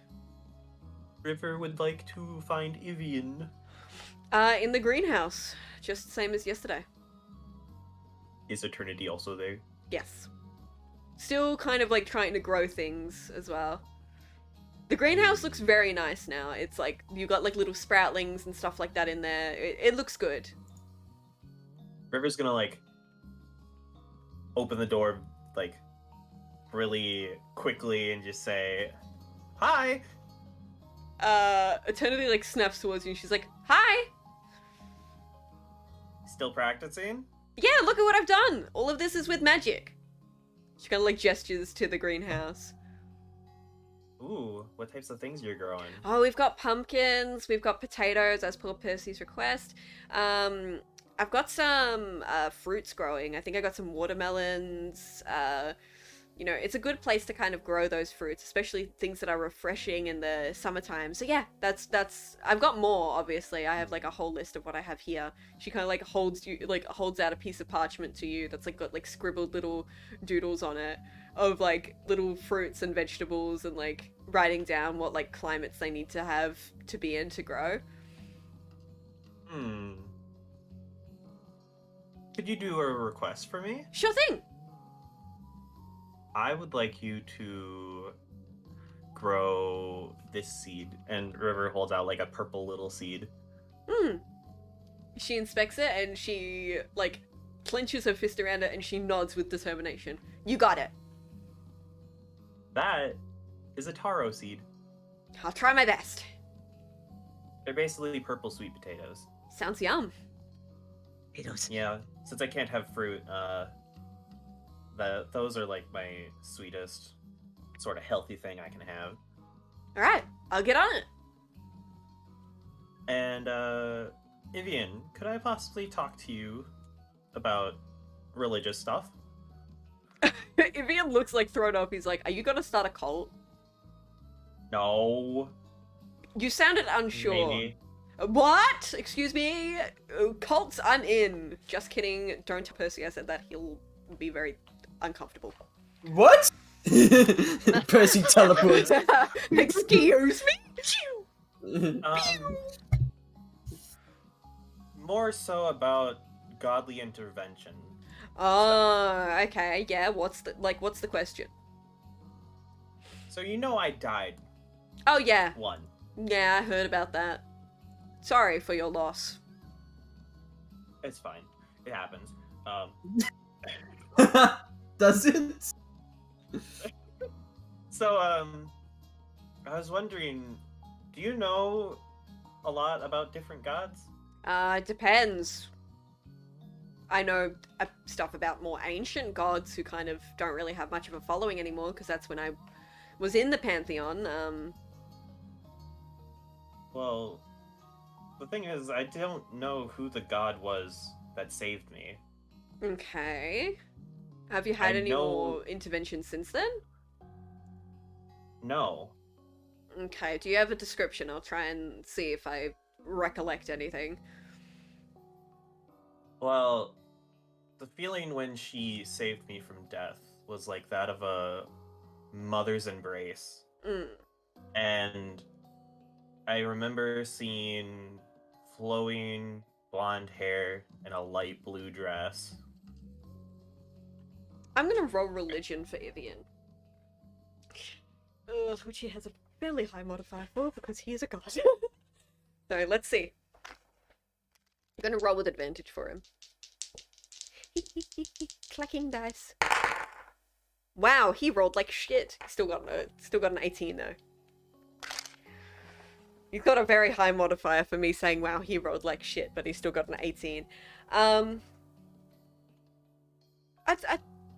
S2: River would like to find Evian.
S1: In the greenhouse, just the same as yesterday.
S2: Is Eternity also there?
S1: Yes. Still kind of like trying to grow things as well. The greenhouse looks very nice now. It's like, you got like little sproutlings and stuff like that in there. It looks good.
S2: River's gonna like open the door like really quickly and just say, "Hi."
S1: Eternity like snaps towards you and she's like, "Hi!"
S2: Still practicing?
S1: Yeah, look at what I've done! All of this is with magic. She kind of like gestures to the greenhouse.
S2: Ooh, what types of things you're growing?
S1: Oh, we've got pumpkins, we've got potatoes, as per Percy's request. I've got some fruits growing. I think I got some watermelons. You know, it's a good place to kind of grow those fruits, especially things that are refreshing in the summertime. So yeah, that's I've got more, obviously. I have like a whole list of what I have here. She kind of like holds out a piece of parchment to you that's like got like scribbled little doodles on it of like little fruits and vegetables and like writing down what like climates they need to have to be in to grow.
S2: Could you do a request for me?
S1: Sure thing.
S2: I would like you to grow this seed. And River holds out like a purple little seed.
S1: She inspects it and she like clenches her fist around it and she nods with determination. You got it.
S2: That is a taro seed.
S1: I'll try my best.
S2: They're basically purple sweet potatoes.
S1: Sounds yum.
S2: Yeah, since I can't have fruit, those are like my sweetest sort of healthy thing I can have.
S1: Alright, I'll get on it.
S2: And, Vivian, could I possibly talk to you about religious stuff?
S1: Ivian looks like thrown up. He's like, are you gonna start a cult?
S2: No.
S1: You sounded unsure.
S2: Maybe.
S1: What? Excuse me? Cults, I'm in. Just kidding. Don't tell Percy I said that. He'll be very uncomfortable.
S4: What? Percy teleports.
S1: Excuse me?
S2: More so about godly intervention.
S1: Oh, okay. Yeah, what's the question?
S2: So you know I died
S1: Oh, yeah.
S2: one.
S1: Yeah, I heard about that. Sorry for your loss.
S2: It's fine. It happens.
S4: Does it?
S2: So, I was wondering, do you know a lot about different gods?
S1: It depends. I know stuff about more ancient gods who kind of don't really have much of a following anymore, because that's when I was in the Pantheon.
S2: Well, the thing is, I don't know who the god was that saved me.
S1: Okay. Have you had
S2: I
S1: any
S2: know-
S1: more interventions since then?
S2: No.
S1: Okay, do you have a description? I'll try and see if I recollect anything.
S2: Well, the feeling when she saved me from death was like that of a mother's embrace. And I remember seeing flowing blonde hair and a light blue dress.
S1: I'm gonna roll religion for Ivian. Which he has a fairly high modifier for because he is a god. So let's see. I'm gonna roll with advantage for him. Clacking dice. Wow, he rolled like shit. Still got an 18 though. He's got a very high modifier for me saying, wow, he rolled like shit, but he's still got an 18.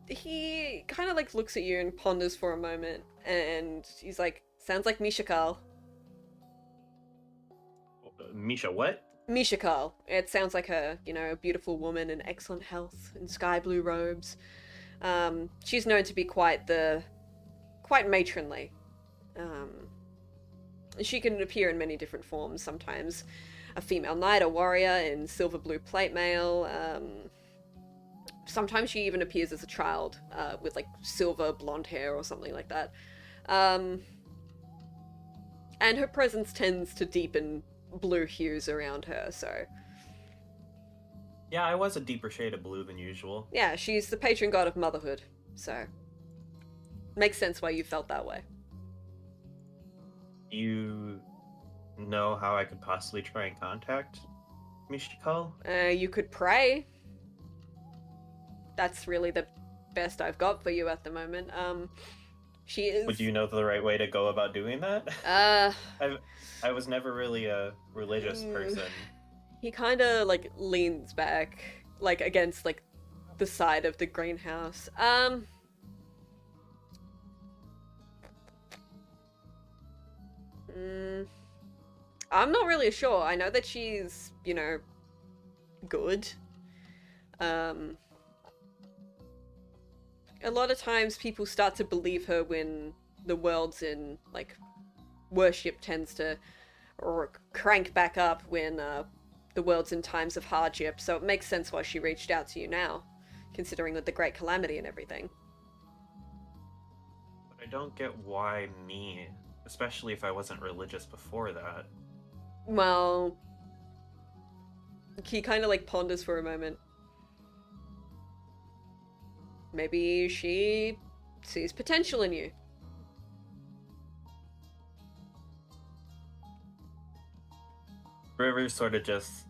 S1: He kind of like looks at you and ponders for a moment, and he's like, sounds like Mishakal.
S2: Misha, what?
S1: Mishakal. It sounds like a, you know, a beautiful woman in excellent health in sky blue robes. She's known to be quite matronly. She can appear in many different forms, sometimes a female knight or warrior in silver blue plate mail. Sometimes she even appears as a child with like silver blonde hair or something like that. And her presence tends to deepen blue hues around her, so
S2: Yeah, I was a deeper shade of blue than usual.
S1: yeah, she's the patron god of motherhood, so makes sense why you felt that way.
S2: You know how I could possibly try and contact Mishikal?
S1: You could pray. That's really the best I've got for you at the moment. She is.
S2: Would you know the right way to go about doing that? I was never really a religious person.
S1: He kind of like leans back, like against like the side of the greenhouse. I'm not really sure. I know that she's, you know, good. A lot of times people start to believe her when the world's in, like, worship tends to crank back up when the world's in times of hardship, so it makes sense why she reached out to you now, considering that the Great Calamity and everything.
S2: But I don't get why me, especially if I wasn't religious before that.
S1: Well, he kind of like ponders for a moment. Maybe she sees potential in you.
S2: River sort of just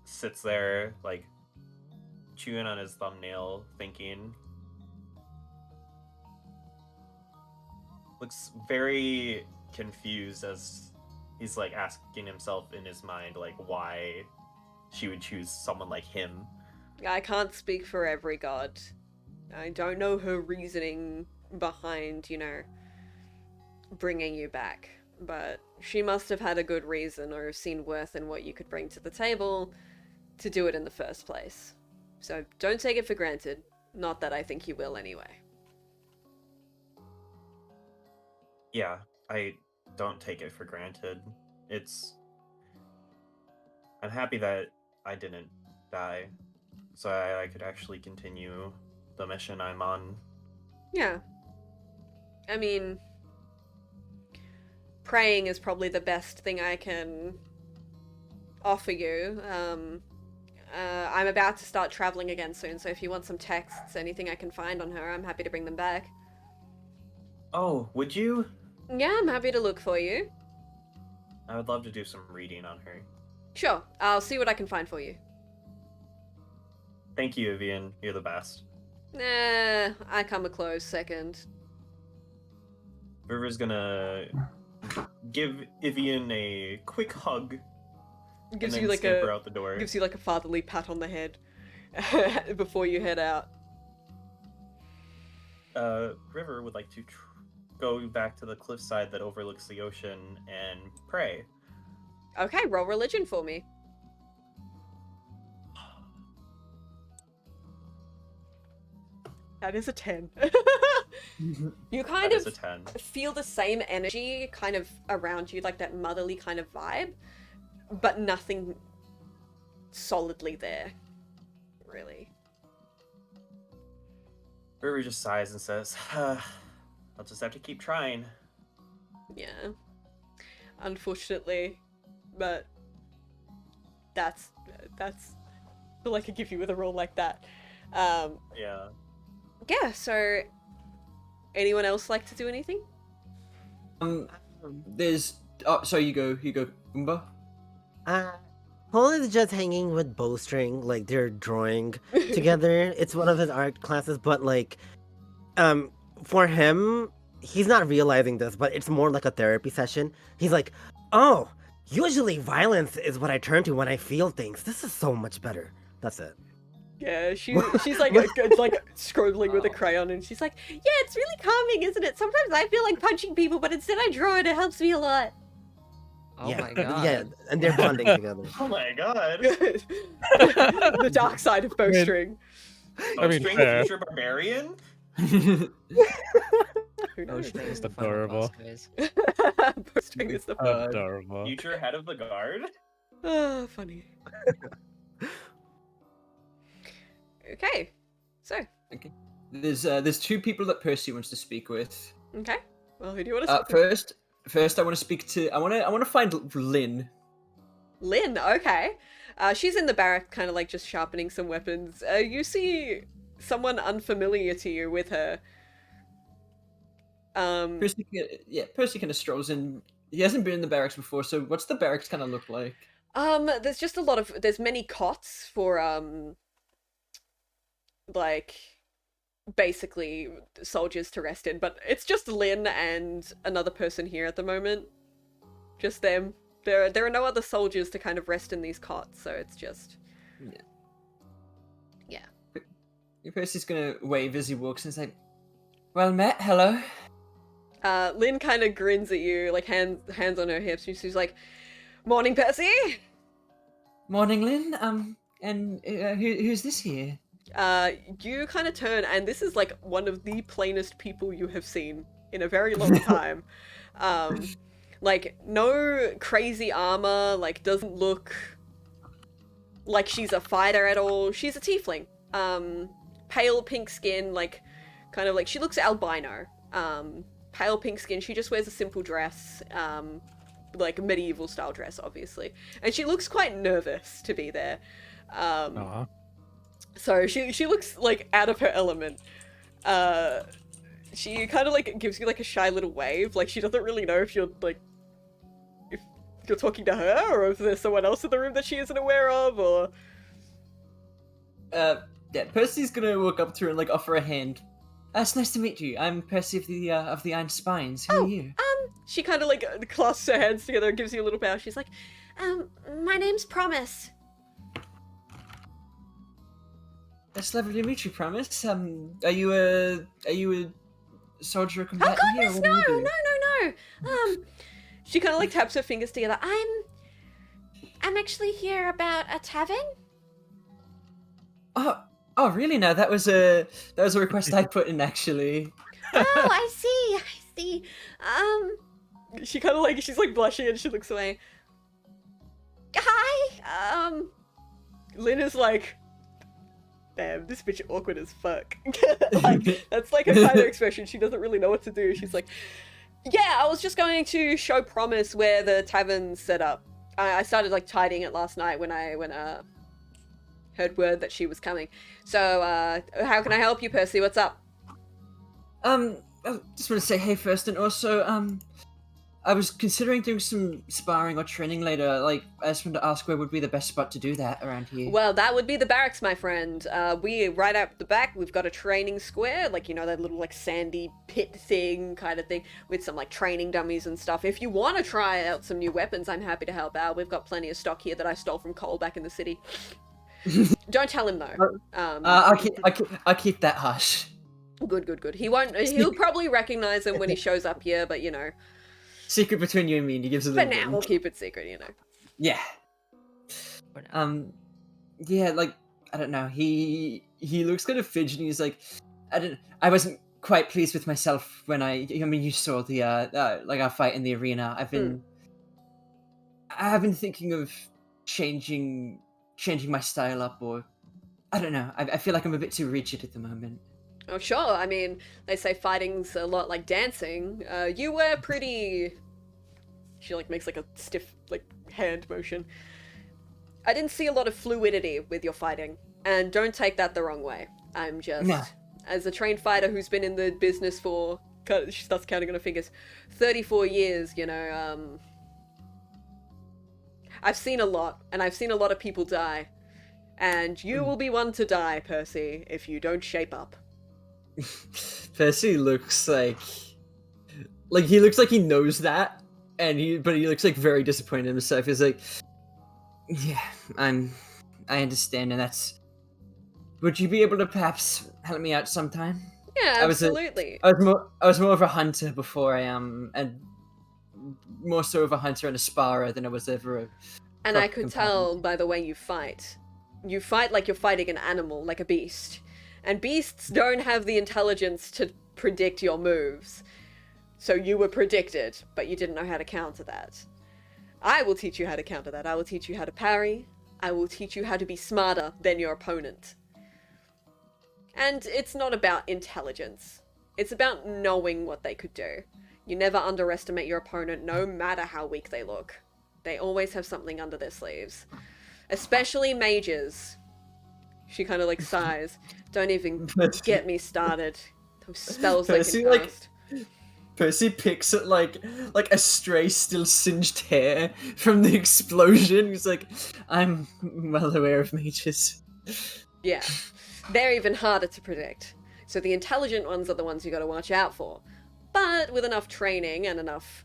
S2: sits there, like, chewing on his thumbnail, thinking. Looks very confused as he's, like, asking himself in his mind, like, why she would choose someone like him.
S1: I can't speak for every god. I don't know her reasoning behind, you know, bringing you back. But she must have had a good reason or seen worth in what you could bring to the table to do it in the first place. So don't take it for granted. Not that I think you will anyway.
S2: Yeah, I don't take it for granted. I'm happy that I didn't die, so I could actually continue the mission I'm on.
S1: Yeah. I mean, praying is probably the best thing I can offer you. I'm about to start traveling again soon, so if you want some texts, anything I can find on her, I'm happy to bring them back.
S2: Oh, would you?
S1: Yeah, I'm happy to look for you.
S2: I would love to do some reading on her.
S1: Sure, I'll see what I can find for you.
S2: Thank you, Vivian. You're the best.
S1: Nah, I come a close second.
S2: River's gonna give Vivian a quick hug.
S1: Gives
S2: and
S1: you
S2: then
S1: like
S2: scamper out the door.
S1: gives you like a fatherly pat on the head before you head out.
S2: River would like to go back to the cliffside that overlooks the ocean and pray.
S1: Okay, roll religion for me. That is a 10. You kind
S2: That is a
S1: of
S2: 10.
S1: feel the same energy kind of around you, like that motherly kind of vibe, but nothing solidly there, really.
S2: River just sighs and says, I'll just have to keep trying.
S1: Yeah. Unfortunately, but that's all I could give you with a roll like that.
S2: Yeah.
S1: Yeah, so anyone else like to do anything?
S4: There's. Oh, sorry, you go, Umba.
S5: Paul is just hanging with Bowstring, like they're drawing together. It's one of his art classes, but like, for him, he's not realizing this, but it's more like a therapy session. He's like, oh, usually violence is what I turn to when I feel things. This is so much better. That's it.
S1: Yeah, she's like like scribbling with a crayon, and she's like, yeah, it's really calming, isn't it? Sometimes I feel like punching people, but instead I draw and it helps me a lot.
S6: Oh
S5: yeah,
S6: my god.
S5: yeah, and they're bonding together.
S2: Oh my god.
S1: The dark side of Bowstring.
S3: I mean,
S2: String
S3: fair.
S2: future barbarian?
S1: Who knows?
S6: Bowstring is
S3: Just
S6: the final boss,
S3: adorable.
S6: guys.
S1: Bowstring is the fun.
S3: Adorable.
S2: Future head of the guard?
S1: Oh, funny. Okay, so
S4: Okay. There's two people that Percy wants to speak with.
S1: okay. Well, who do you want to speak to?
S4: First, I want to speak to. I want to find Lynn.
S1: Lynn, okay. She's in the barrack, kind of like just sharpening some weapons. You see someone unfamiliar to you with her.
S4: Percy kind of strolls in. He hasn't been in the barracks before, so what's the barracks kind of look like?
S1: There's just a lot of, there's many cots for, like, basically soldiers to rest in, but it's just Lynn and another person here at the moment. Just them. There are no other soldiers to kind of rest in these cots, so it's just... Yeah.
S4: Percy's gonna wave as he walks and say, "Well met, hello."
S1: Lynn kind of grins at you, like hands on her hips, and she's like, "Morning, Percy!"
S4: Morning, Lynn. And who's this here?
S1: You kind of turn, and this is like one of the plainest people you have seen in a very long time. Like, no crazy armor, like, doesn't look like she's a fighter at all. She's a tiefling. Pale pink skin, like, kind of like, she looks albino. Pale pink skin, she just wears a simple dress, like, a medieval style dress, obviously. And she looks quite nervous to be there. So she looks, like, out of her element. She kind of, like, gives you, like, a shy little wave. Like, she doesn't really know if you're, like, if you're talking to her, or if there's someone else in the room that she isn't aware of, or...
S4: Yeah, Percy's gonna walk up to her and, like, offer a hand. It's nice to meet you. I'm Percy of the Iron Spines. Who are you?
S1: She kind of, like, clasps her hands together and gives you a little bow. She's like, my name's Promise.
S4: It's lovely to meet you, Promise. Are you a soldier or combatant here?
S1: Oh, goodness, no. She kind of, like, taps her fingers together. I'm actually here about a tavern.
S4: Oh, really? No, that was a request I put in, actually.
S1: Oh, I see. She kind of, like, she's, like, blushing and she looks away. Hi. Lynn is like, damn, this bitch awkward as fuck. Like, that's, like, a kind of expression. She doesn't really know what to do. She's like, yeah, I was just going to show Promise where the tavern's set up. I started, like, tidying it last night when I heard word that she was coming. So, how can I help you, Percy? What's up?
S4: I just want to say hey first, and also, I was considering doing some sparring or training later. Like, I just wanted to ask where would be the best spot to do that around here.
S1: Well, that would be the barracks, my friend. We, right out the back, we've got a training square, like, you know, that little, like, sandy pit thing kind of thing, with some, like, training dummies and stuff. If you want to try out some new weapons, I'm happy to help out. We've got plenty of stock here that I stole from Cole back in the city. Don't tell him, though.
S4: I'll keep that hush.
S1: Good. He'll probably recognize him when he shows up here, but, you know.
S4: Secret between you and me, and he gives a
S1: For
S4: little
S1: now, we'll keep it secret, you know.
S4: Yeah.
S6: For now.
S4: Yeah, like, I don't know, he looks kind of fidgety. He's like, I wasn't quite pleased with myself when you saw the, like, our fight in the arena. I've been thinking of changing my style up, or, I don't know, I feel like I'm a bit too rigid at the moment.
S1: Oh, sure. I mean, they say fighting's a lot like dancing. You were pretty... She, like, makes, like, a stiff, like, hand motion. I didn't see a lot of fluidity with your fighting. And don't take that the wrong way. I'm just...
S4: No.
S1: As a trained fighter who's been in the business for... She starts counting on her fingers. 34 years, you know, I've seen a lot. And I've seen a lot of people die. And you will be one to die, Percy, if you don't shape up.
S4: Percy looks like he looks like he knows that, but he looks like very disappointed in himself. He's like, yeah, I understand, and that's. Would you be able to perhaps help me out sometime?
S1: Yeah, absolutely.
S4: I was more of a hunter before I am, and more so of a hunter and a sparrer than I was ever a.
S1: And I could tell by the way you fight. You fight like you're fighting an animal, like a beast. And beasts don't have the intelligence to predict your moves. So you were predicted, but you didn't know how to counter that. I will teach you how to counter that. I will teach you how to parry. I will teach you how to be smarter than your opponent. And it's not about intelligence. It's about knowing what they could do. You never underestimate your opponent, no matter how weak they look. They always have something under their sleeves. Especially mages. She kind of like sighs. Don't even get me started. Those spells they
S4: Percy,
S1: can
S4: like,
S1: cast.
S4: Percy picks at like a stray still singed hair from the explosion. He's like, I'm well aware of mages.
S1: Yeah. They're even harder to predict. So the intelligent ones are the ones you gotta watch out for. But with enough training and enough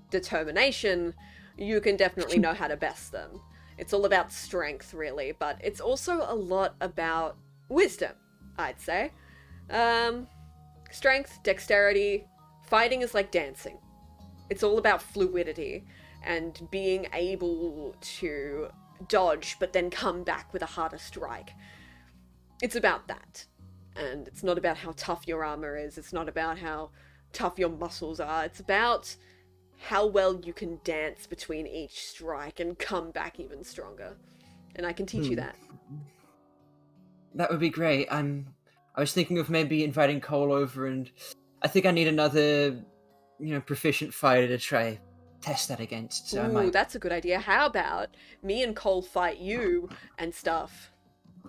S1: determination, you can definitely know how to best them. It's all about strength, really, but it's also a lot about wisdom, I'd say. Strength, dexterity, fighting is like dancing. It's all about fluidity and being able to dodge but then come back with a harder strike. It's about that. And it's not about how tough your armor is, it's not about how tough your muscles are, it's about how well you can dance between each strike and come back even stronger. And I can teach you that.
S4: That would be great. I was thinking of maybe inviting Cole over, and I think I need another, proficient fighter to try test that against. So I
S1: Ooh,
S4: might.
S1: that's a good idea. How about me and Cole fight you and stuff?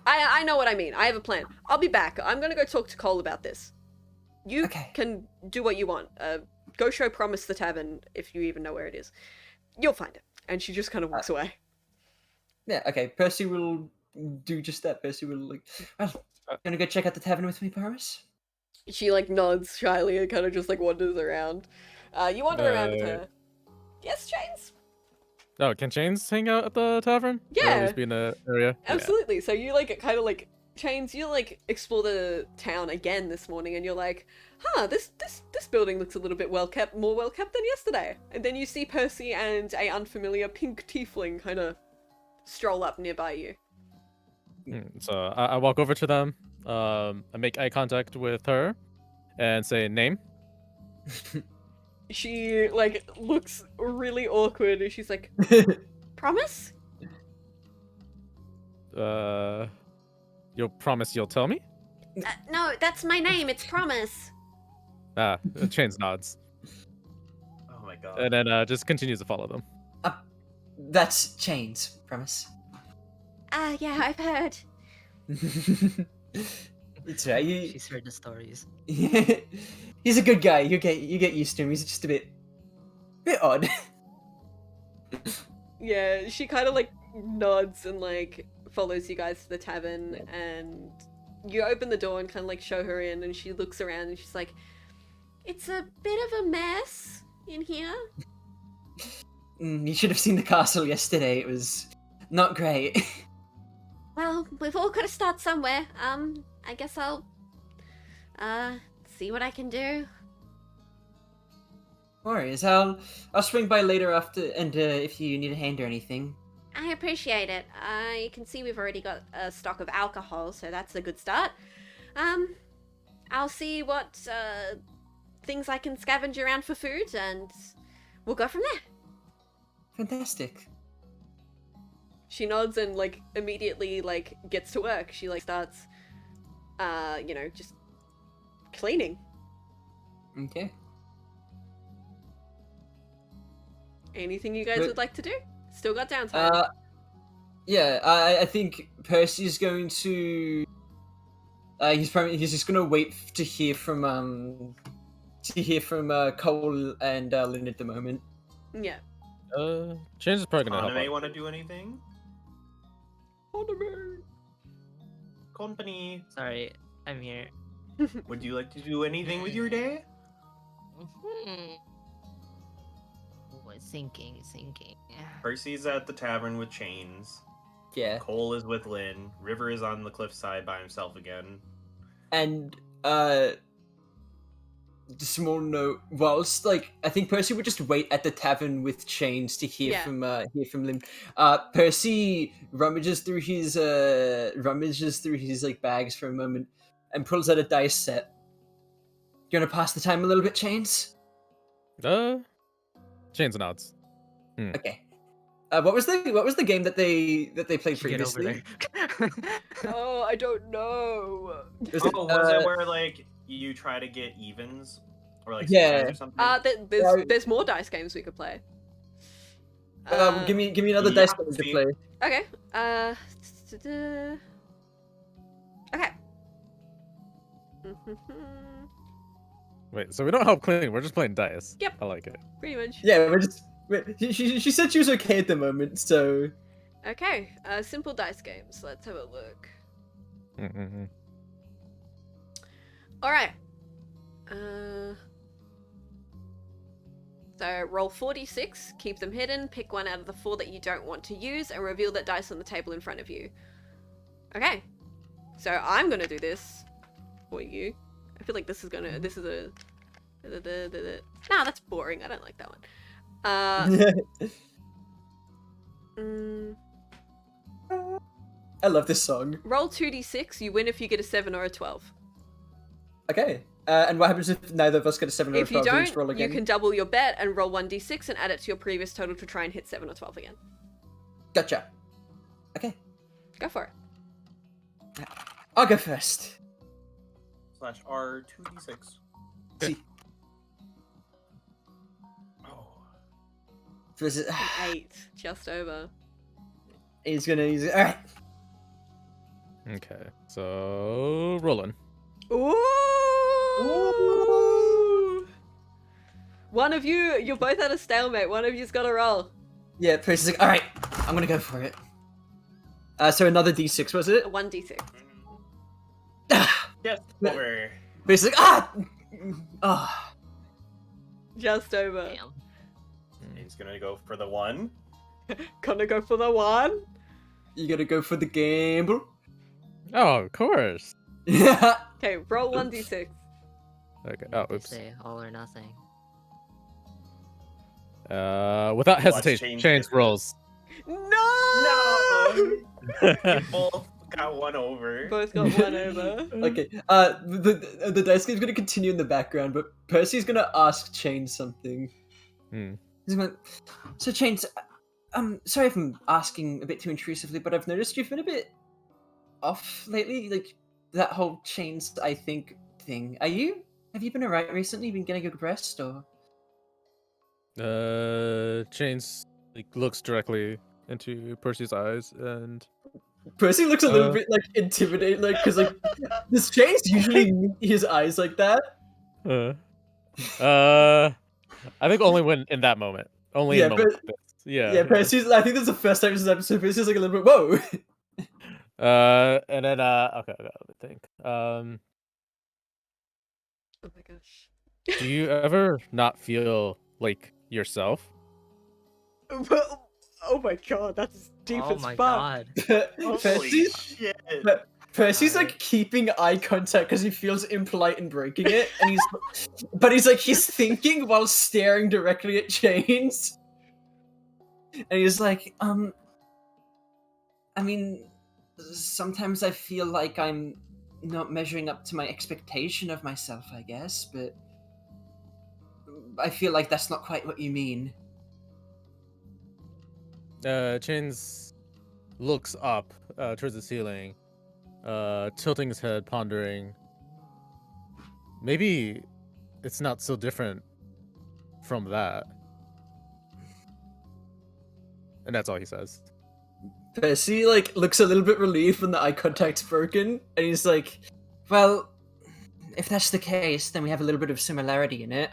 S1: I know what I mean. I have a plan. I'll be back. I'm gonna go talk to Cole about this. You
S4: Okay.
S1: can do what you want. Go show Promise the tavern if you even know where it is. You'll find it. And she just kind of walks away.
S4: Yeah. Okay. Percy will do just that. Percy will well, gonna go check out the tavern with me, Paris.
S1: She like nods shyly and kind of just like wanders around. You wander around with her. Yes, Chains?
S3: Oh, can Chains hang out at the tavern? Or
S1: Yeah.
S3: at least be in the area?
S1: Absolutely. So you like kind of like Chains, you like explore the town again this morning and you're like, this building looks a little bit more well kept than yesterday. And then you see Percy and a unfamiliar pink tiefling kind of stroll up nearby you.
S3: So I walk over to them. I make eye contact with her and say name.
S1: She like looks really awkward and she's like, Promise?
S3: You'll promise you'll tell me?
S1: No, that's my name. It's Promise.
S3: Chains nods.
S2: Oh my god.
S3: And then just continues to follow them.
S4: That's Chains. Promise.
S1: Yeah, I've heard.
S4: It's right.
S6: She's heard the stories.
S4: He's a good guy. You get used to him. He's just a bit odd.
S1: Yeah, she kind of like nods and like follows you guys to the tavern, and you open the door and kind of like show her in, and she looks around and she's like, "It's a bit of a mess in here."
S4: You should have seen the castle yesterday. It was not great.
S1: Well, we've all got to start somewhere. I guess I'll see what I can do.
S4: No worries. I'll swing by later after, and if you need a hand or anything.
S1: I appreciate it. I can see we've already got a stock of alcohol, so that's a good start. I'll see what things I can scavenge around for food, and we'll go from there.
S4: Fantastic.
S1: She nods and like immediately like gets to work. She like starts, just cleaning.
S4: Okay.
S1: Anything you guys
S4: But-
S1: would like to do? Still got downtime.
S4: Yeah. I think Percy's going to. He's just gonna wait to hear from Cole and Lynn at the moment.
S1: Yeah.
S3: Chains is probably gonna help
S2: Anime
S3: out.
S2: want to do anything? Company.
S6: Sorry, I'm here.
S2: Would you like to do anything with your day?
S6: Sinking.
S2: Percy's at the tavern with Chains.
S4: Yeah.
S2: Cole is with Lynn. River is on the cliffside by himself again.
S4: And small note, whilst I think Percy would just wait at the tavern with Chains to hear
S1: Yeah.
S4: from Lim. Percy rummages through his bags for a moment and pulls out a dice set. You wanna pass the time a little bit, Chains?
S3: Chains nods.
S4: Okay. What was the game that they played
S6: Get over
S4: previously?
S6: there.
S1: Oh, I don't know.
S4: Was
S2: Was it where like you try to get evens or like
S4: Yeah.
S2: or something?
S1: There's more dice games we could play.
S4: Give me another
S2: yeah,
S4: dice game to
S2: see.
S4: play.
S1: Okay. Okay.
S3: Wait, so we don't help clean. We're just playing dice.
S1: Yep.
S3: I like it.
S1: Pretty much.
S4: Yeah, she said she was okay at the moment, so
S1: Okay. Simple dice games. Let's have a look.
S3: Mm-hmm.
S1: All right. So roll 46, keep them hidden, pick one out of the 4 that you don't want to use, and reveal that dice on the table in front of you. Okay. So I'm gonna do this for you. I feel like this is a... Nah, that's boring. I don't like that one.
S4: I love this song.
S1: Roll 2d6, you win if you get a 7 or a 12.
S4: Okay. And what happens if neither of us get a 7 or a
S1: If you
S4: 12? Do we
S1: don't,
S4: just roll
S1: you
S4: again?
S1: can double your bet and roll 1d6 and add it to your previous total to try and hit 7 or 12 again.
S4: Gotcha. Okay.
S1: Go for it.
S4: I'll go first.
S2: /R2d6.
S4: See.
S2: Oh.
S4: Versus,
S1: An 8, just over.
S4: he's gonna use it. Alright.
S3: Okay, so rolling.
S1: Ooh! One of you're both at a stalemate. One of you's got to roll.
S4: Yeah, Percy's like, alright, I'm gonna go for it. So another d6, was it?
S1: 1d6.
S2: Yes,
S4: Yeah.
S2: over.
S4: Percy's like, ah!
S1: Just over.
S6: Damn.
S2: He's gonna go for the 1.
S1: Gonna go for the 1.
S4: You gotta go for the gamble.
S3: Oh, of course.
S4: Yeah.
S1: Okay, roll 1d6.
S3: Okay. Oh,
S6: They
S3: oops.
S6: say all or nothing.
S3: Without
S2: Let's
S3: hesitation,
S2: change
S3: change
S2: this.
S3: rolls.
S1: No!
S2: You both got 1 over.
S1: Both got 1 over.
S4: Okay. The dice game's gonna continue in the background, but Percy's gonna ask Chains something.
S3: Hmm.
S4: He's gonna, so Chains, sorry if I'm asking a bit too intrusively, but I've noticed you've been a bit off lately. Like that whole Chains, I think thing. Have you been alright recently? Been getting a good rest, or?
S3: Chains looks directly into Percy's eyes and
S4: Percy looks a little bit like intimidated, like because like this Chains usually meet his eyes like that.
S3: I think only when in that moment. Only
S4: Yeah,
S3: in moments like this. Yeah.
S4: Yeah, Percy's. I think that's the first time this episode. Percy's like a little bit whoa.
S3: And then okay, let me think.
S1: Oh my gosh.
S3: Do you ever not feel like yourself?
S1: Oh my god, that's deep
S6: Oh
S1: as
S6: my
S1: fuck.
S6: god.
S2: Holy
S4: Percy's
S2: shit.
S4: Percy's like keeping eye contact because he feels impolite in breaking it, and he's thinking while staring directly at Chains, and he's like, I mean, sometimes I feel like I'm not measuring up to my expectation of myself, I guess, but I feel like that's not quite what you mean.
S3: Chains looks up towards the ceiling, tilting his head, pondering. Maybe it's not so different from that. And that's all he says.
S4: Percy like looks a little bit relieved when the eye contact's broken, and he's like, "Well, if that's the case, then we have a little bit of similarity in it.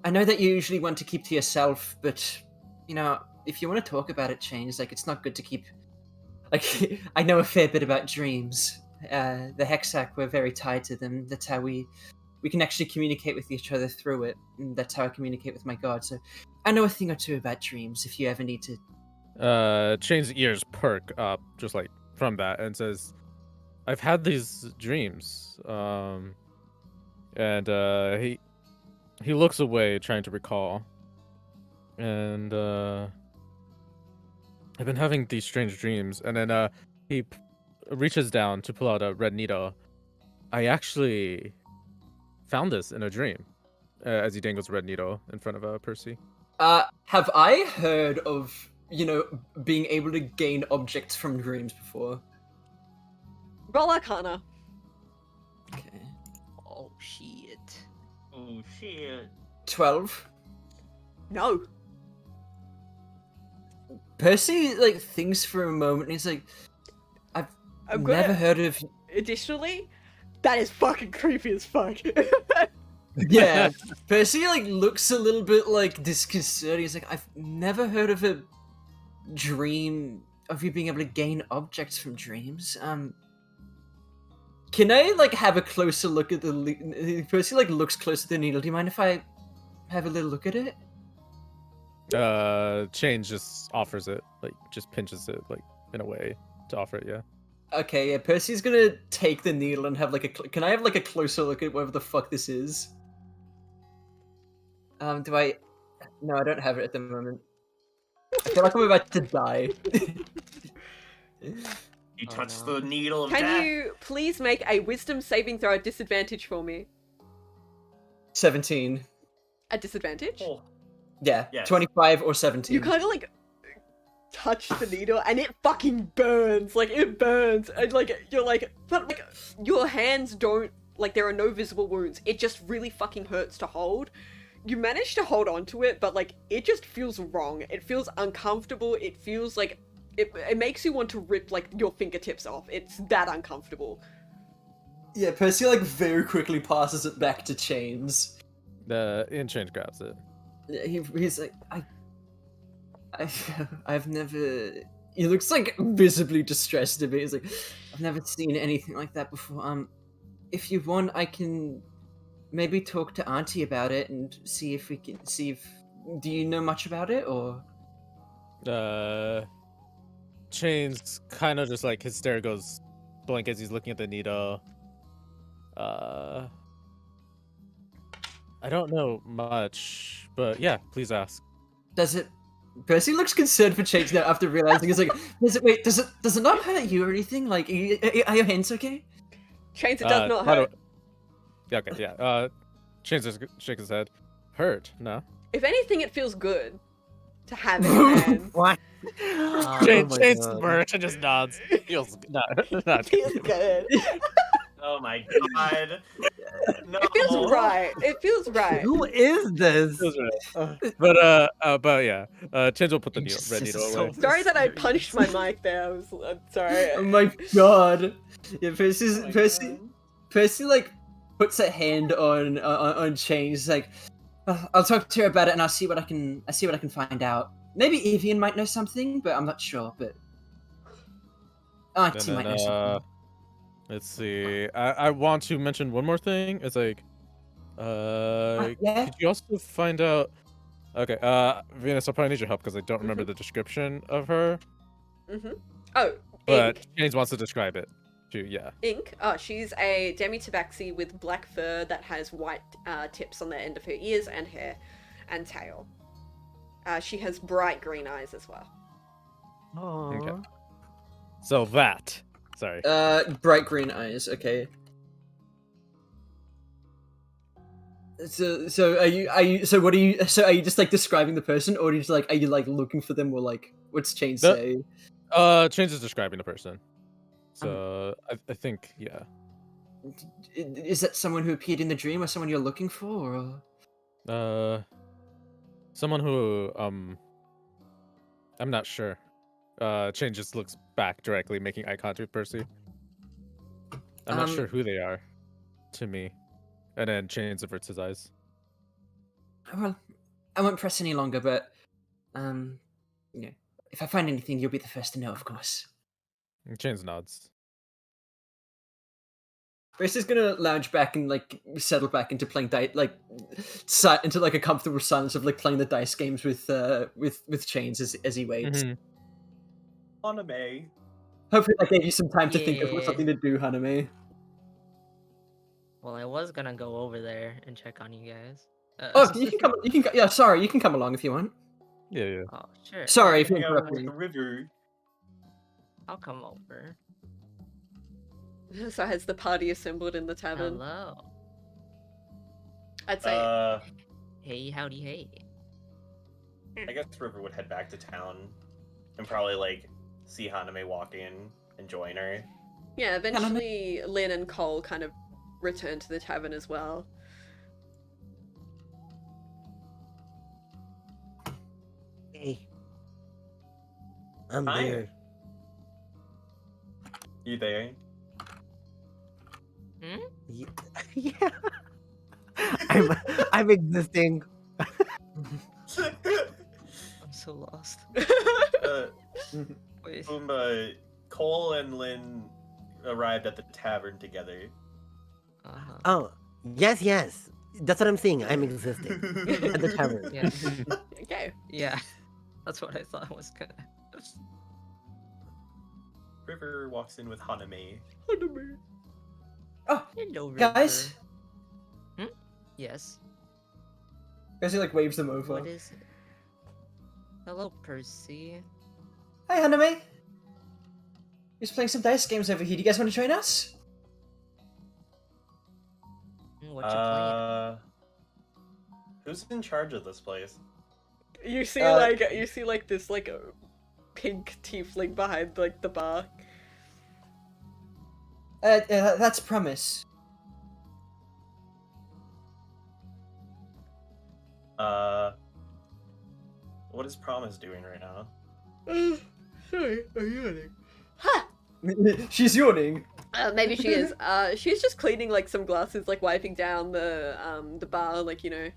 S4: I know that you usually want to keep to yourself, but you know, if you want to talk about it, Chains, like it's not good to keep. Like I know a fair bit about dreams. The Hexac, we're very tied to them. That's how we can actually communicate with each other through it. And that's how I communicate with my god. So I know a thing or two about dreams. If you ever need to."
S3: Chain's ears perk up just like from that and says, I've had these dreams. And he looks away trying to recall. And I've been having these strange dreams, and then he reaches down to pull out a red needle. I actually found this in a dream as he dangles a red needle in front of Percy.
S4: Have I heard of, being able to gain objects from dreams before?
S1: Roll Arcana.
S4: Okay.
S6: Oh shit.
S2: Oh shit.
S4: 12.
S1: No.
S4: Percy like thinks for a moment and he's like, I've
S1: I'm
S4: never
S1: gonna-
S4: heard of.
S1: Additionally, that is fucking creepy as fuck.
S4: Yeah, Percy like looks a little bit like disconcerted. He's like, I've never heard of a dream of you being able to gain objects from dreams. Can I like have a closer look at the Percy like looks closer to the needle? Do you mind if I have a little look at it?
S3: Change just offers it, like just pinches it, like in a way to offer it. Yeah.
S4: Okay, yeah. Percy's gonna take the needle and have like a. Can I have like a closer look at whatever the fuck this is? Do I? No, I don't have it at the moment. I feel like I'm about to die.
S2: You
S6: Oh,
S2: touched
S6: no.
S2: the needle of
S1: Can
S2: death.
S1: you please make a wisdom saving throw at disadvantage for me?
S4: 17.
S1: At disadvantage?
S2: Oh,
S4: Yeah,
S2: Yes.
S4: 25 or 17.
S1: You kind of like touch the needle and it fucking burns. Like it burns, and like you're like, but like your hands don't, like there are no visible wounds. It just really fucking hurts to hold. You manage to hold on to it, but like it just feels wrong. It feels uncomfortable. It feels like it makes you want to rip like your fingertips off. It's that uncomfortable.
S4: Yeah, Percy like very quickly passes it back to Chains.
S3: The Change grabs it.
S4: He's like, I've never. He looks like visibly distressed a bit. He's like, I've never seen anything like that before. If you want, I can maybe talk to Auntie about it and see if we can see if. Do you know much about it or?
S3: Chains kind of just like his stare goes blank as he's looking at the needle. I don't know much, but yeah, please ask.
S4: Does it? Percy looks concerned for Chains now after realizing he's like, does it not hurt you or anything? Like, are your hands okay?
S1: Chains, it does not
S3: by the
S1: hurt.
S3: way- Yeah, okay, yeah. Chains just shakes his head. Hurt? No.
S1: If anything, it feels good to have in your hands.
S5: What?
S3: Chains
S5: my
S3: the
S5: God.
S3: merch and just nods. Feels no, not
S1: Feels good.
S2: oh my god. No.
S1: It feels right. It feels right.
S5: Who is this?
S3: Feels right. But yeah. Chains will put the
S4: It's
S3: red
S4: just
S3: needle
S4: so-
S3: away.
S1: Sorry that I punched my mic there. I'm sorry.
S4: Oh my god! Yeah,
S2: Oh my
S4: Percy like puts a hand on Chains. He's like, I'll talk to her about it and I'll see what I can find out. Maybe Evian might know something, but I'm not sure. But Auntie
S3: And
S4: might know
S3: then,
S4: something.
S3: let's see. I want to mention one more thing. It's like,
S4: Yeah.
S3: could you also find out? Okay, Venus, I'll probably need your help because I don't remember the description of her.
S1: Mm-hmm. Oh,
S3: But
S1: Ink.
S3: James wants to describe it too. Yeah.
S1: Ink. Oh, she's a demi-tabaxi with black fur that has white tips on the end of her ears and hair and tail. She has bright green eyes as well.
S5: Aww.
S3: Okay. So that. Sorry.
S4: Bright green eyes. Okay. So are you so what are you so are you just like describing the person or are you just like are you like looking for them or like what's Chain
S3: No.
S4: say?
S3: Change is describing the person. So I think yeah.
S4: Is that someone who appeared in the dream or someone you're looking for or?
S3: Someone who I'm not sure. Change just looks back directly, making eye contact with Percy. I'm not sure who they are, to me. And then Chains averts his eyes.
S4: Well, I won't press any longer, but you know, if I find anything, you'll be the first to know, of course.
S3: And Chains nods.
S4: Grace is gonna lounge back and like settle back into playing into like a comfortable silence of like playing the dice games with Chains as he waits.
S3: Mhm.
S2: Anime.
S4: Hopefully, that gave you some time to think of
S6: Yeah.
S4: something to do, Haname.
S6: Well, I was gonna go over there and check on you guys.
S4: Oh, you can come. You can. Yeah, sorry, you can come along if you want.
S3: Yeah, yeah.
S6: Oh, sure.
S4: Sorry if
S2: Hang
S4: you're
S2: out with
S4: interrupting.
S2: the river.
S6: I'll come over.
S1: So has the party assembled in the tavern?
S6: Hello.
S1: I'd say
S6: Hey, howdy, hey.
S2: I guess River would head back to town and probably like see Haname walk in and join her.
S1: yeah. Eventually, Lynn and Cole kind of return to the tavern as well.
S5: Hey. I'm
S2: Hi.
S5: there.
S2: You there?
S5: Ye- Yeah. I'm existing.
S6: I'm so lost.
S2: uh,
S6: Wait.
S2: Cole and Lynn arrived at the tavern together.
S6: Uh-huh.
S5: Oh, yes. That's what I'm saying. I'm existing at the tavern.
S6: Yeah.
S1: Okay.
S6: Yeah. That's what I thought was gonna.
S2: River walks in with Haname.
S4: Oh,
S6: Hello,
S4: guys.
S6: River. Yes.
S4: Percy like waves them over.
S6: What is it? Hello, Percy.
S4: Hi, Haname. Just playing some dice games over here. Do you guys want to join us?
S6: What you playing?
S2: Who's in charge of this place?
S1: You see this like a pink tiefling behind like the bar.
S4: That's Promise.
S2: What is Promise doing right now?
S1: Sorry, I'm yawning. Ha!
S4: She's yawning.
S1: Maybe she is. She's just cleaning like some glasses, like wiping down the bar, like, you know,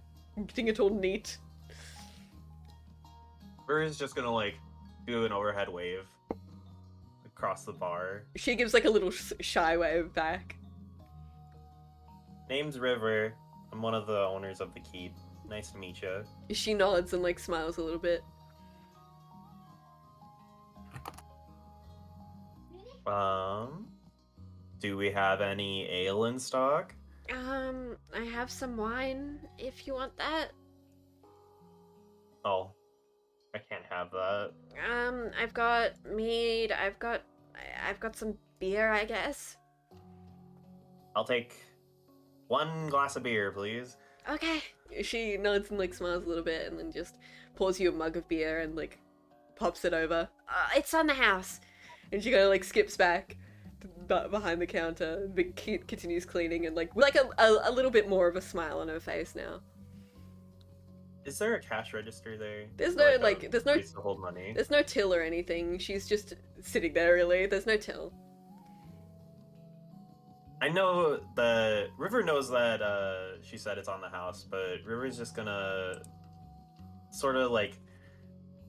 S1: getting it all neat.
S2: River's just gonna like do an overhead wave across the bar.
S1: She gives like a little shy wave back.
S2: Name's River. I'm one of the owners of the keep. Nice to meet you.
S1: She nods and like smiles a little bit.
S2: Do we have any ale in stock?
S1: I have some wine if you want that.
S2: Oh, I can't have that.
S1: I've got mead, I've got some beer, I guess.
S2: I'll take 1 glass of beer, please.
S1: Okay. She nods and like smiles a little bit and then just pours you a mug of beer and like pops it over. It's on the house. And she kind of like skips back behind the counter. The kid continues cleaning and like a little bit more of a smile on her face now.
S2: Is there a cash register there?
S1: There's
S2: Or,
S1: no
S2: a
S1: like there's no
S2: place to hold money.
S1: there's no till or anything. She's just sitting there really. There's no till.
S2: I know the River knows that she said it's on the house, but River's just gonna sort of like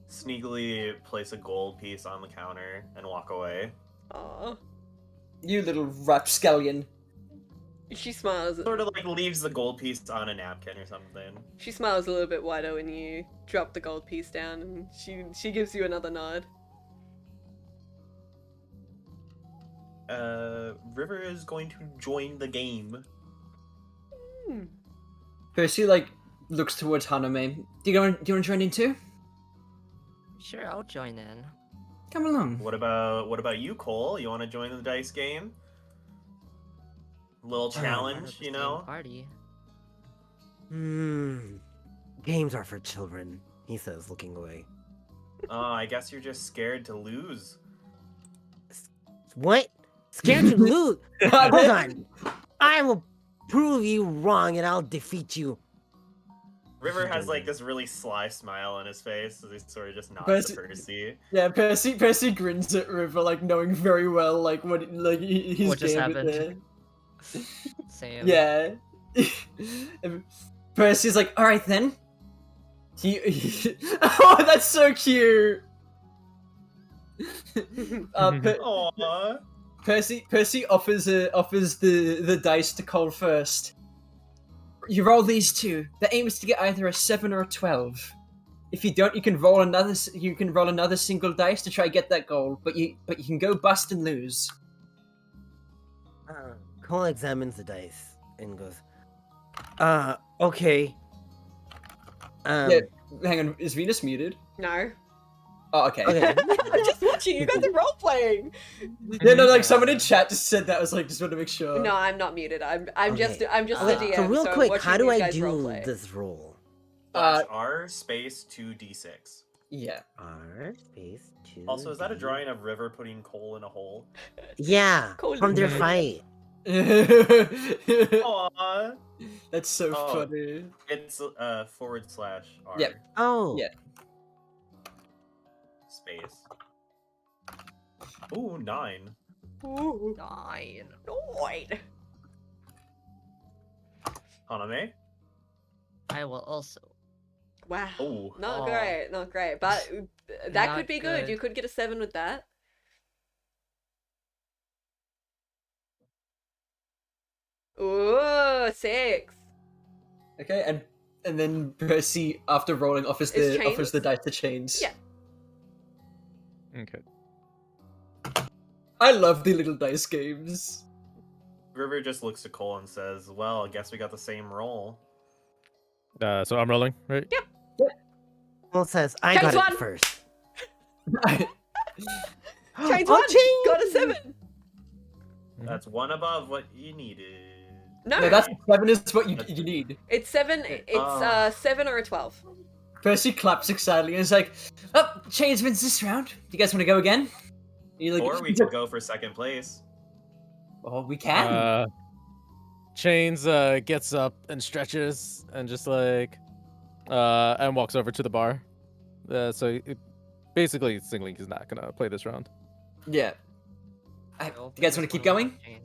S2: sneakily place a gold piece on the counter and walk away.
S1: Aw.
S4: You little rapscallion.
S1: She smiles.
S2: Sort of like leaves the gold piece on a napkin or something.
S1: She smiles a little bit wider when you drop the gold piece down, and she gives you another nod.
S2: River is going to join the game.
S4: Percy like looks towards Haname. Do you want to join in too?
S6: Sure, I'll join in.
S4: Come along.
S2: What about you, Cole? You want to join the dice game? Little challenge, you know?
S6: Party.
S5: Games are for children, he says, looking away.
S2: Oh, I guess you're just scared to lose.
S5: What? Scared to lose? Hold on. I will prove you wrong and I'll defeat you.
S2: River has like this really sly smile on his face, so he sort of just nods
S4: Percy-
S2: to Percy.
S4: Yeah, Percy grins at River, like knowing very well, like what, like his
S6: What just
S4: game
S6: happened?
S4: there.
S6: Sam.
S4: Yeah. Percy's like, all right then. Oh, that's so cute.
S2: Aww.
S4: Percy offers the dice to Cole first. You roll these two. The aim is to get either a 7 or a 12. If you don't, you can roll another single dice to try to get that goal. But you can go bust and lose.
S5: Cole examines the dice and goes, okay.
S4: Yeah, hang on. Is Venus muted?
S1: No.
S4: Oh, okay.
S5: Okay.
S1: I'm just watching. You guys are role playing.
S4: Yeah, no, like someone in chat just said that. I was like, just want to make sure.
S1: No, I'm not muted. I'm just
S5: Okay.
S1: the DM.
S5: So real
S1: I'm
S5: quick,
S1: watching
S5: how do
S1: these
S5: I
S1: guys
S5: do
S1: roleplay.
S5: this roll?
S2: R space 2d6.
S4: Yeah.
S5: R space 2.
S2: Also, is that a drawing of River putting Cole in a hole?
S5: Yeah,
S1: Cole
S5: from their
S1: is-
S5: fight.
S2: Aww.
S4: That's so
S2: Oh.
S4: funny.
S2: It's /R.
S4: Yep.
S5: Oh.
S4: Yeah.
S2: Space. Ooh, 9.
S1: Ooh.
S6: 9.
S1: 9.
S2: Haname?
S6: I will also.
S1: Wow.
S2: Ooh.
S1: Not
S6: Oh.
S1: great, not great. But that
S6: Not
S1: could be good.
S6: good.
S1: You could get a 7 with that. Ooh, 6.
S4: Okay, and then Percy, after rolling, offers
S1: Is
S4: the
S1: chains?
S4: dice to chains.
S1: Yeah.
S3: Okay.
S4: I love the little dice games.
S2: River just looks to Cole and says, well, I guess we got the same roll.
S3: So I'm rolling, right?
S1: Yep.
S5: Well, says I
S1: Chains
S5: got it
S1: one.
S5: first.
S1: Chains
S5: Oh,
S1: 1.
S5: chains!
S1: Got a 7.
S2: That's one above what you needed.
S1: No,
S4: No, that's 7 is what you need.
S1: it's 7. It's 7 or a 12.
S4: Percy claps excitedly and is like, "Oh, chains wins this round. You guys want to go again?" You're like,
S2: Or we could go for second place.
S4: Oh, we can.
S3: Chains gets up and stretches and just like and walks over to the bar. Basically signaling he's not gonna play this round.
S4: Yeah.
S6: I'll
S4: You guys
S6: focus
S4: want to keep
S6: on
S4: going?
S6: chain.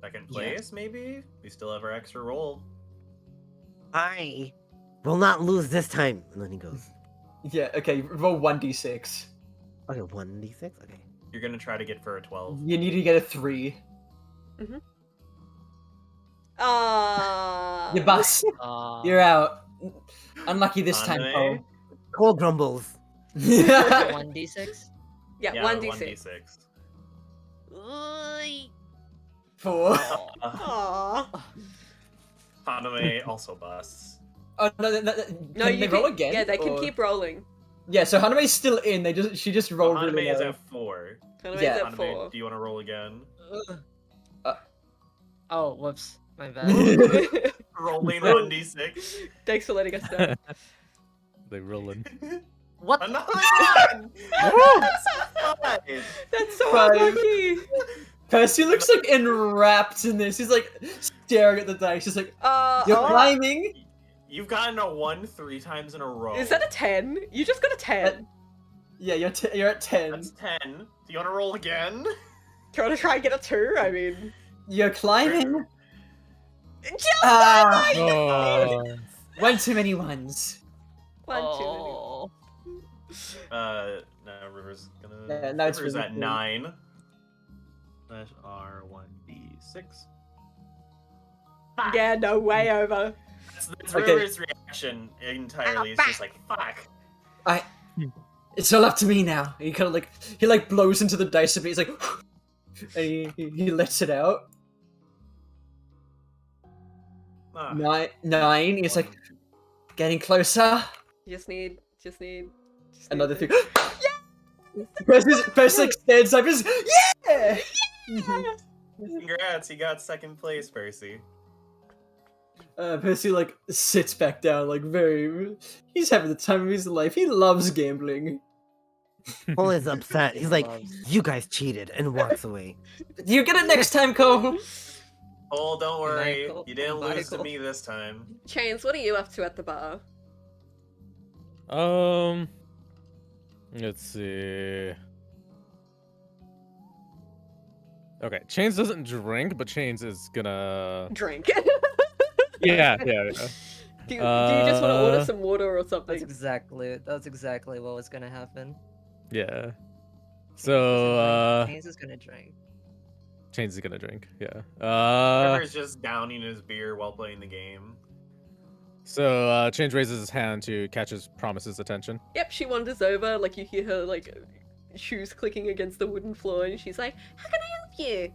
S2: Second place, maybe? We still have our extra roll.
S5: I will not lose this time. And then he goes,
S4: Yeah. Okay. Roll 1d6.
S5: okay, 1d6? Okay.
S2: You're gonna try to get for a 12.
S4: You need to get a 3. You bust. You're out. Unlucky this time,
S2: Haname?
S4: Cole.
S5: Cole grumbles.
S6: 1d6?
S1: Yeah,
S2: Yeah,
S1: 1d6.
S4: 4.
S1: Aww.
S2: Haname also busts.
S4: Oh no!
S1: No,
S4: Can they roll again?
S1: Yeah, they can
S4: or-
S1: keep rolling.
S4: Yeah, so Haname's still in. She just
S2: So
S4: rolled
S2: Haname
S4: really
S2: is
S4: low.
S2: at 4.
S1: Haname's
S4: Yeah.
S1: at
S2: Haname,
S1: 4.
S2: do you want to roll again?
S6: Oh, whoops. My bad.
S2: Rolling 1d6.
S1: Thanks for letting us know.
S3: They rolling.
S6: What?
S2: Another one! That's fine.
S1: That's so
S4: Five.
S1: unlucky.
S4: Percy looks like enwrapped in this. He's like staring at the dice. He's like, "You're climbing."
S2: You've gotten a 1 3 times in a row.
S1: Is that a 10? You just got a 10.
S4: Yeah, you're at 10.
S2: That's 10. Do you want to roll again?
S1: Do you want to try and get a 2? I mean...
S4: You're climbing.
S1: Just
S4: Ah,
S3: Oh.
S4: one too many ones.
S1: One,
S6: Oh.
S2: No, River's gonna.
S4: Yeah, no, it's
S2: River's
S4: really
S2: at
S4: cool.
S2: 9. That's our 1d6.
S1: 2. Yeah, no, way over.
S2: That's
S4: Okay.
S2: River's reaction entirely. It's just like, fuck.
S4: It's all up to me now. He kind of he blows into the dice a bit. He's like, and he lets it out.
S2: Ah,
S4: 9. He's like, getting closer.
S1: Just need
S4: Another
S1: this.
S4: 3. Percy like stands up. He's yeah.
S2: Congrats, you got second place, Percy.
S4: Percy like sits back down, like he's having the time of his life. He loves gambling.
S5: Cole is upset. He's like, you guys cheated, and walks away.
S4: You get it next time, Cole.
S2: Oh, don't worry.
S6: Michael,
S2: You didn't lose to
S6: Michael.
S2: me this time.
S1: Chains, what are you up to at the bar?
S3: Let's see. Okay, Chains doesn't drink, but Chains is gonna.
S1: Drink.
S3: Yeah.
S1: do you just want to order some water or
S6: That's
S1: something?
S6: exactly what was gonna happen.
S3: Yeah. So,
S6: Chains is gonna drink.
S3: Chains is gonna drink. Yeah.
S2: River's just downing his beer while playing the game.
S3: So Chains raises his hand to catch his promise's attention.
S1: Yep, she wanders over, like you hear her like shoes clicking against the wooden floor, and she's like, "How can I help you?"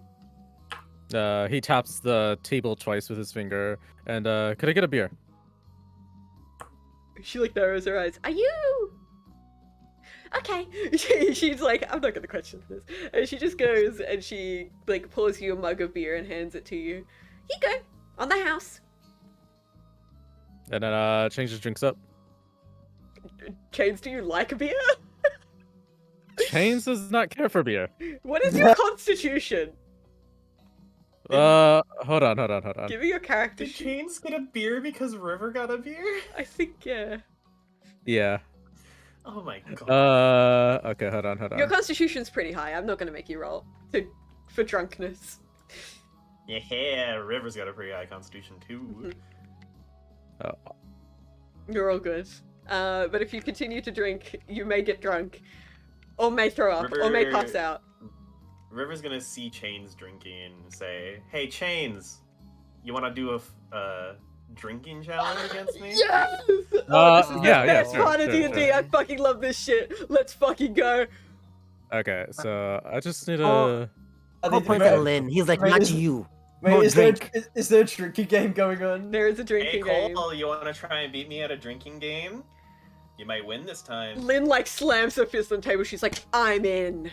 S3: He taps the table twice with his finger, and could I get a beer?
S1: She like narrows her eyes. Are you? Okay. She's like, I'm not gonna question this. And she just goes and she like pours you a mug of beer and hands it to you. Here you go. On the house.
S3: And then Chains just drinks up.
S1: Chains, do you like beer?
S3: Chains does not care for beer.
S1: What is your constitution?
S3: Hold on.
S1: Give me your character
S2: Did
S1: sheet.
S2: Chains get a beer because River got a beer?
S1: I think, yeah.
S3: Yeah.
S2: Oh my god.
S3: Okay, hold on.
S1: Your constitution's pretty high. I'm not gonna make you roll for drunkenness.
S2: Yeah, River's got a pretty high constitution too.
S1: You're all good. But if you continue to drink, you may get drunk, or may throw up, or may pass out.
S2: River's gonna see Chains drinking and say, "Hey, Chains, you want to do a drinking challenge against me?"
S1: Yes! This is the best
S3: sure,
S1: part of
S3: sure,
S1: D&D.
S3: sure.
S1: I fucking love this shit. Let's fucking go.
S3: Okay, so I just need
S5: Oh.
S3: a.
S5: I'll point at Lynn. He's like,
S4: Wait,
S5: not
S4: is-
S5: you.
S4: Wait,
S5: More
S4: is there
S5: drink.
S4: a drinking game going on?
S1: There is a
S2: Hey,
S1: drinking game.
S2: Cole, you want to try and beat me at a drinking game? You might win this time.
S1: Lynn like slams her fist on the table. She's like, "I'm in."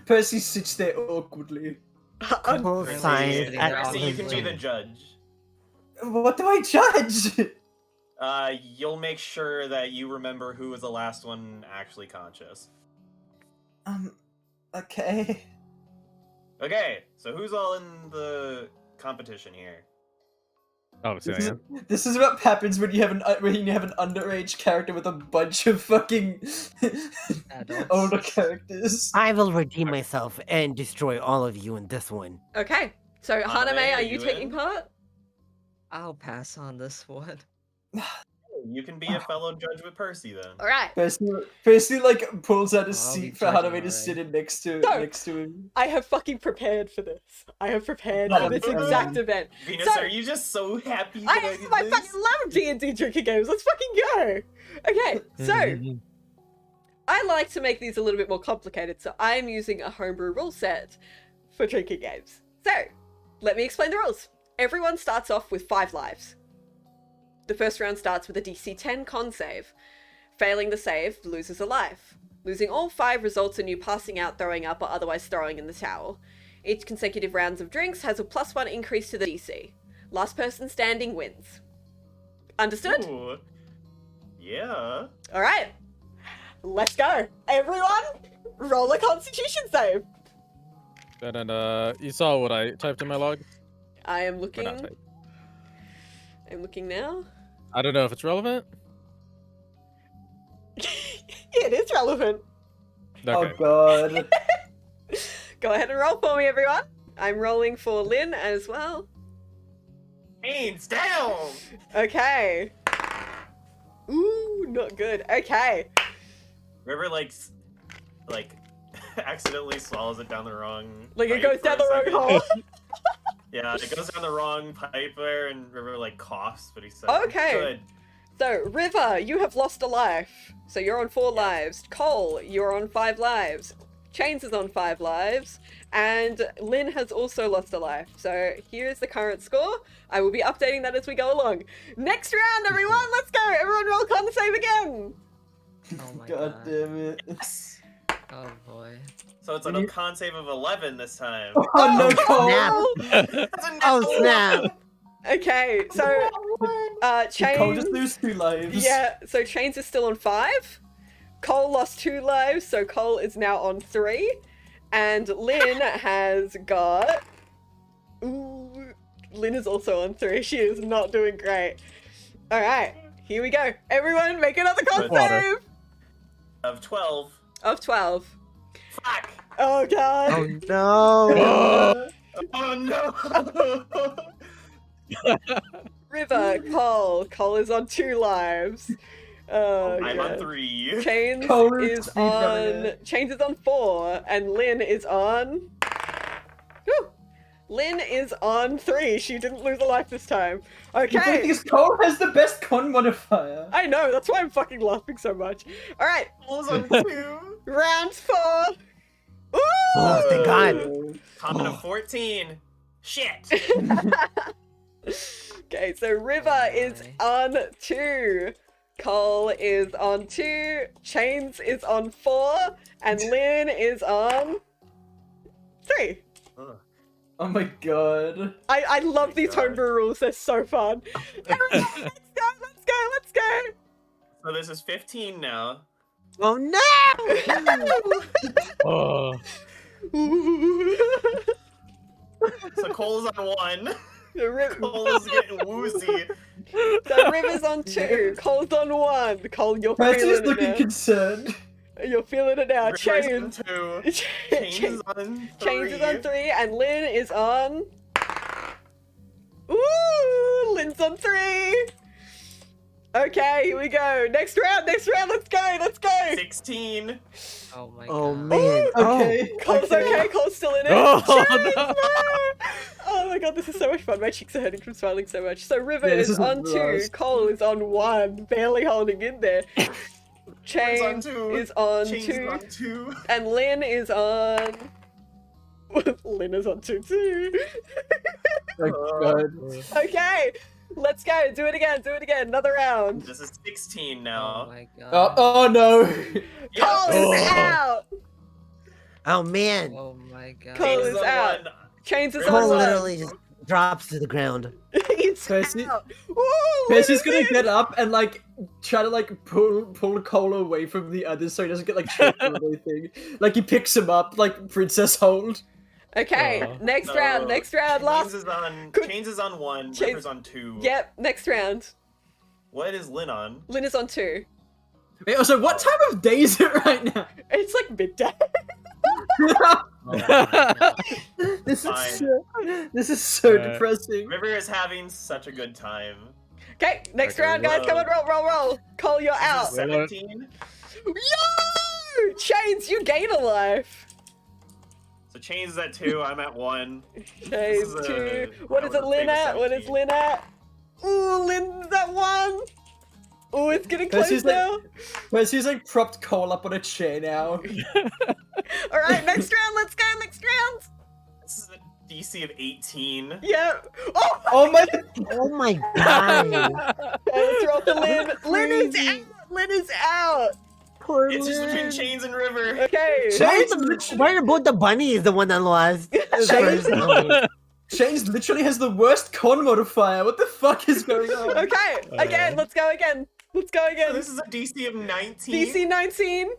S4: Percy sits there awkwardly.
S5: Cole
S6: Really?
S5: signs
S6: Sitting
S5: at
S6: there
S2: Percy, you can be
S6: awkwardly.
S2: the judge.
S4: What do I judge?
S2: You'll make sure that you remember who was the last one actually conscious.
S4: Okay.
S2: Okay, so who's all in the competition here?
S3: Oh, say that
S4: This is,
S3: again.
S4: this is what happens when you have an underage character with a bunch of fucking
S6: Adults.
S4: older characters.
S5: I will redeem myself and destroy all of you in this one.
S1: Okay, so
S2: Haname,
S1: Haname,
S2: are
S1: are you
S2: you
S1: taking
S2: in?
S1: part?
S6: I'll pass on this one.
S2: You can be a fellow judge with Percy then.
S1: All right.
S4: Percy like pulls out a
S6: I'll be
S4: seat for
S6: judging,
S4: Haname to
S6: alright.
S4: sit in next to him.
S1: I have fucking prepared for this. I have prepared
S4: Oh,
S1: for this
S4: God.
S1: exact event.
S2: Venus,
S1: So-
S2: are you just so happy
S1: I
S2: that I did
S1: I
S2: this?
S1: fucking love D&D drinking games. Let's fucking go. Okay, so I like to make these a little bit more complicated, so I'm using a homebrew rule set for drinking games. So, let me explain the rules. Everyone starts off with 5 lives. The first round starts with a DC 10 con save. Failing the save loses a life. Losing all 5 results in you passing out, throwing up, or otherwise throwing in the towel. Each consecutive rounds of drinks has a +1 increase to the DC. Last person standing wins. Understood?
S2: Ooh. Yeah.
S1: Alright. Let's go. Everyone, roll a constitution save.
S3: And then, you saw what I typed in my log?
S1: I am
S3: Or
S1: looking.
S3: not typed.
S1: I'm looking now.
S3: I don't know if it's relevant.
S1: It is relevant.
S3: Okay.
S4: Oh god.
S1: Go ahead and roll for me, everyone. I'm rolling for Lynn as well.
S2: Hands down!
S1: Okay. Ooh, not good. Okay.
S2: River like accidentally swallows it down the wrong.
S1: Like it
S2: pipe
S1: goes
S2: for
S1: down
S2: a
S1: the wrong
S2: second.
S1: hole.
S2: Yeah, it goes down the wrong pipe there, and River like coughs, but he says,
S1: Okay.
S2: "Good."
S1: So, River, you have lost a life. So you're on 4 lives. Cole, you're on 5 lives. Chains is on 5 lives. And Lynn has also lost a life. So here's the current score. I will be updating that as we go along. Next round, everyone, let's go. Everyone roll con save again.
S6: Oh my
S4: God
S6: god.
S4: damn it.
S2: Yes.
S6: Oh boy.
S2: So it's a con save of 11 this time.
S4: Oh no, Cole!
S5: Snap.
S2: That's a
S5: Oh,
S2: no!
S5: snap.
S1: Okay, so
S4: Did Cole
S1: Chains.
S4: just lose 2 lives?
S1: Yeah, so Chains is still on 5. Cole lost 2 lives, so Cole is now on 3. And Lynn has got. Ooh, Lynn is also on 3. She is not doing great. Alright, here we go. Everyone, make another con
S3: Water.
S1: save
S2: Of 12.
S1: of 12.
S2: Fuck!
S1: Oh god.
S5: Oh no.
S2: Oh no!
S1: River, Cole. Cole is on 2 lives. Oh,
S2: I'm
S1: god.
S2: on 3.
S1: Chains
S4: Cole
S1: is
S4: speed running
S1: on.
S4: it.
S1: Chains is on 4, and Lynn is on. Whew. Lynn is on 3. She didn't lose a life this time.
S4: The funny thing
S1: Okay.
S4: is, Cole has the best con modifier.
S1: I know. That's why I'm fucking laughing so much. All right.
S2: Cole's on 2.
S1: Round 4. Ooh!
S5: Oh, thank God.
S2: Common of 14. Shit!
S1: Okay, so River is
S6: my.
S1: on 2. Cole is on 2. Chains is on 4. And Lynn is on 3.
S2: Ugh.
S4: Oh my god.
S1: I love these
S2: God.
S1: homebrew rules. They're so fun. Everyone, let's go.
S2: So this is 15 now.
S5: Oh no.
S3: Oh.
S1: Ooh.
S2: So Cole's on 1. Cole's getting woozy.
S1: So River's on 2, Cole's on 1. Cole, you're
S4: Percy's
S1: feeling it
S4: looking
S1: now.
S4: concerned.
S1: You're feeling it now.
S2: River's on
S1: Chains.
S2: 2.
S1: Chains
S2: Chains on 3.
S1: Chains is on 3, and Lynn is on. Ooh, Lynn's on 3. Okay, here we go. Next round. Let's go.
S2: 16.
S6: Oh my
S5: Oh
S6: god.
S5: man.
S4: Okay.
S1: Cole's okay. Cole's still in it.
S3: Oh,
S1: Chains,
S3: no.
S1: Oh my god, this is so much fun. My cheeks are hurting from smiling so much. So River
S4: Yeah, this
S1: is
S4: is the
S1: on 2,
S4: worst.
S1: Cole is on 1, barely holding in there. Chains
S2: two.
S1: is on
S2: Chains
S1: 2,
S2: is on 2.
S1: and Lynn is on. Lynn is on 2 too.
S4: Oh god.
S1: Okay, let's go. Do it again. Another round.
S2: This is 16
S6: Oh
S2: now.
S6: my god.
S4: Oh no.
S2: Yeah.
S1: Cole is
S3: Oh.
S1: out.
S5: Oh man.
S6: Oh my god.
S1: Cole
S2: Chains
S1: is
S2: on
S1: out.
S2: 1.
S1: Chains is
S2: Cole
S1: on
S5: Cole
S1: 1.
S5: literally just drops to the ground.
S1: He's
S4: Percy-
S1: out. Woo,
S4: Percy's
S1: Lynn
S4: gonna get up and like try to like pull Cole away from the others so he doesn't get like tripped or anything. Like he picks him up like princess hold.
S1: Okay,
S3: Oh.
S1: next round. Last.
S2: Chains is on 1.
S1: Chains-
S2: River's on 2.
S1: Yep, next round.
S2: What is Lynn on?
S1: Lynn is on 2.
S4: Wait, also, what time of day is it right now?
S1: It's like midday.
S6: Oh my god.
S4: this
S2: Fine.
S4: is so
S3: Uh,
S4: depressing.
S2: River is having such a good time.
S1: Okay, next
S3: Okay,
S1: round, guys. Come on, roll. Cole, you're out.
S2: This is 17.
S1: Yo! Chains, you gain a life.
S2: So Chains is at 2. I'm at 1.
S1: Chains,
S2: is,
S1: 2.
S2: I
S1: What is
S2: would
S1: it, Lynn
S2: say
S1: at? What is
S2: 17.
S1: Lynn at? Ooh, Lynn's at 1. Ooh, it's getting close
S4: Percy's like-
S1: now.
S4: Percy's like propped Cole up on a chair now.
S1: Alright, next round. Let's go. Next round.
S2: This is a DC of 18.
S1: Yeah. Oh!
S4: Oh my!
S5: Oh my god.
S1: Okay, let's roll for Lynn. Lynn is out. Lynn is out.
S5: Poor
S2: It's just between
S5: Lynn.
S2: Chains and River.
S1: Okay.
S5: Why are both the bunnies the one that lost?
S4: Chains,
S5: First.
S4: Chains literally has the worst con modifier. What the fuck is going on?
S1: Okay, again. Let's go again.
S2: So this is a DC of 19.
S1: DC 19. Oh,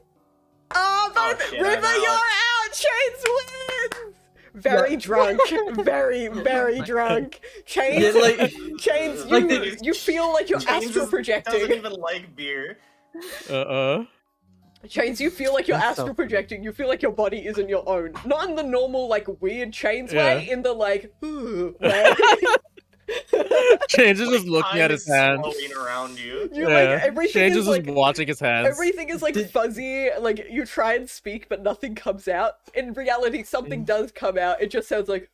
S2: Oh,
S1: both
S2: shit,
S1: River,
S2: I'm
S1: you're
S2: out.
S1: out. Chains wins. Very
S4: Yeah.
S1: drunk. Very drunk. Chains.
S4: Yeah, like,
S1: Chains.
S4: like
S1: You feel like you're
S2: Chains
S1: astral
S2: doesn't
S1: projecting.
S2: even like beer.
S1: Chains, you feel like you're
S5: That's so
S1: astral projecting. You feel like your body isn't your own. Not in the normal, like, weird Chains
S3: Yeah.
S1: way, in the, like, way.
S3: Change is just looking
S2: Time
S3: at
S2: is
S3: his hands.
S2: flowing around you.
S1: You're like, everything
S3: Change
S1: is
S3: is just
S1: like,
S3: watching his hands.
S1: everything is like
S4: Did-
S1: fuzzy, like you try and speak but nothing comes out. In reality, something does come out. It just sounds like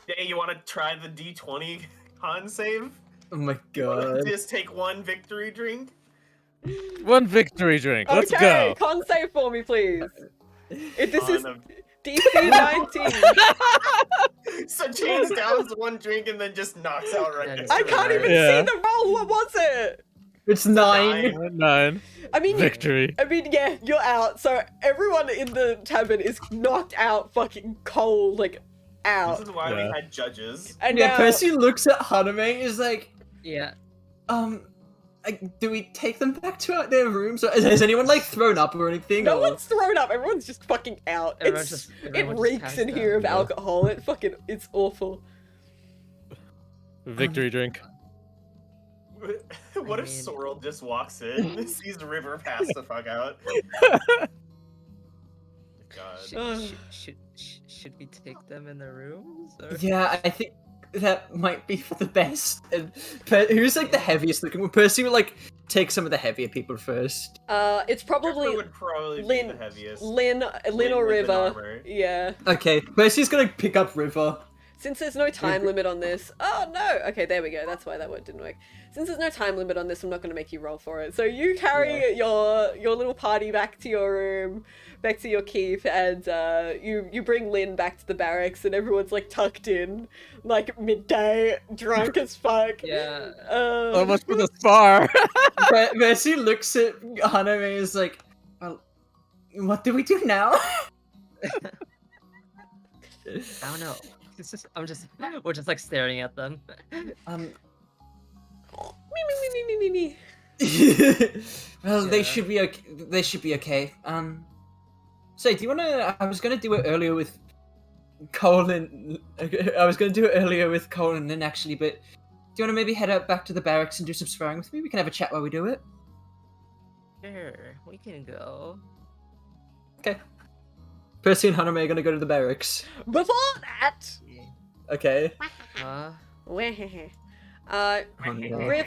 S2: Hey, you want to try the D20 con save?
S4: oh my god.
S2: Just take 1 victory drink.
S3: One victory drink. Let's
S1: okay,
S3: go.
S1: con save for me, please. If this is
S2: On a-
S1: DC 19,
S2: So Chains downs 1 drink and then just knocks out right
S6: Yeah,
S2: next
S1: I
S2: to
S1: can't
S2: River.
S1: even
S3: Yeah.
S1: see the roll. What was it?
S4: It's 9.
S3: 9.
S1: I mean,
S3: Victory.
S1: yeah, you're out. So everyone in the tavern is knocked out, fucking cold, like out.
S2: This is why
S3: Yeah.
S2: we had judges.
S1: And
S4: Yeah,
S1: now,
S4: Percy looks at Haname is like,
S6: Yeah.
S4: do we take them back to their rooms? Or has anyone like thrown up or anything?
S1: no
S4: or-
S1: one's thrown up. Everyone's just fucking out.
S6: Everyone's
S1: It's
S6: just-
S1: it
S6: everyone just
S1: reeks
S6: passed
S1: in
S6: out.
S1: here of
S3: Yeah.
S1: alcohol. It's awful.
S3: Victory drink.
S2: What if
S6: mean-
S2: Sorrel just walks in, sees River pass the fuck out? God.
S6: Should we take them in the rooms? Or...
S4: Yeah, I think that might be for the best. And who's like the heaviest looking? Well, Percy would like take some of the heavier people first.
S1: It's
S2: River
S1: probably
S2: would probably
S1: Lynn-
S2: be the heaviest.
S1: Lynn or
S2: with an
S1: River.
S2: armor.
S1: Yeah.
S4: Okay, Percy's gonna pick up River.
S1: Since there's no time limit on this. Oh no! Okay, there we go. That's why that word didn't work. Since there's no time limit on this, I'm not going to make you roll for it. So you carry your little party back to your room, back to your keep, and you bring Lynn back to the barracks, and everyone's like tucked in, like midday, drunk as fuck.
S6: Yeah.
S3: So much for the spar.
S4: Percy looks at Haname and is like, well, what do we do now?
S6: I don't know. It's just we're just like staring at them.
S1: Me.
S4: Well, they
S6: Yeah.
S4: should be okay. They should be okay. So, do you want to? I was going to do it earlier with Colin. I was going to do it earlier with Colin, and actually, but do you want to maybe head out back to the barracks and do some sparring with me? We can have a chat while we do it.
S6: Sure, we can go.
S4: Okay. Percy and Haname are going to go to the barracks.
S1: Before that,
S4: Okay.
S1: River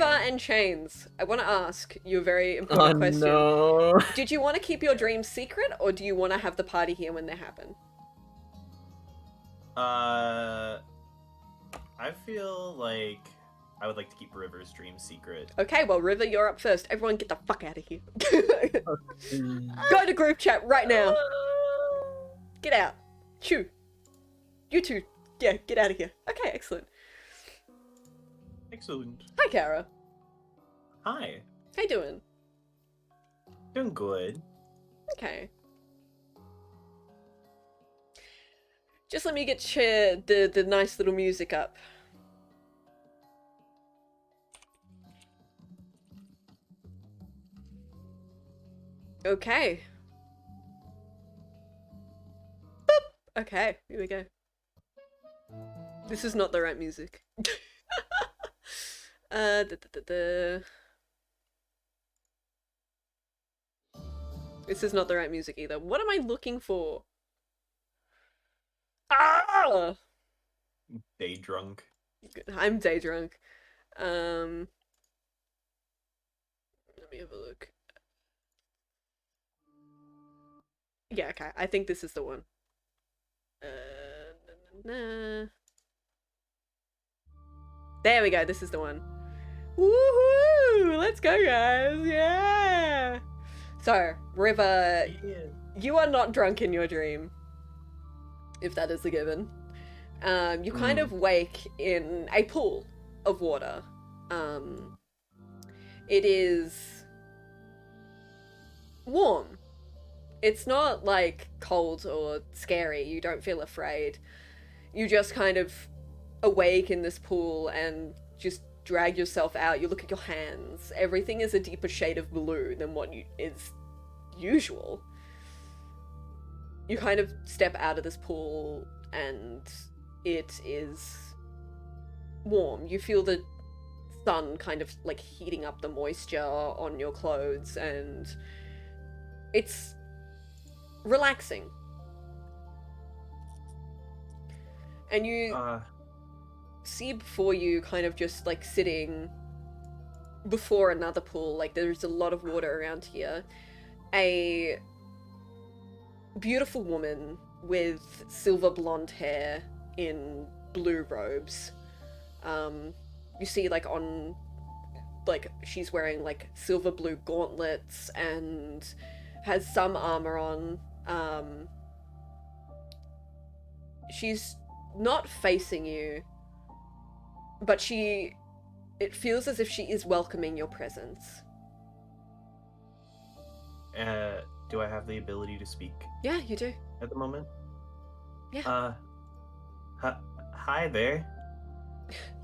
S1: and Chains, I want to ask you a very important question.
S4: No.
S1: Did you want to keep your dreams secret, or do you want to have the party here when they happen?
S2: I feel like I would like to keep River's dream secret.
S1: Okay, well, River, you're up first. Everyone get the fuck out of here. Go to group chat right now. Get out. Shoo. You two. Yeah, get out of here. Okay, excellent.
S2: Excellent.
S1: Hi, Kara.
S2: Hi.
S1: How you doing?
S2: Doing good.
S1: Okay. Just let me get the nice little music up. Okay. Boop. Okay, here we go. This is not the right music. This is not the right music either. What am I looking for? Ah!
S2: Day drunk.
S1: I'm day drunk. Let me have a look. Yeah, okay. I think this is the one. There we go. This is the one. Woohoo! Let's go, guys. Yeah. So, River, you are not drunk in your dream, if that is a given. You kind of wake in a pool of water. It is warm. It's not like cold or scary. You don't feel afraid. You just kind of awake in this pool and just drag yourself out. You look at your hands. Everything is a deeper shade of blue than what is usual. You kind of step out of this pool and it is warm. You feel the sun kind of like heating up the moisture on your clothes, and it's relaxing. And you see before you, kind of just like sitting before another pool, like there's a lot of water around here, a beautiful woman with silver blonde hair in blue robes. You see like on, like she's wearing like silver blue gauntlets and has some armor on. She's not facing you, but it feels as if she is welcoming your presence.
S2: Do I have the ability to speak
S1: Yeah, you do.
S2: at the moment?
S1: Yeah.
S2: Hi there.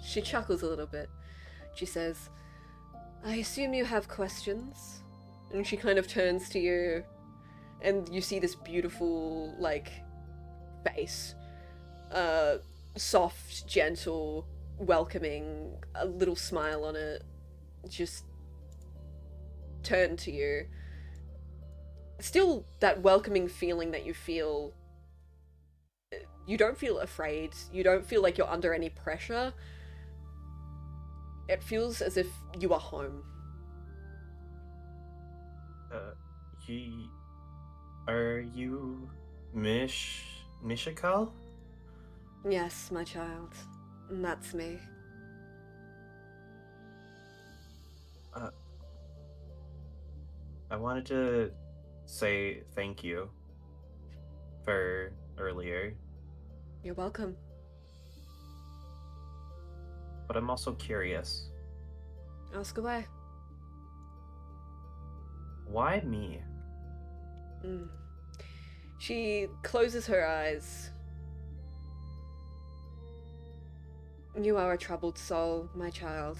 S1: She chuckles a little bit. She says, I assume you have questions? And she kind of turns to you, and you see this beautiful, like, face. Soft, gentle, welcoming, a little smile on it. Just turn to you. Still that welcoming feeling that you feel. You don't feel afraid. You don't feel like you're under any pressure. It feels as if you are home.
S2: Are you Mishakal?
S1: Yes, my child. That's me.
S2: I wanted to say thank you for earlier,
S1: You're welcome.
S2: but I'm also curious.
S1: Ask away.
S2: Why me?
S1: She closes her eyes. You are a troubled soul, my child.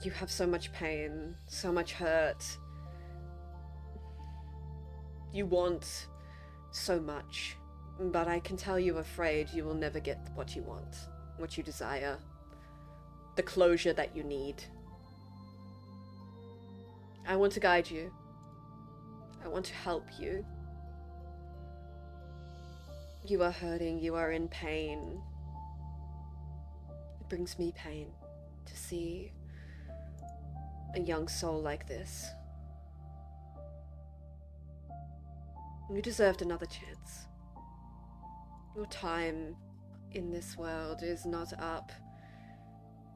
S1: You have so much pain, so much hurt. You want so much, but I can tell you're afraid you will never get what you want, what you desire, the closure that you need. I want to guide you. I want to help you. You are hurting, you are in pain. It brings me pain to see a young soul like this. You deserved another chance. Your time in this world is not up.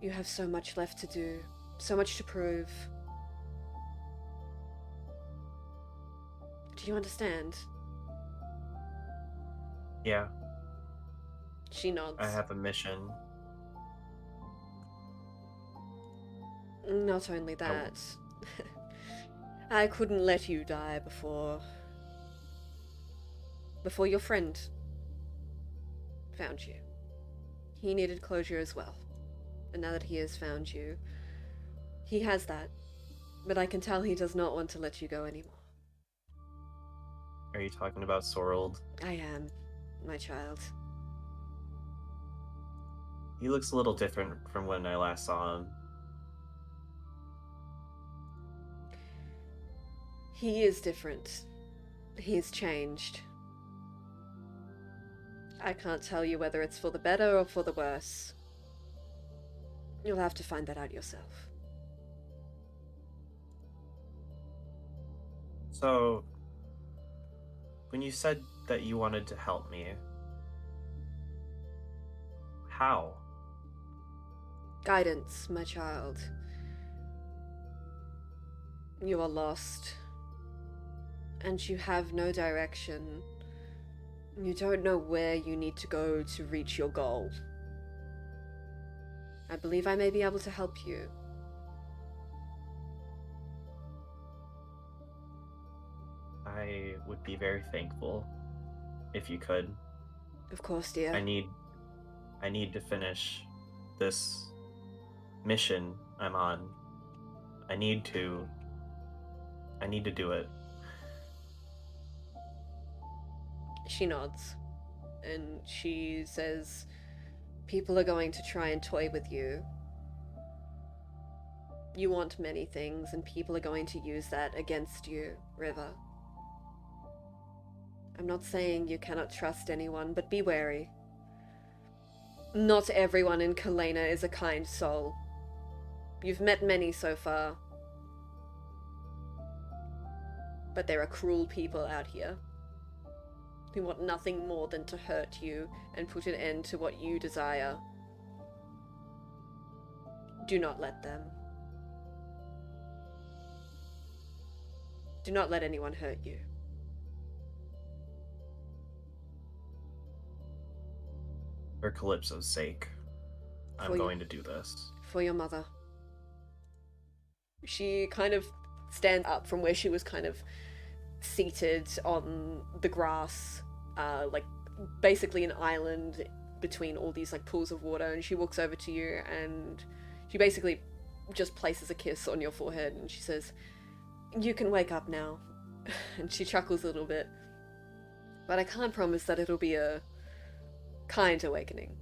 S1: You have so much left to do, so much to prove. Do you understand?
S2: Yeah,
S1: She nods.
S2: I have a mission.
S1: Not only that, I couldn't let you die before your friend found you. He needed closure as well. And now that he has found you, he has that. But I can tell he does not want to let you go anymore.
S2: Are you talking about Sorrel?
S1: I am, my child.
S2: He looks a little different from when I last saw him.
S1: He is different. He's changed. I can't tell you whether it's for the better or for the worse. You'll have to find that out yourself.
S2: So, when you said that you wanted to help me, how?
S1: Guidance, my child. You are lost. And you have no direction. You don't know where you need to go to reach your goal. I believe I may be able to help you.
S2: I would be very thankful if you could.
S1: Of course, dear.
S2: I need to finish this mission I'm on. I need to do it.
S1: She nods. And she says, people are going to try and toy with you. You want many things, and people are going to use that against you, River. I'm not saying you cannot trust anyone, but be wary. Not everyone in Kalena is a kind soul. You've met many so far. But there are cruel people out here who want nothing more than to hurt you and put an end to what you desire. Do not let them. Do not let anyone hurt you.
S2: For Calypso's sake, I'm
S1: For you-
S2: going to do this.
S1: For your mother. She kind of stands up from where she was kind of seated on the grass, like basically an island between all these like pools of water, and she walks over to you and she basically just places a kiss on your forehead and she says, "You can wake up now." And she chuckles a little bit. But I can't promise that it'll be a kind awakening.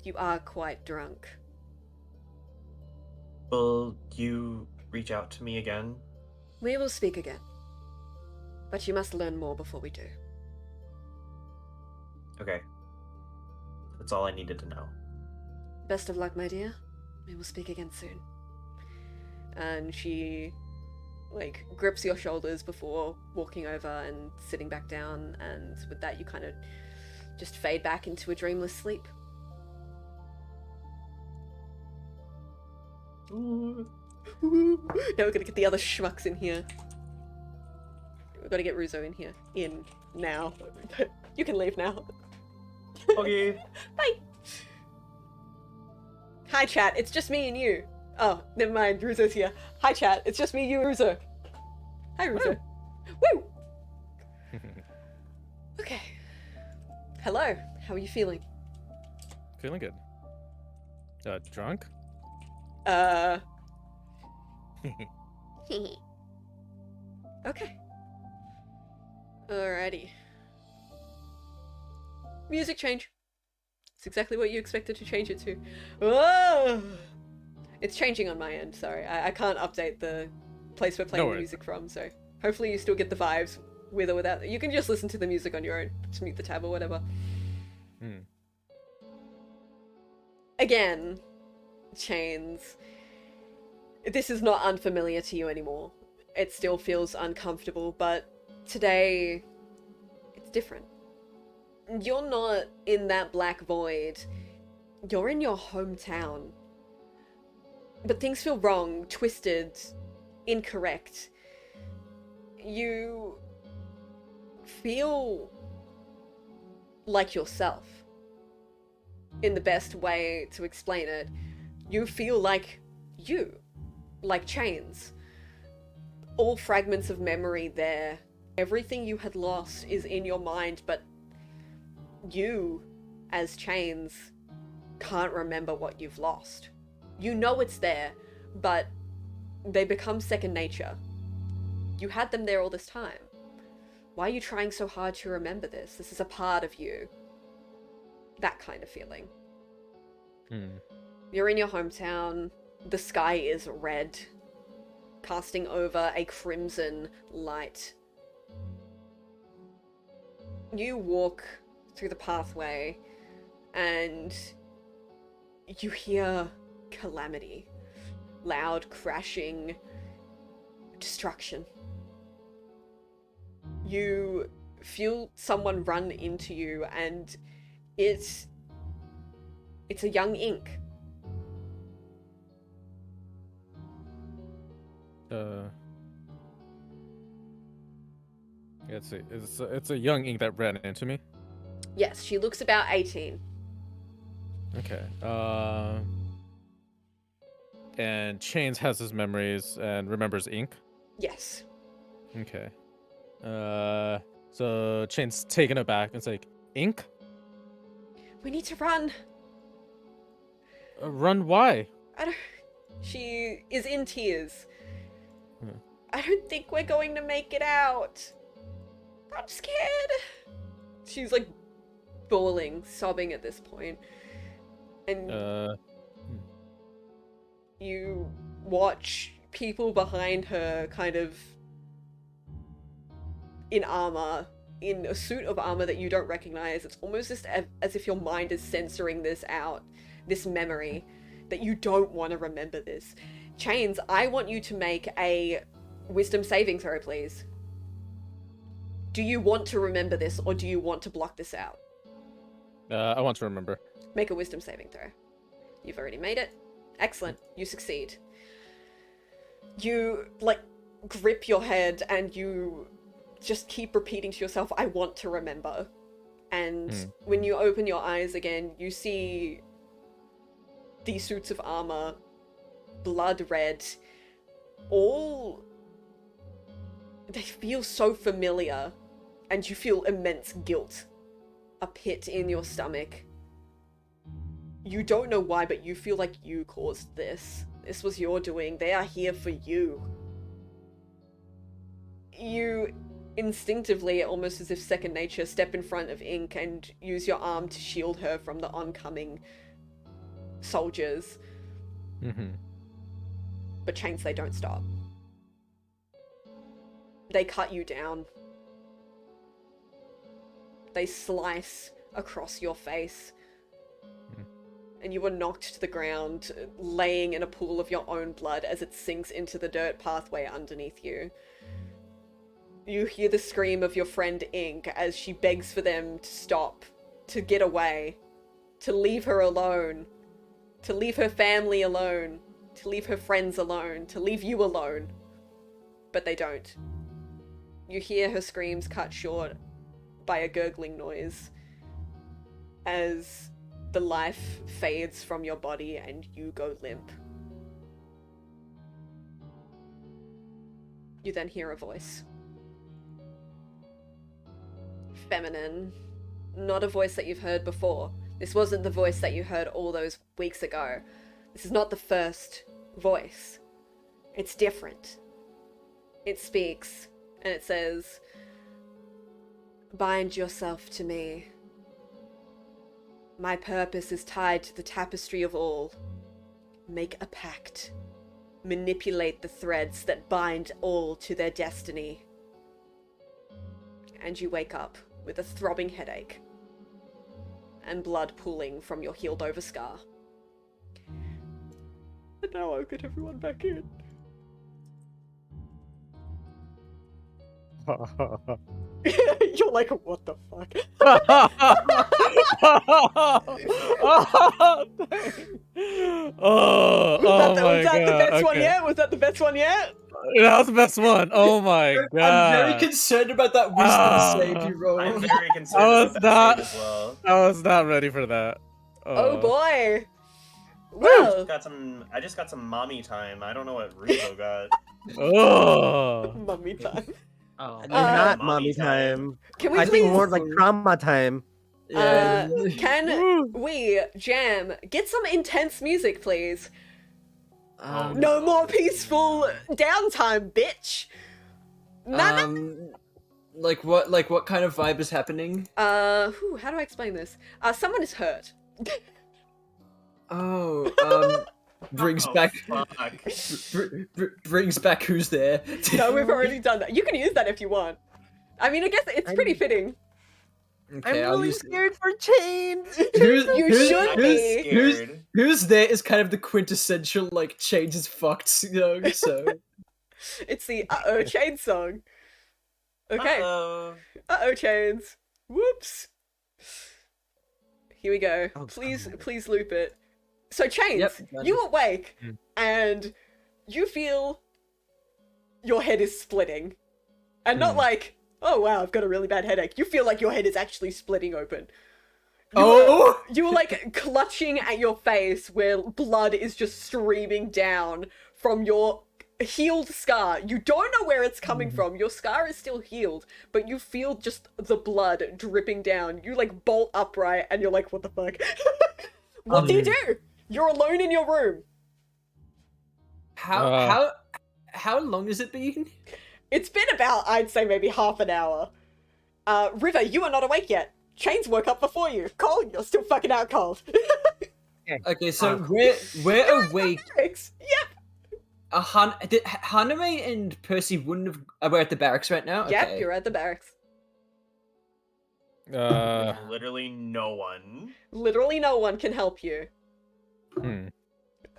S1: You are quite drunk.
S2: Will you reach out to me again?
S1: We will speak again. But you must learn more before we do.
S2: Okay. That's all I needed to know.
S1: Best of luck, my dear. We will speak again soon. And she, like, grips your shoulders before walking over and sitting back down, and with that you kind of just fade back into a dreamless sleep. Now we're gonna get the other schmucks in here. We've got to get Ruzo in here. In now. You can leave now.
S2: Okay.
S1: Bye! Hi chat, it's just me and you. Oh, never mind, Ruzo's here. Hi chat, it's just me, you, Ruzo. Hi Ruzo. Woo! Okay. Hello, how are you feeling?
S3: Feeling good. Drunk?
S1: Okay. Alrighty. Music change. It's exactly what you expected to change it to. Oh! It's changing on my end, sorry. I can't update the place we're playing
S3: No
S1: the
S3: worries.
S1: music from, so hopefully you still get the vibes with or without. You can just listen to the music on your own. Just mute the tab or whatever.
S3: Hmm.
S1: Again, Chains. This is not unfamiliar to you anymore. It still feels uncomfortable, but today it's different. You're not in that black void. You're in your hometown. But things feel wrong, twisted, incorrect. You feel like yourself. In the best way to explain it, you feel like you. Like Chains. All fragments of memory there. Everything you had lost is in your mind, but you, as Chains, can't remember what you've lost. You know it's there, but they become second nature. You had them there all this time. Why are you trying so hard to remember this? This is a part of you. That kind of feeling. You're in your hometown. The sky is red, casting over a crimson light. You walk through the pathway, and you hear calamity. Loud crashing, destruction. You feel someone run into you, and it's a young Ink.
S3: Let's see. It's a young Ink that ran into me.
S1: Yes, she looks about 18.
S3: Okay. And Chains has his memories and remembers Ink.
S1: Yes.
S3: Okay. So Chain's taken aback and it's like, Ink?
S1: We need to run.
S3: Run why?
S1: I don't... She is in tears.
S3: Hmm.
S1: I don't think we're going to make it out. I'm scared. She's like bawling, sobbing at this point. And you watch people behind her kind of in armor, in a suit of armor that you don't recognize. It's almost just as if your mind is censoring this out, this memory, that you don't want to remember this. Chains, I want you to make a wisdom saving throw, please. Do you want to remember this, or do you want to block this out?
S3: I want to remember.
S1: Make a wisdom saving throw. You've already made it. Excellent. You succeed. You, like, grip your head and you just keep repeating to yourself, I want to remember. And when you open your eyes again, you see these suits of armor, blood red, all... They feel so familiar, and you feel immense guilt. A pit in your stomach. You don't know why, but you feel like you caused this. This was your doing. They are here for you. You instinctively, almost as if second nature, step in front of Ink and use your arm to shield her from the oncoming soldiers. But Chains, they don't stop. They cut you down. They slice across your face. And you were knocked to the ground, laying in a pool of your own blood as it sinks into the dirt pathway underneath you. You hear the scream of your friend Ink as she begs for them to stop, to get away, to leave her alone, to leave her family alone, to leave her friends alone, to leave you alone. But they don't. You hear her screams cut short by a gurgling noise as the life fades from your body and you go limp. You then hear a voice. Feminine. Not a voice that you've heard before. This wasn't the voice that you heard all those weeks ago. This is not the first voice. It's different. It speaks, and it says, Bind yourself to me. My purpose is tied to the tapestry of all. Make a pact. Manipulate the threads that bind all to their destiny. And you wake up with a throbbing headache and blood pooling from your healed over scar. And now I'll get everyone back in. You're like, what the fuck?
S3: Oh
S1: Was that
S3: my
S1: the
S3: god.
S1: best one
S3: Okay.
S1: yet? Was that the best one yet?
S3: That was the best one. Oh my god.
S4: I'm very concerned about that wisdom save you roll.
S2: I'm very concerned
S3: I
S2: about
S3: was
S2: that
S3: not-
S2: save as well.
S3: I was not ready for that.
S1: Oh boy. Well,
S2: I just got some mommy time. I don't know what Rubo got.
S3: Oh.
S1: mummy time.
S6: Oh,
S5: Not
S2: mommy
S5: mommy time.
S1: Can we
S5: I think
S1: please,
S5: more like trauma time.
S4: Yeah.
S1: can we, Jam, get some intense music, please? No more peaceful downtime, bitch. None.
S4: Like what kind of vibe is happening?
S1: How do I explain this? Someone is hurt.
S4: Oh, brings
S2: Oh,
S4: back
S2: fuck.
S4: brings back who's there.
S1: No, we've already done that. You can use that if you want. I mean, I guess it's pretty fitting.
S4: Okay, I'll use
S5: scared for chains.
S1: You should
S2: I'm
S1: be.
S2: scared.
S4: who's there is kind of the quintessential like change is fucked, you know. So
S1: It's the uh-oh chain song. Okay.
S2: Uh-oh.
S1: Uh-oh chains. Whoops. Here we go.
S5: Oh,
S1: Please
S5: God.
S1: loop it. So Chains,
S4: Yep, done.
S1: you awake
S3: Mm.
S1: and you feel your head is splitting. And not
S3: Mm.
S1: like, oh wow, I've got a really bad headache. You feel like your head is actually splitting open. You were like clutching at your face where blood is just streaming down from your healed scar. You don't know where it's coming from. Your scar is still healed, but you feel just the blood dripping down. You like bolt upright and you're like, what the fuck? What do you do? You're alone in your room.
S4: How long has it been?
S1: It's been about, I'd say, maybe half an hour. River, you are not awake yet. Chains woke up before you. Cole, you're still fucking out cold.
S4: Okay, so we're awake.
S1: Yep.
S4: Haname and Percy wouldn't have. We're at the barracks right now.
S1: Yep,
S4: Okay.
S1: you're at the barracks.
S2: Literally no one.
S1: Literally no one can help you. That's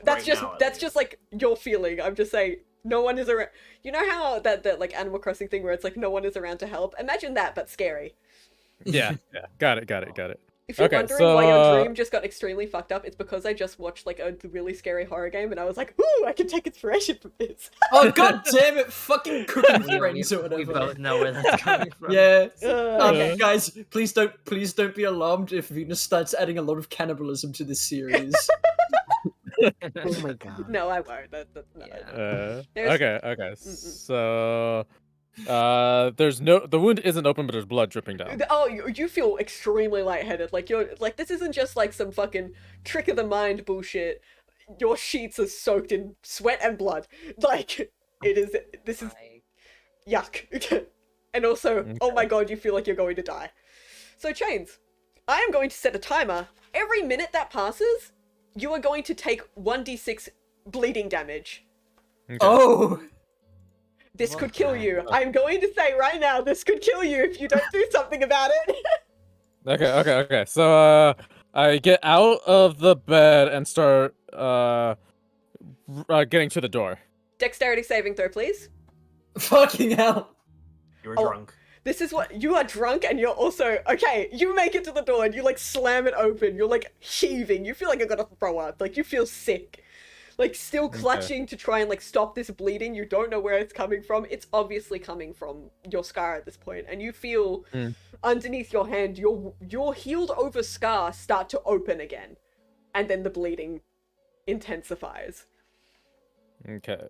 S2: Right
S1: just
S2: now, at
S1: that's
S2: least.
S1: just like your feeling. I'm just saying no one is around. You know how that like Animal Crossing thing where it's like no one is around to help? Imagine that, but scary.
S3: Yeah. Got it.
S1: If you're
S3: Okay,
S1: wondering why your
S3: so-
S1: dream just got extremely fucked up, it's because I just watched like a really scary horror game and I was like, ooh, I can take inspiration from this.
S4: Oh god damn it! Fucking cooking
S6: we,
S4: friends or
S6: we
S4: whatever.
S6: both know where that's coming from.
S4: Yeah.
S1: Okay.
S4: Guys, please don't be alarmed if Venus starts adding a lot of cannibalism to this series.
S5: Oh my god.
S1: No, I won't. No.
S6: Yeah.
S1: There's-
S3: Okay. So, the wound isn't open, but there's blood dripping down.
S1: Oh, you feel extremely lightheaded. Like you're like this isn't just like some fucking trick of the mind bullshit. Your sheets are soaked in sweat and blood. Like it is. This is yuck. And also, oh my god, you feel like you're going to die. So Chains, I am going to set a timer. Every minute that passes, you are going to take 1d6 bleeding damage.
S3: Okay.
S4: Oh.
S1: This could kill you. I'm going to say right now, this could kill you if you don't do something about it.
S3: Okay. So, I get out of the bed and start getting to the door.
S1: Dexterity saving throw, please.
S4: Fucking hell.
S2: You were
S1: Oh.
S2: drunk.
S1: This is what you are drunk and you're also okay. You make it to the door and you like slam it open. You're like heaving. You feel like you're gonna throw up. Like you feel sick. Like still clutching to try and like stop this bleeding. You don't know where it's coming from. It's obviously coming from your scar at this point, and you feel underneath your hand your healed over scar start to open again, and then the bleeding intensifies.
S3: Okay.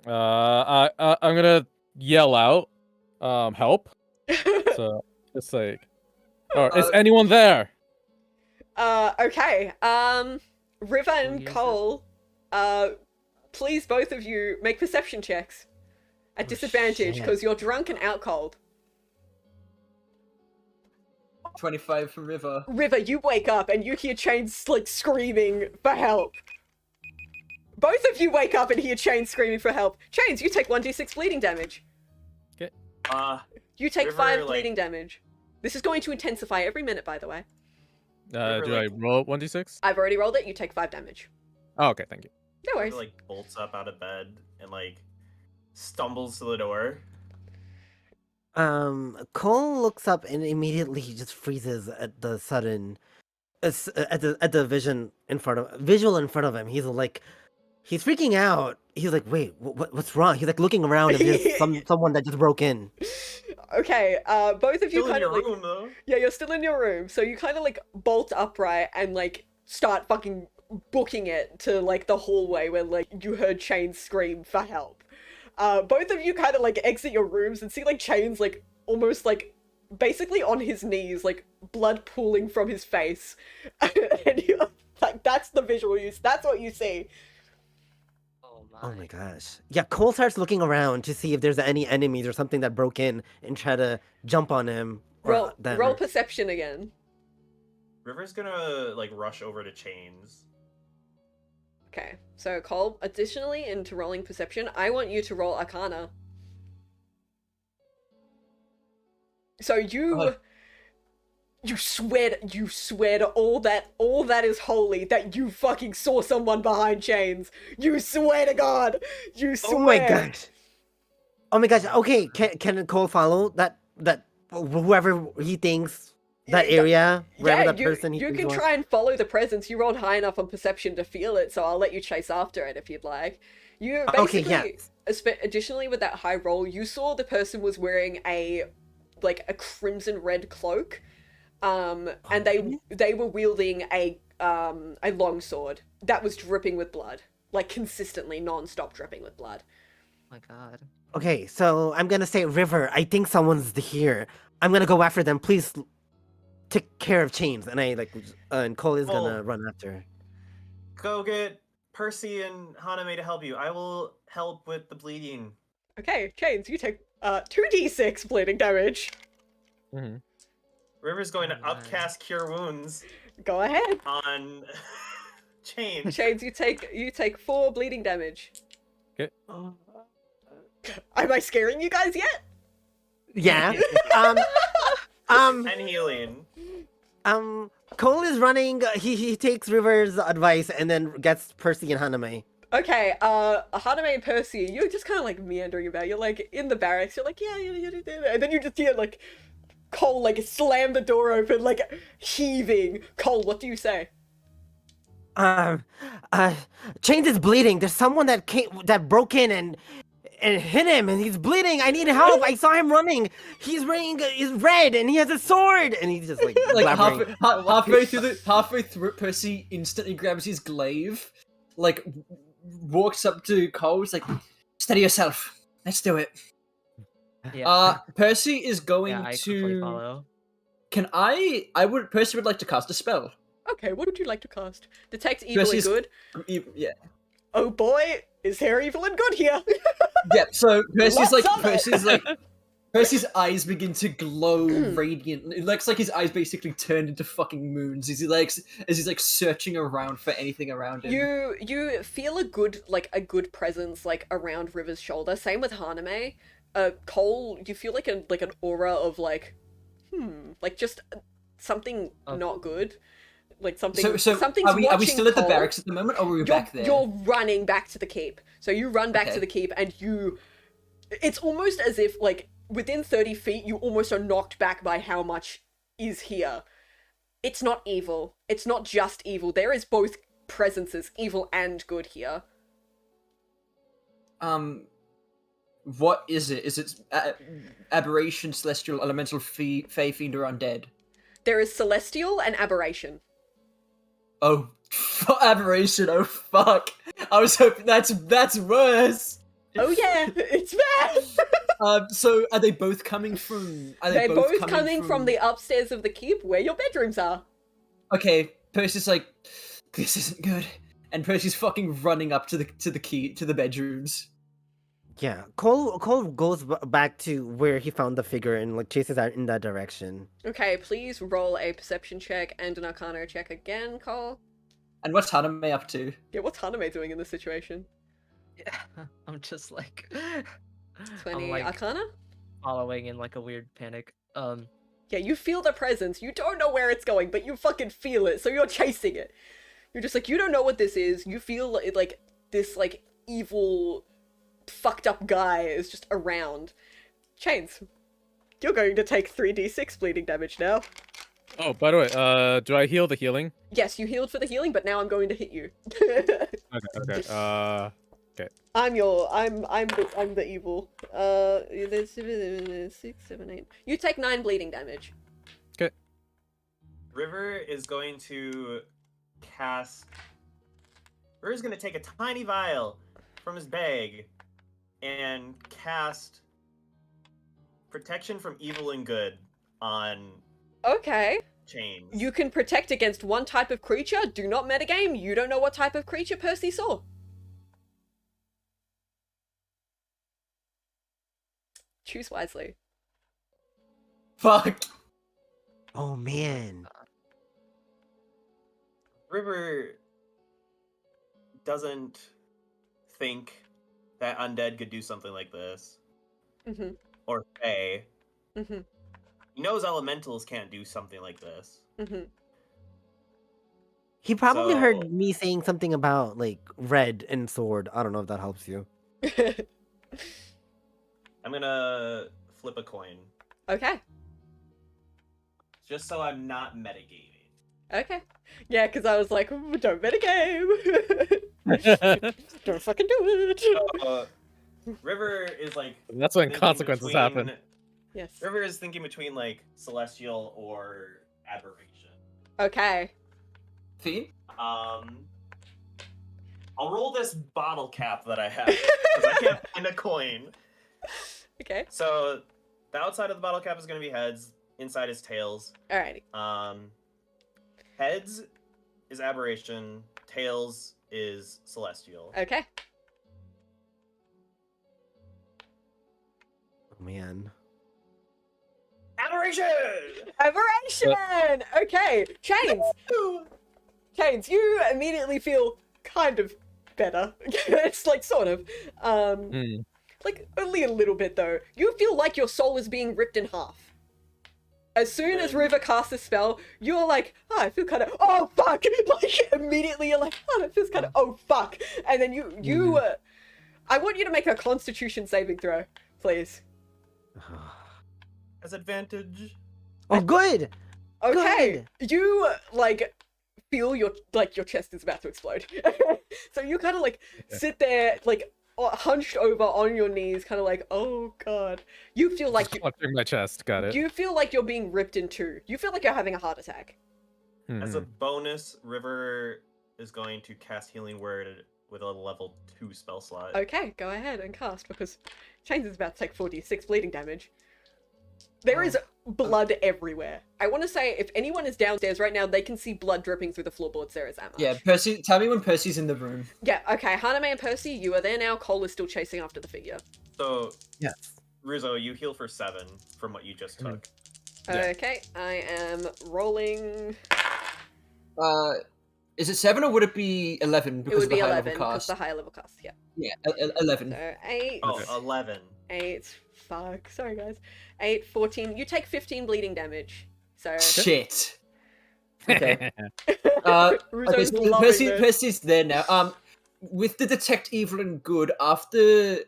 S3: I'm gonna yell out, help. So it's like, is anyone there?
S1: Okay. River and
S6: use it?
S1: Cole, please both of you make perception checks at disadvantage
S5: shit.
S1: because you're drunk and out cold.
S4: 25 from River.
S1: River, you wake up and you hear Chains like screaming for help. Both of you wake up and hear Chains screaming for help. Chains, you take 1d6 bleeding damage. You take
S2: River,
S1: 5
S2: like-
S1: bleeding damage. This is going to intensify every minute, by the way.
S3: Do
S2: Remember,
S3: I roll 1d6?
S1: I've already rolled it. You take 5 damage.
S3: Oh, okay, thank you.
S1: No worries.
S2: River, like bolts up out of bed and like stumbles to the door.
S5: Cole looks up and immediately he just freezes at the sudden, at the visual in front of him. He's like, he's freaking out. He's like, wait, what's wrong? He's like looking around and there's someone that just broke in.
S1: Okay, both of you
S2: Still in
S1: kind of
S2: your
S1: like,
S2: room though.
S1: yeah, you're still in your room, so you kind of like bolt upright and like start fucking booking it to like the hallway where like you heard Chains scream for help. Both of you kind of like exit your rooms and see like Chains like almost like basically on his knees, like blood pooling from his face, and you're like, that's the visual use. That's what you see.
S5: Oh my gosh. Yeah, Cole starts looking around to see if there's any enemies or something that broke in and try to jump on him. or them.
S1: Roll perception again.
S2: River's gonna like rush over to Chains.
S1: Okay, so Cole, additionally into rolling perception, I want you to roll Arcana. So you swear to all that is holy that you fucking saw someone behind Chains. You swear to God. You swear.
S5: Oh my gosh. Oh my gosh. Okay, can Cole follow that whoever he thinks that area, wherever that person he
S1: you
S5: thinks
S1: can
S5: was?
S1: try and follow the presence. You rolled high enough on perception to feel it, so I'll let you chase after it if you'd like. You basically,
S5: Okay, yeah.
S1: Additionally, with that high roll, you saw the person was wearing a crimson red cloak, and they were wielding a longsword that was dripping with blood, like consistently, non-stop dripping with blood.
S6: Oh my god.
S5: Okay, so I'm gonna say River. I think someone's here. I'm gonna go after them. Please take care of Chains. And and Cole is gonna run after.
S2: Go get Percy and Haname to help you. I will help with the bleeding.
S1: Okay, Chains, you take 2d6 bleeding damage.
S3: Mm-hmm.
S2: River's going to
S6: Oh, nice.
S2: upcast Cure Wounds
S1: Go ahead.
S2: on Chains.
S1: Chains, you take 4 bleeding damage.
S3: Okay.
S1: Am I scaring you guys yet?
S5: Yeah.
S2: And healing.
S5: Cole is running. He takes River's advice and then gets Percy and Haname.
S1: Okay, Haname and Percy, you're just kind of like meandering about. You're like in the barracks. You're like, yeah, and then you just hear like Cole like slam the door open, like heaving. Cole, what do you say?
S5: Chains is bleeding. There's someone that broke in and hit him, and he's bleeding. I need help. I saw him running. He's red, and he has a sword, and he's just like blabbering.
S4: halfway through, Percy instantly grabs his glaive, like walks up to Cole. He's like, "Steady yourself. Let's do it."
S6: Yeah.
S4: Percy is going
S6: yeah, I quickly
S4: to.
S6: follow.
S4: Can I? Percy would like to cast a spell.
S1: Okay, what would you like to cast? Detect evil and
S4: Percy's-
S1: good.
S4: Yeah.
S1: Oh boy, is there evil and good here?
S4: Yeah. So
S1: Lots of it.
S4: Percy's eyes begin to glow radiant. It looks like his eyes basically turned into fucking moons as he's searching around for anything around him.
S1: You feel a good presence like around River's shoulder. Same with Haname. Cole, you feel like an aura of like just something not good. Like something.
S4: So
S1: something's
S4: are we
S1: watching
S4: still at the
S1: Cole.
S4: barracks at the moment, or are we back there?
S1: You're running back to the keep. So you run back
S4: Okay.
S1: to the keep, and it's almost as if like within 30 feet, you almost are knocked back by how much is here. It's not evil. It's not just evil. There is both presences, evil and good here.
S4: What is it? Is it aberration, celestial, elemental, fey, fiend, or undead?
S1: There is celestial and aberration.
S4: Oh, aberration! Oh fuck! I was hoping that's worse.
S1: Oh yeah, it's bad.
S4: So are they both coming from?
S1: They're both coming from the upstairs of the keep, where your bedrooms are.
S4: Okay, Percy's like, this isn't good, and Percy's fucking running up to the bedrooms.
S5: Yeah, Cole goes back to where he found the figure and like chases out in that direction.
S1: Okay, please roll a perception check and an arcana check again, Cole.
S4: And what's Haname up to?
S1: Yeah, what's Haname doing in this situation?
S6: Yeah, I'm just like
S1: 20
S6: I'm like
S1: arcana?
S6: following in like a weird panic.
S1: Yeah, you feel the presence. You don't know where it's going, but you fucking feel it, so you're chasing it. You're just like, you don't know what this is. You feel like this like evil, fucked up guy is just around. Chains, you're going to take 3d6 bleeding damage now.
S3: Oh, by the way, do I heal the healing?
S1: Yes, you healed for the healing, but now I'm going to hit you.
S3: Okay.
S1: I'm the evil. There's 6, 7, 8. You take 9 bleeding damage.
S2: River is going to cast. River's going to take a tiny vial from his bag and cast protection from evil and good on
S1: Okay.
S2: Chains.
S1: You can protect against one type of creature. Do not metagame. You don't know what type of creature Percy saw. Choose wisely.
S4: Fuck.
S5: Oh man.
S2: River doesn't think that undead could do something like this.
S1: Mm-hmm.
S2: Or Fae.
S1: Mm-hmm.
S2: He knows elementals can't do something like this.
S1: Mm-hmm.
S5: He probably
S2: So-
S5: heard me saying something about like red and sword. I don't know if that helps you.
S2: I'm gonna flip a coin.
S1: Okay.
S2: Just so I'm not metagaming.
S1: Okay. Yeah, because I was like, "Ooh, don't metagame. Don't fucking do it.
S2: River is like
S3: That's when
S2: thinking
S3: consequences
S2: between-
S3: happen.
S1: Yes.
S2: River is thinking between like celestial or aberration.
S1: Okay.
S4: Fiend?
S2: I'll roll this bottle cap that I have because I can't find a coin.
S1: Okay.
S2: So the outside of the bottle cap is going to be heads. Inside is tails.
S1: Alrighty.
S2: Heads is aberration. Tails is celestial.
S1: Okay.
S5: Oh man.
S2: Aberration!
S1: Aberration! Okay. Chains. Chains, you immediately feel kind of better. It's like sort of. Like only a little bit though. You feel like your soul is being ripped in half. As soon as River casts a spell, you're like, oh, I feel kind of, oh fuck! Like immediately you're like, oh, that feels kind of, oh fuck! And then I want you to make a Constitution saving throw, please.
S2: As advantage.
S5: Oh good.
S1: Okay, you like feel your chest is about to explode. So you kind of like sit there like hunched over on your knees, kind of like, oh god. You feel like
S3: Clutching my chest. Got it.
S1: you feel like you're being ripped in two. You feel like you're having a heart attack.
S2: As a bonus, River is going to cast Healing Word with a level 2 spell slot.
S1: Okay, go ahead and cast because Chains is about to take 46 bleeding damage. There is blood everywhere. I want to say if anyone is downstairs right now, they can see blood dripping through the floorboards. There is that much.
S4: Yeah, Percy, tell me when Percy's in the room.
S1: Yeah, okay. Haname and Percy, you are there now. Cole is still chasing after the figure.
S2: So,
S5: Yes.
S2: Rizzo, you heal for 7 from what you just took.
S3: Yeah.
S1: Okay, I am rolling.
S4: Is it 7 or would it be 11
S1: It
S4: because
S1: would
S4: of the
S1: be
S4: high
S1: 11
S4: level
S1: because
S4: cast?
S1: the high level cast, yeah.
S4: Yeah, 11.
S1: So 8,
S2: Oh, 11.
S1: 8, fuck, sorry guys. 8, 14, you take 15 bleeding damage. So,
S4: Shit. Okay.
S1: Ruzo's
S4: so
S1: loving this.
S4: Percy's there now. With the detect evil and good, after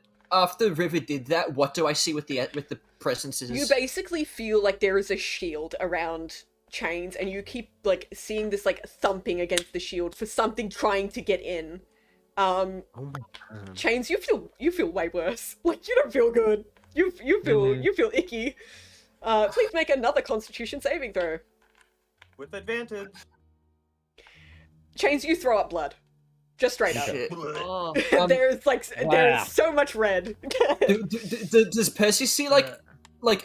S4: River did that, what do I see with the presences?
S1: You basically feel like there is a shield around Chains, and you keep like seeing this like thumping against the shield for something trying to get in.
S5: Oh my god.
S1: Chains, you feel way worse. Like you don't feel good. You feel icky. Please make another Constitution saving throw.
S2: With advantage.
S1: Chains, you throw up blood. Just straight up.
S4: Shit.
S6: Oh,
S1: There's so much red.
S4: Does Percy see like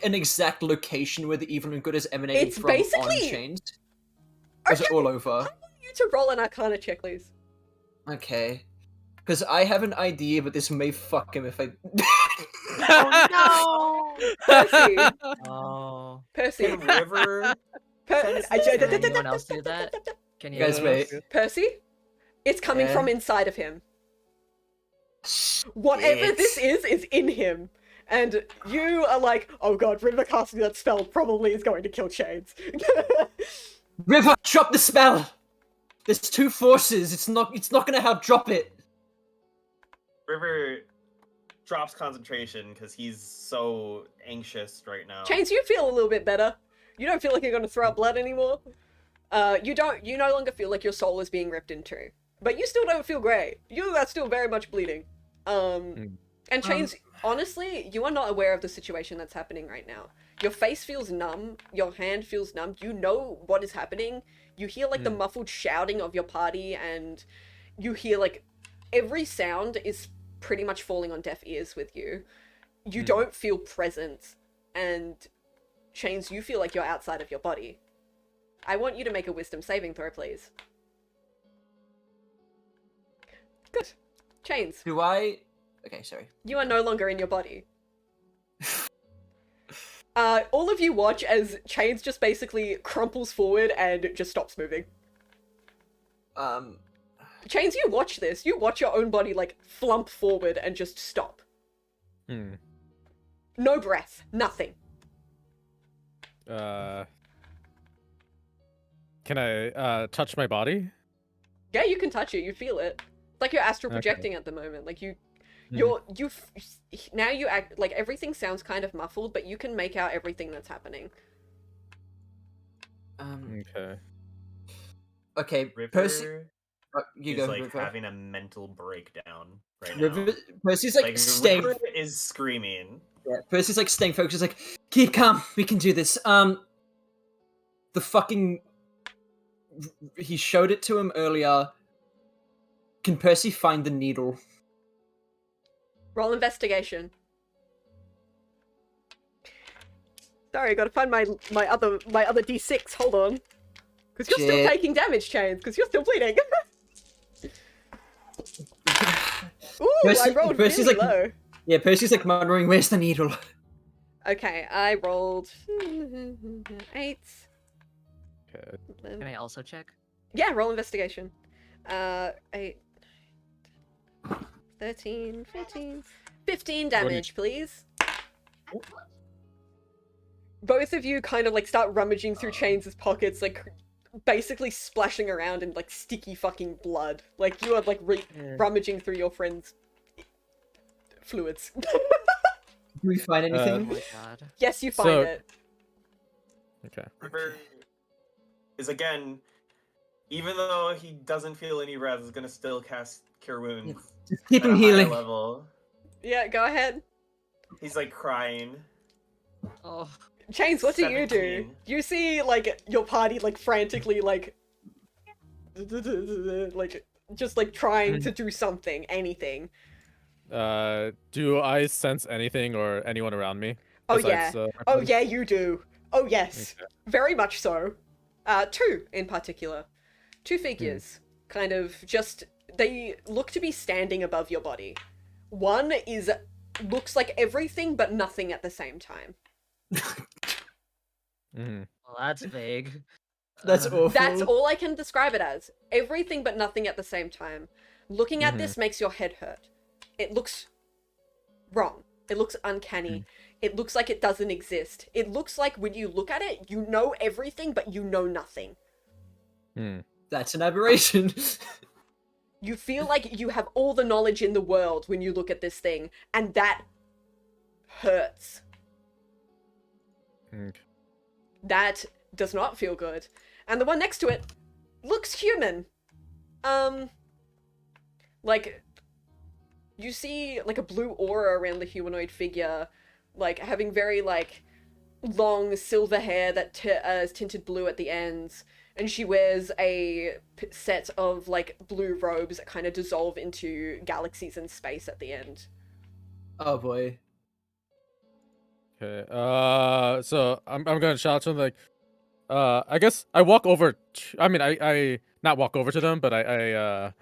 S4: an exact location where the evil and good is emanating
S1: It's
S4: from
S1: basically-
S4: on Chains? Or is it all over?
S1: I want you to roll an Arcana check, please.
S4: Okay. Because I have an idea, but this may fuck him if I.
S5: Oh
S1: Percy,
S6: Oh.
S1: Percy,
S2: Can River sense this?
S6: Can anyone else do that? Can you
S4: Guys,
S6: guys
S4: wait.
S1: Percy, it's coming
S4: Yeah?
S1: from inside of him. Whatever
S4: Shit.
S1: this is in him. And you are like, oh god, River casting that spell probably is going to kill Shades.
S4: River, drop the spell. There's two forces. It's not gonna help. Drop it.
S2: River drops concentration because he's so anxious right now.
S1: Chains, you feel a little bit better. You don't feel like you're going to throw up blood anymore. You no longer feel like your soul is being ripped in two. But you still don't feel great. You are still very much bleeding. And Chains, honestly, you are not aware of the situation that's happening right now. Your face feels numb. Your hand feels numb. You know what is happening. You hear like the muffled shouting of your party, and you hear like every sound is pretty much falling on deaf ears with you. You don't feel present, and Chains, you feel like you're outside of your body. I want you to make a wisdom saving throw, please. Good. Chains,
S4: Do I? Okay, sorry.
S1: you are no longer in your body. All of you watch as Chains just basically crumples forward and just stops moving. Chains, you watch this. You watch your own body, like, flump forward and just stop. No breath. Nothing.
S3: Can I touch my body?
S1: Yeah, you can touch it. You feel it. It's like you're astral projecting at the moment. Like, now you act, like, everything sounds kind of muffled, but you can make out everything that's happening.
S3: Okay.
S4: Okay,
S2: River
S4: Percy. You
S2: is
S4: go,
S2: like
S4: River.
S2: having a mental breakdown right
S4: River.
S2: now.
S4: Percy's like staying.
S2: River is screaming.
S4: Yeah, Percy's like staying focused. Like, keep calm. We can do this. The fucking. He showed it to him earlier. Can Percy find the needle?
S1: Roll investigation. Sorry, I gotta find my other d6. Hold on, because you're still
S4: Shit.
S1: taking damage, Chains. Because you're still bleeding. Ooh, I rolled
S4: Percy's
S1: really
S4: like-
S1: low.
S4: Yeah, Percy's like muttering, "Where's the needle?"
S1: Okay, I rolled 8.
S3: Okay.
S6: Can I also check?
S1: Yeah, roll investigation. 8, 13, 14, 15 damage, please. Both of you kind of like start rummaging through Chains' pockets, like basically splashing around in like sticky fucking blood. Like you are like rummaging through your friend's fluids.
S4: Do we find
S6: Oh
S4: anything?
S6: my god.
S1: Yes, you find
S3: So-
S1: it.
S3: Okay.
S2: River is again, even though he doesn't feel any res, is gonna still cast Cure Wounds
S4: Just keep
S2: at
S4: him
S2: a higher
S4: healing.
S2: level.
S1: Yeah, go ahead.
S2: He's like crying.
S6: Oh.
S1: Chains, what do you do?
S2: 17.
S1: You see, like, your party, like, frantically, like, just, like, trying to do something, anything.
S3: Do I sense anything or anyone around me?
S1: Oh,
S3: besides,
S1: yeah.
S3: my
S1: Oh,
S3: party?
S1: yeah, you do. Oh, yes.
S3: Okay.
S1: Very much so. 2, in particular. 2 figures. Kind of just... They look to be standing above your body. One looks like everything but nothing at the same time.
S3: Mhm.
S6: Well, that's vague.
S4: That's awful.
S1: That's all I can describe it as. Everything but nothing at the same time. Looking at
S3: Mhm.
S1: this makes your head hurt. It looks wrong. It looks uncanny. It looks like it doesn't exist. It looks like when you look at it, you know everything, but you know nothing.
S4: That's an aberration.
S1: You feel like you have all the knowledge in the world when you look at this thing, and that hurts.
S3: Okay.
S1: That does not feel good. And the one next to it looks human. Like, you see, like, a blue aura around the humanoid figure, like, having very, like, long silver hair that is tinted blue at the ends, and she wears a set of, like, blue robes that kind of dissolve into galaxies and space at the end.
S4: Oh boy.
S3: Okay. So I'm gonna shout to them like, I guess I walk over. I mean, I not walk over to them, but I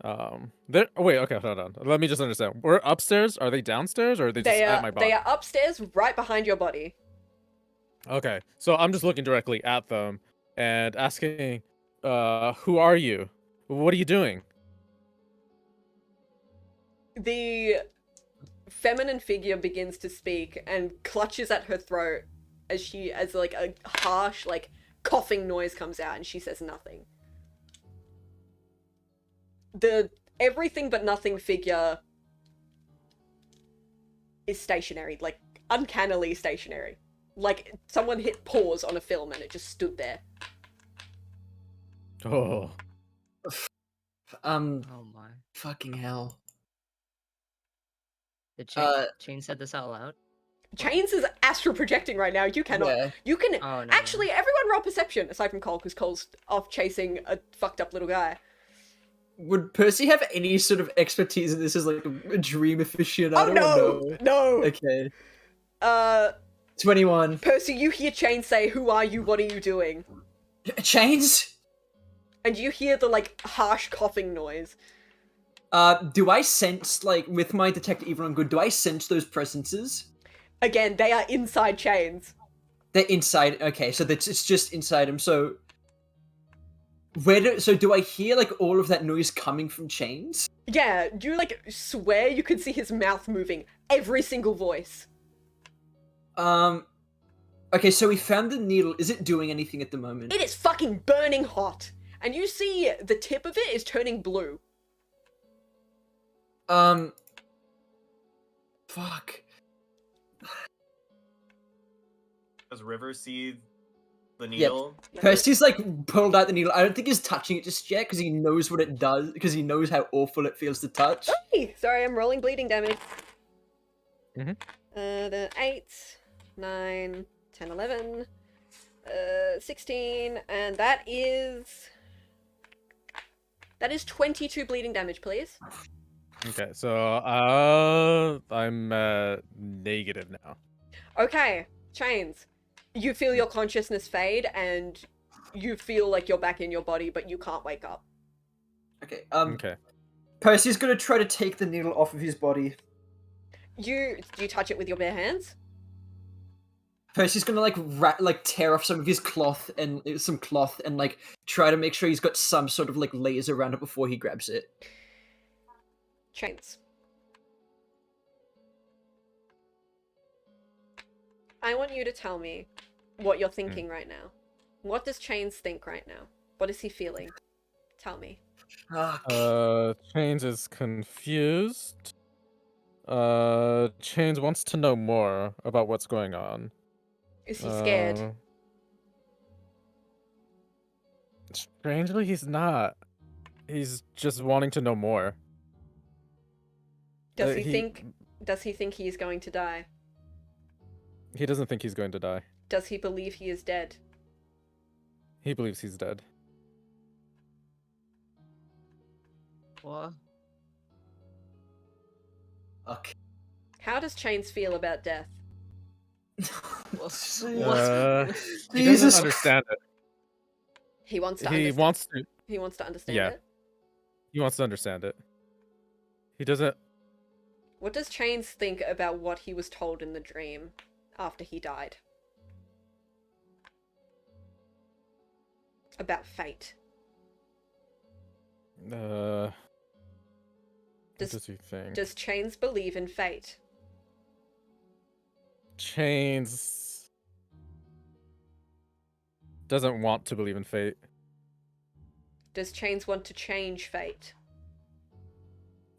S3: Wait, okay, hold on. Let me just understand. We're upstairs. Are they downstairs, or are they just at my body?
S1: They are upstairs, right behind your body.
S3: Okay, so I'm just looking directly at them and asking, who are you? What are you doing?
S1: The feminine figure begins to speak and clutches at her throat as like a harsh, like, coughing noise comes out, and she says nothing. The everything but nothing figure is stationary, like, uncannily stationary. Like, someone hit pause on a film and it just stood there.
S3: Oh,
S6: Oh my.
S4: Fucking hell.
S6: Did
S4: Uh,
S6: Chain said this out loud?
S1: Chains is astral projecting right now. You cannot.
S4: Yeah.
S1: You can.
S6: Oh, no.
S1: Actually, everyone roll perception, aside from Cole, because Cole's off chasing a fucked up little guy.
S4: Would Percy have any sort of expertise in this as like a dream aficionado?
S1: Oh, no!
S4: Or
S1: No!
S4: Okay. 21.
S1: Percy, you hear Chains say, "Who are you? What are you doing?"
S4: Chains?
S1: And you hear the, like, harsh coughing noise.
S4: Do I sense, like, with my detect evil and good, do I sense those presences?
S1: Again, they are inside Chains.
S4: They're inside. Okay, so it's just inside him. So do I hear like all of that noise coming from Chains?
S1: Yeah, you, like, swear you could see his mouth moving. Every single voice.
S4: Okay, so we found the needle. Is it doing anything at the moment?
S1: It is fucking burning hot. And you see the tip of it is turning blue.
S4: Fuck.
S2: Does River see the needle?
S4: Percy's like pulled out the needle. I don't think he's touching it just yet because he knows what it does, because he knows how awful it feels to touch.
S1: Hey, sorry, I'm rolling bleeding damage.
S3: Mhm.
S1: The 8, 9, 10, 11, 16, and that is 22 bleeding damage, please.
S3: okay. So, I'm negative now.
S1: Okay, Chains. You feel your consciousness fade, and you feel like you're back in your body, but you can't wake up.
S4: Okay.
S3: Okay.
S4: Percy's gonna try to take the needle off of his body.
S1: Do you touch it with your bare hands?
S4: Percy's gonna like tear off some of his cloth and like try to make sure he's got some sort of like layers around it before he grabs it.
S1: Chains. I want you to tell me what you're thinking right now. What does Chains think right now? What is he feeling? Tell me.
S3: Chains is confused. Chains wants to know more about what's going on.
S1: Is he scared?
S3: Strangely, he's not. He's just wanting to know more.
S1: Does he think he is going to die?
S3: He doesn't think he's going to die.
S1: Does he believe he is dead?
S3: He believes he's dead.
S6: What?
S4: Okay.
S1: How does Chains feel about death?
S3: He doesn't understand it.
S1: He wants to
S3: He
S1: understand.
S3: wants to.
S1: He wants to understand
S3: Yeah.
S1: it.
S3: He wants to understand it. He doesn't.
S1: What does Chains think about what he was told in the dream after he died? About fate.
S3: What does he think?
S1: Does Chains believe in fate?
S3: Chains doesn't want to believe in fate.
S1: Does Chains want to change fate?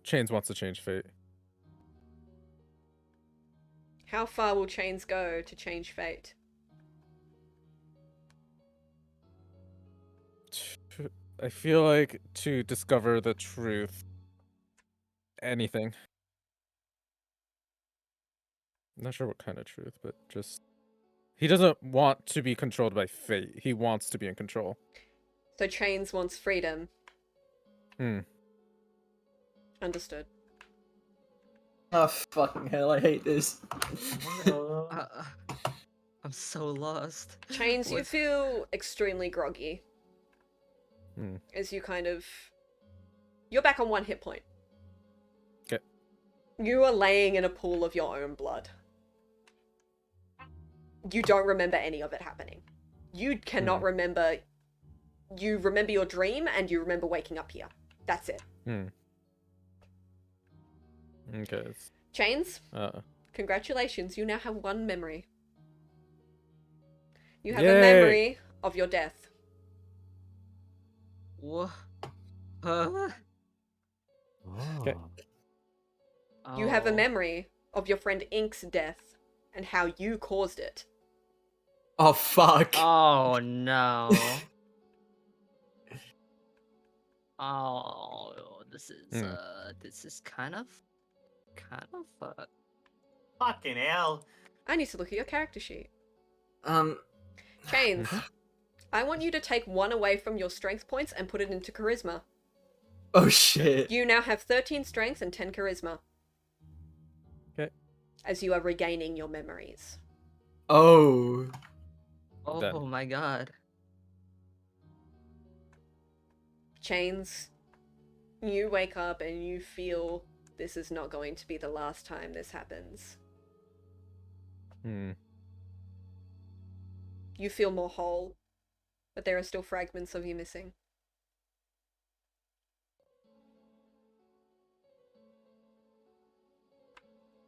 S3: Chains wants to change fate.
S1: How far will Chains go to change fate?
S3: I feel like to discover the truth. Anything. I'm not sure what kind of truth, but just... He doesn't want to be controlled by fate. He wants to be in control.
S1: So Chains wants freedom.
S3: Hmm.
S1: Understood.
S4: Oh fucking hell! I hate this.
S6: I'm so lost.
S1: Chains, you
S6: What?
S1: feel extremely groggy.
S3: Hmm.
S1: As you kind of You're back on 1 hit point.
S3: Okay.
S1: You are laying in a pool of your own blood. You don't remember any of it happening. You cannot remember... You remember your dream, and you remember waking up here. That's it.
S3: Okay.
S1: Chains, congratulations. You now have 1 memory. You have a
S3: Yay.
S1: memory of your death.
S6: What? Huh?
S3: Okay.
S1: You have a
S6: Oh.
S1: memory of your friend Ink's death and how you caused it.
S4: Oh fuck.
S6: Oh no. Oh, this is kind of
S2: Fucking hell.
S1: I need to look at your character sheet. Chains,
S3: Mhm.
S1: I want you to take 1 away from your strength points and put it into charisma.
S4: Oh shit.
S1: You now have 13 strength and 10 charisma.
S3: Okay.
S1: As you are regaining your memories.
S4: Oh.
S6: Oh
S3: Done.
S6: my god.
S1: Chains, you wake up and you feel this is not going to be the last time this happens. You feel more whole, but there are still fragments of you missing.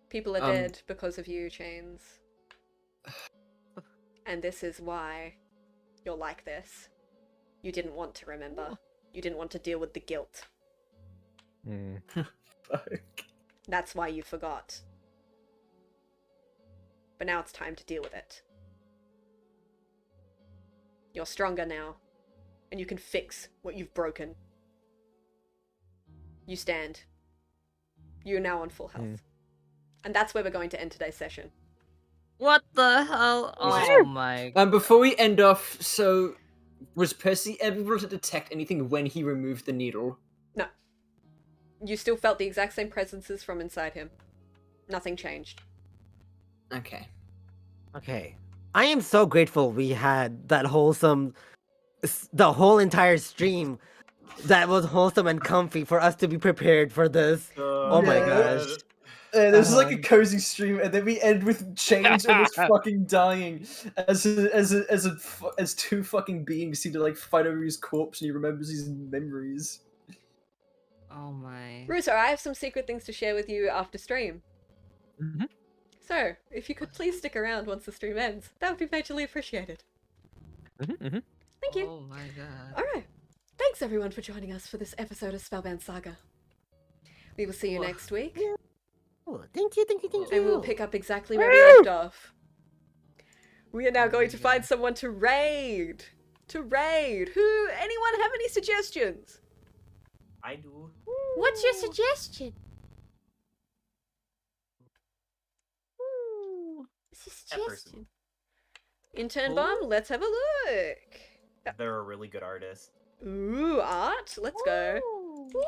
S1: People are dead because of you, Chains. And this is why you're like this. You didn't want to remember. You didn't want to deal with the guilt.
S4: Fuck.
S1: That's why you forgot. But now it's time to deal with it. You're stronger now, and you can fix what you've broken. You stand. You're now on full health. And that's where we're going to end today's session.
S6: What the hell? Oh my.
S4: Before we end off, so was Percy able to detect anything when he removed the needle?
S1: No. You still felt the exact same presences from inside him. Nothing changed.
S4: Okay.
S5: Okay. I am so grateful we had that wholesome, the whole entire stream that was wholesome and comfy for us to be prepared for this. Oh my gosh.
S4: This is like a cozy stream, and then we end with Chains almost fucking dying as 2 fucking beings seem to like fight over his corpse, and he remembers his memories.
S6: Oh my.
S1: Russo, I have some secret things to share with you after stream.
S3: Mhm.
S1: So, if you could please stick around once the stream ends, that would be majorly appreciated. Thank you.
S6: Oh my god.
S1: Alright. Thanks everyone for joining us for this episode of Spellbound Saga. We will see you next week,
S5: Oh, thank you.
S1: and we'll pick up exactly where we left off. We are now going to find someone to raid. Anyone have any suggestions?
S2: I do.
S7: What's your suggestion? What's your
S2: That person.
S7: suggestion?
S1: Intern Bomb, let's have a look.
S2: They're a really good artist.
S1: Ooh, art. Let's go.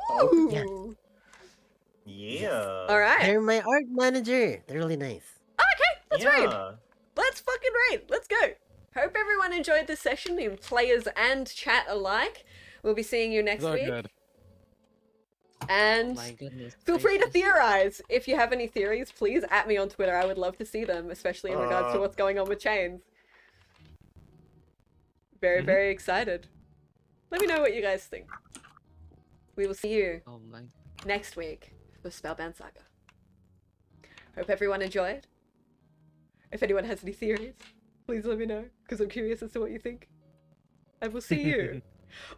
S4: Oh,
S1: Ooh.
S5: yes.
S2: Yeah.
S1: Alright.
S5: They're my art manager. They're really nice.
S1: Okay, let's raid.
S2: Yeah.
S1: Let's fucking raid. Let's go. Hope everyone enjoyed this session, in players and chat alike. We'll be seeing you next
S3: So
S1: week.
S3: good.
S1: And
S6: My goodness.
S1: feel free to
S6: gracious.
S1: theorize. If you have any theories, please at me on Twitter. I would love to see them, especially in regards to what's going on with Chains. Very, very excited. Let me know what you guys think. We will see you
S6: Oh my.
S1: next week for Spellbound Saga. Hope everyone enjoyed. If anyone has any theories, please let me know, because I'm curious as to what you think. And we'll see you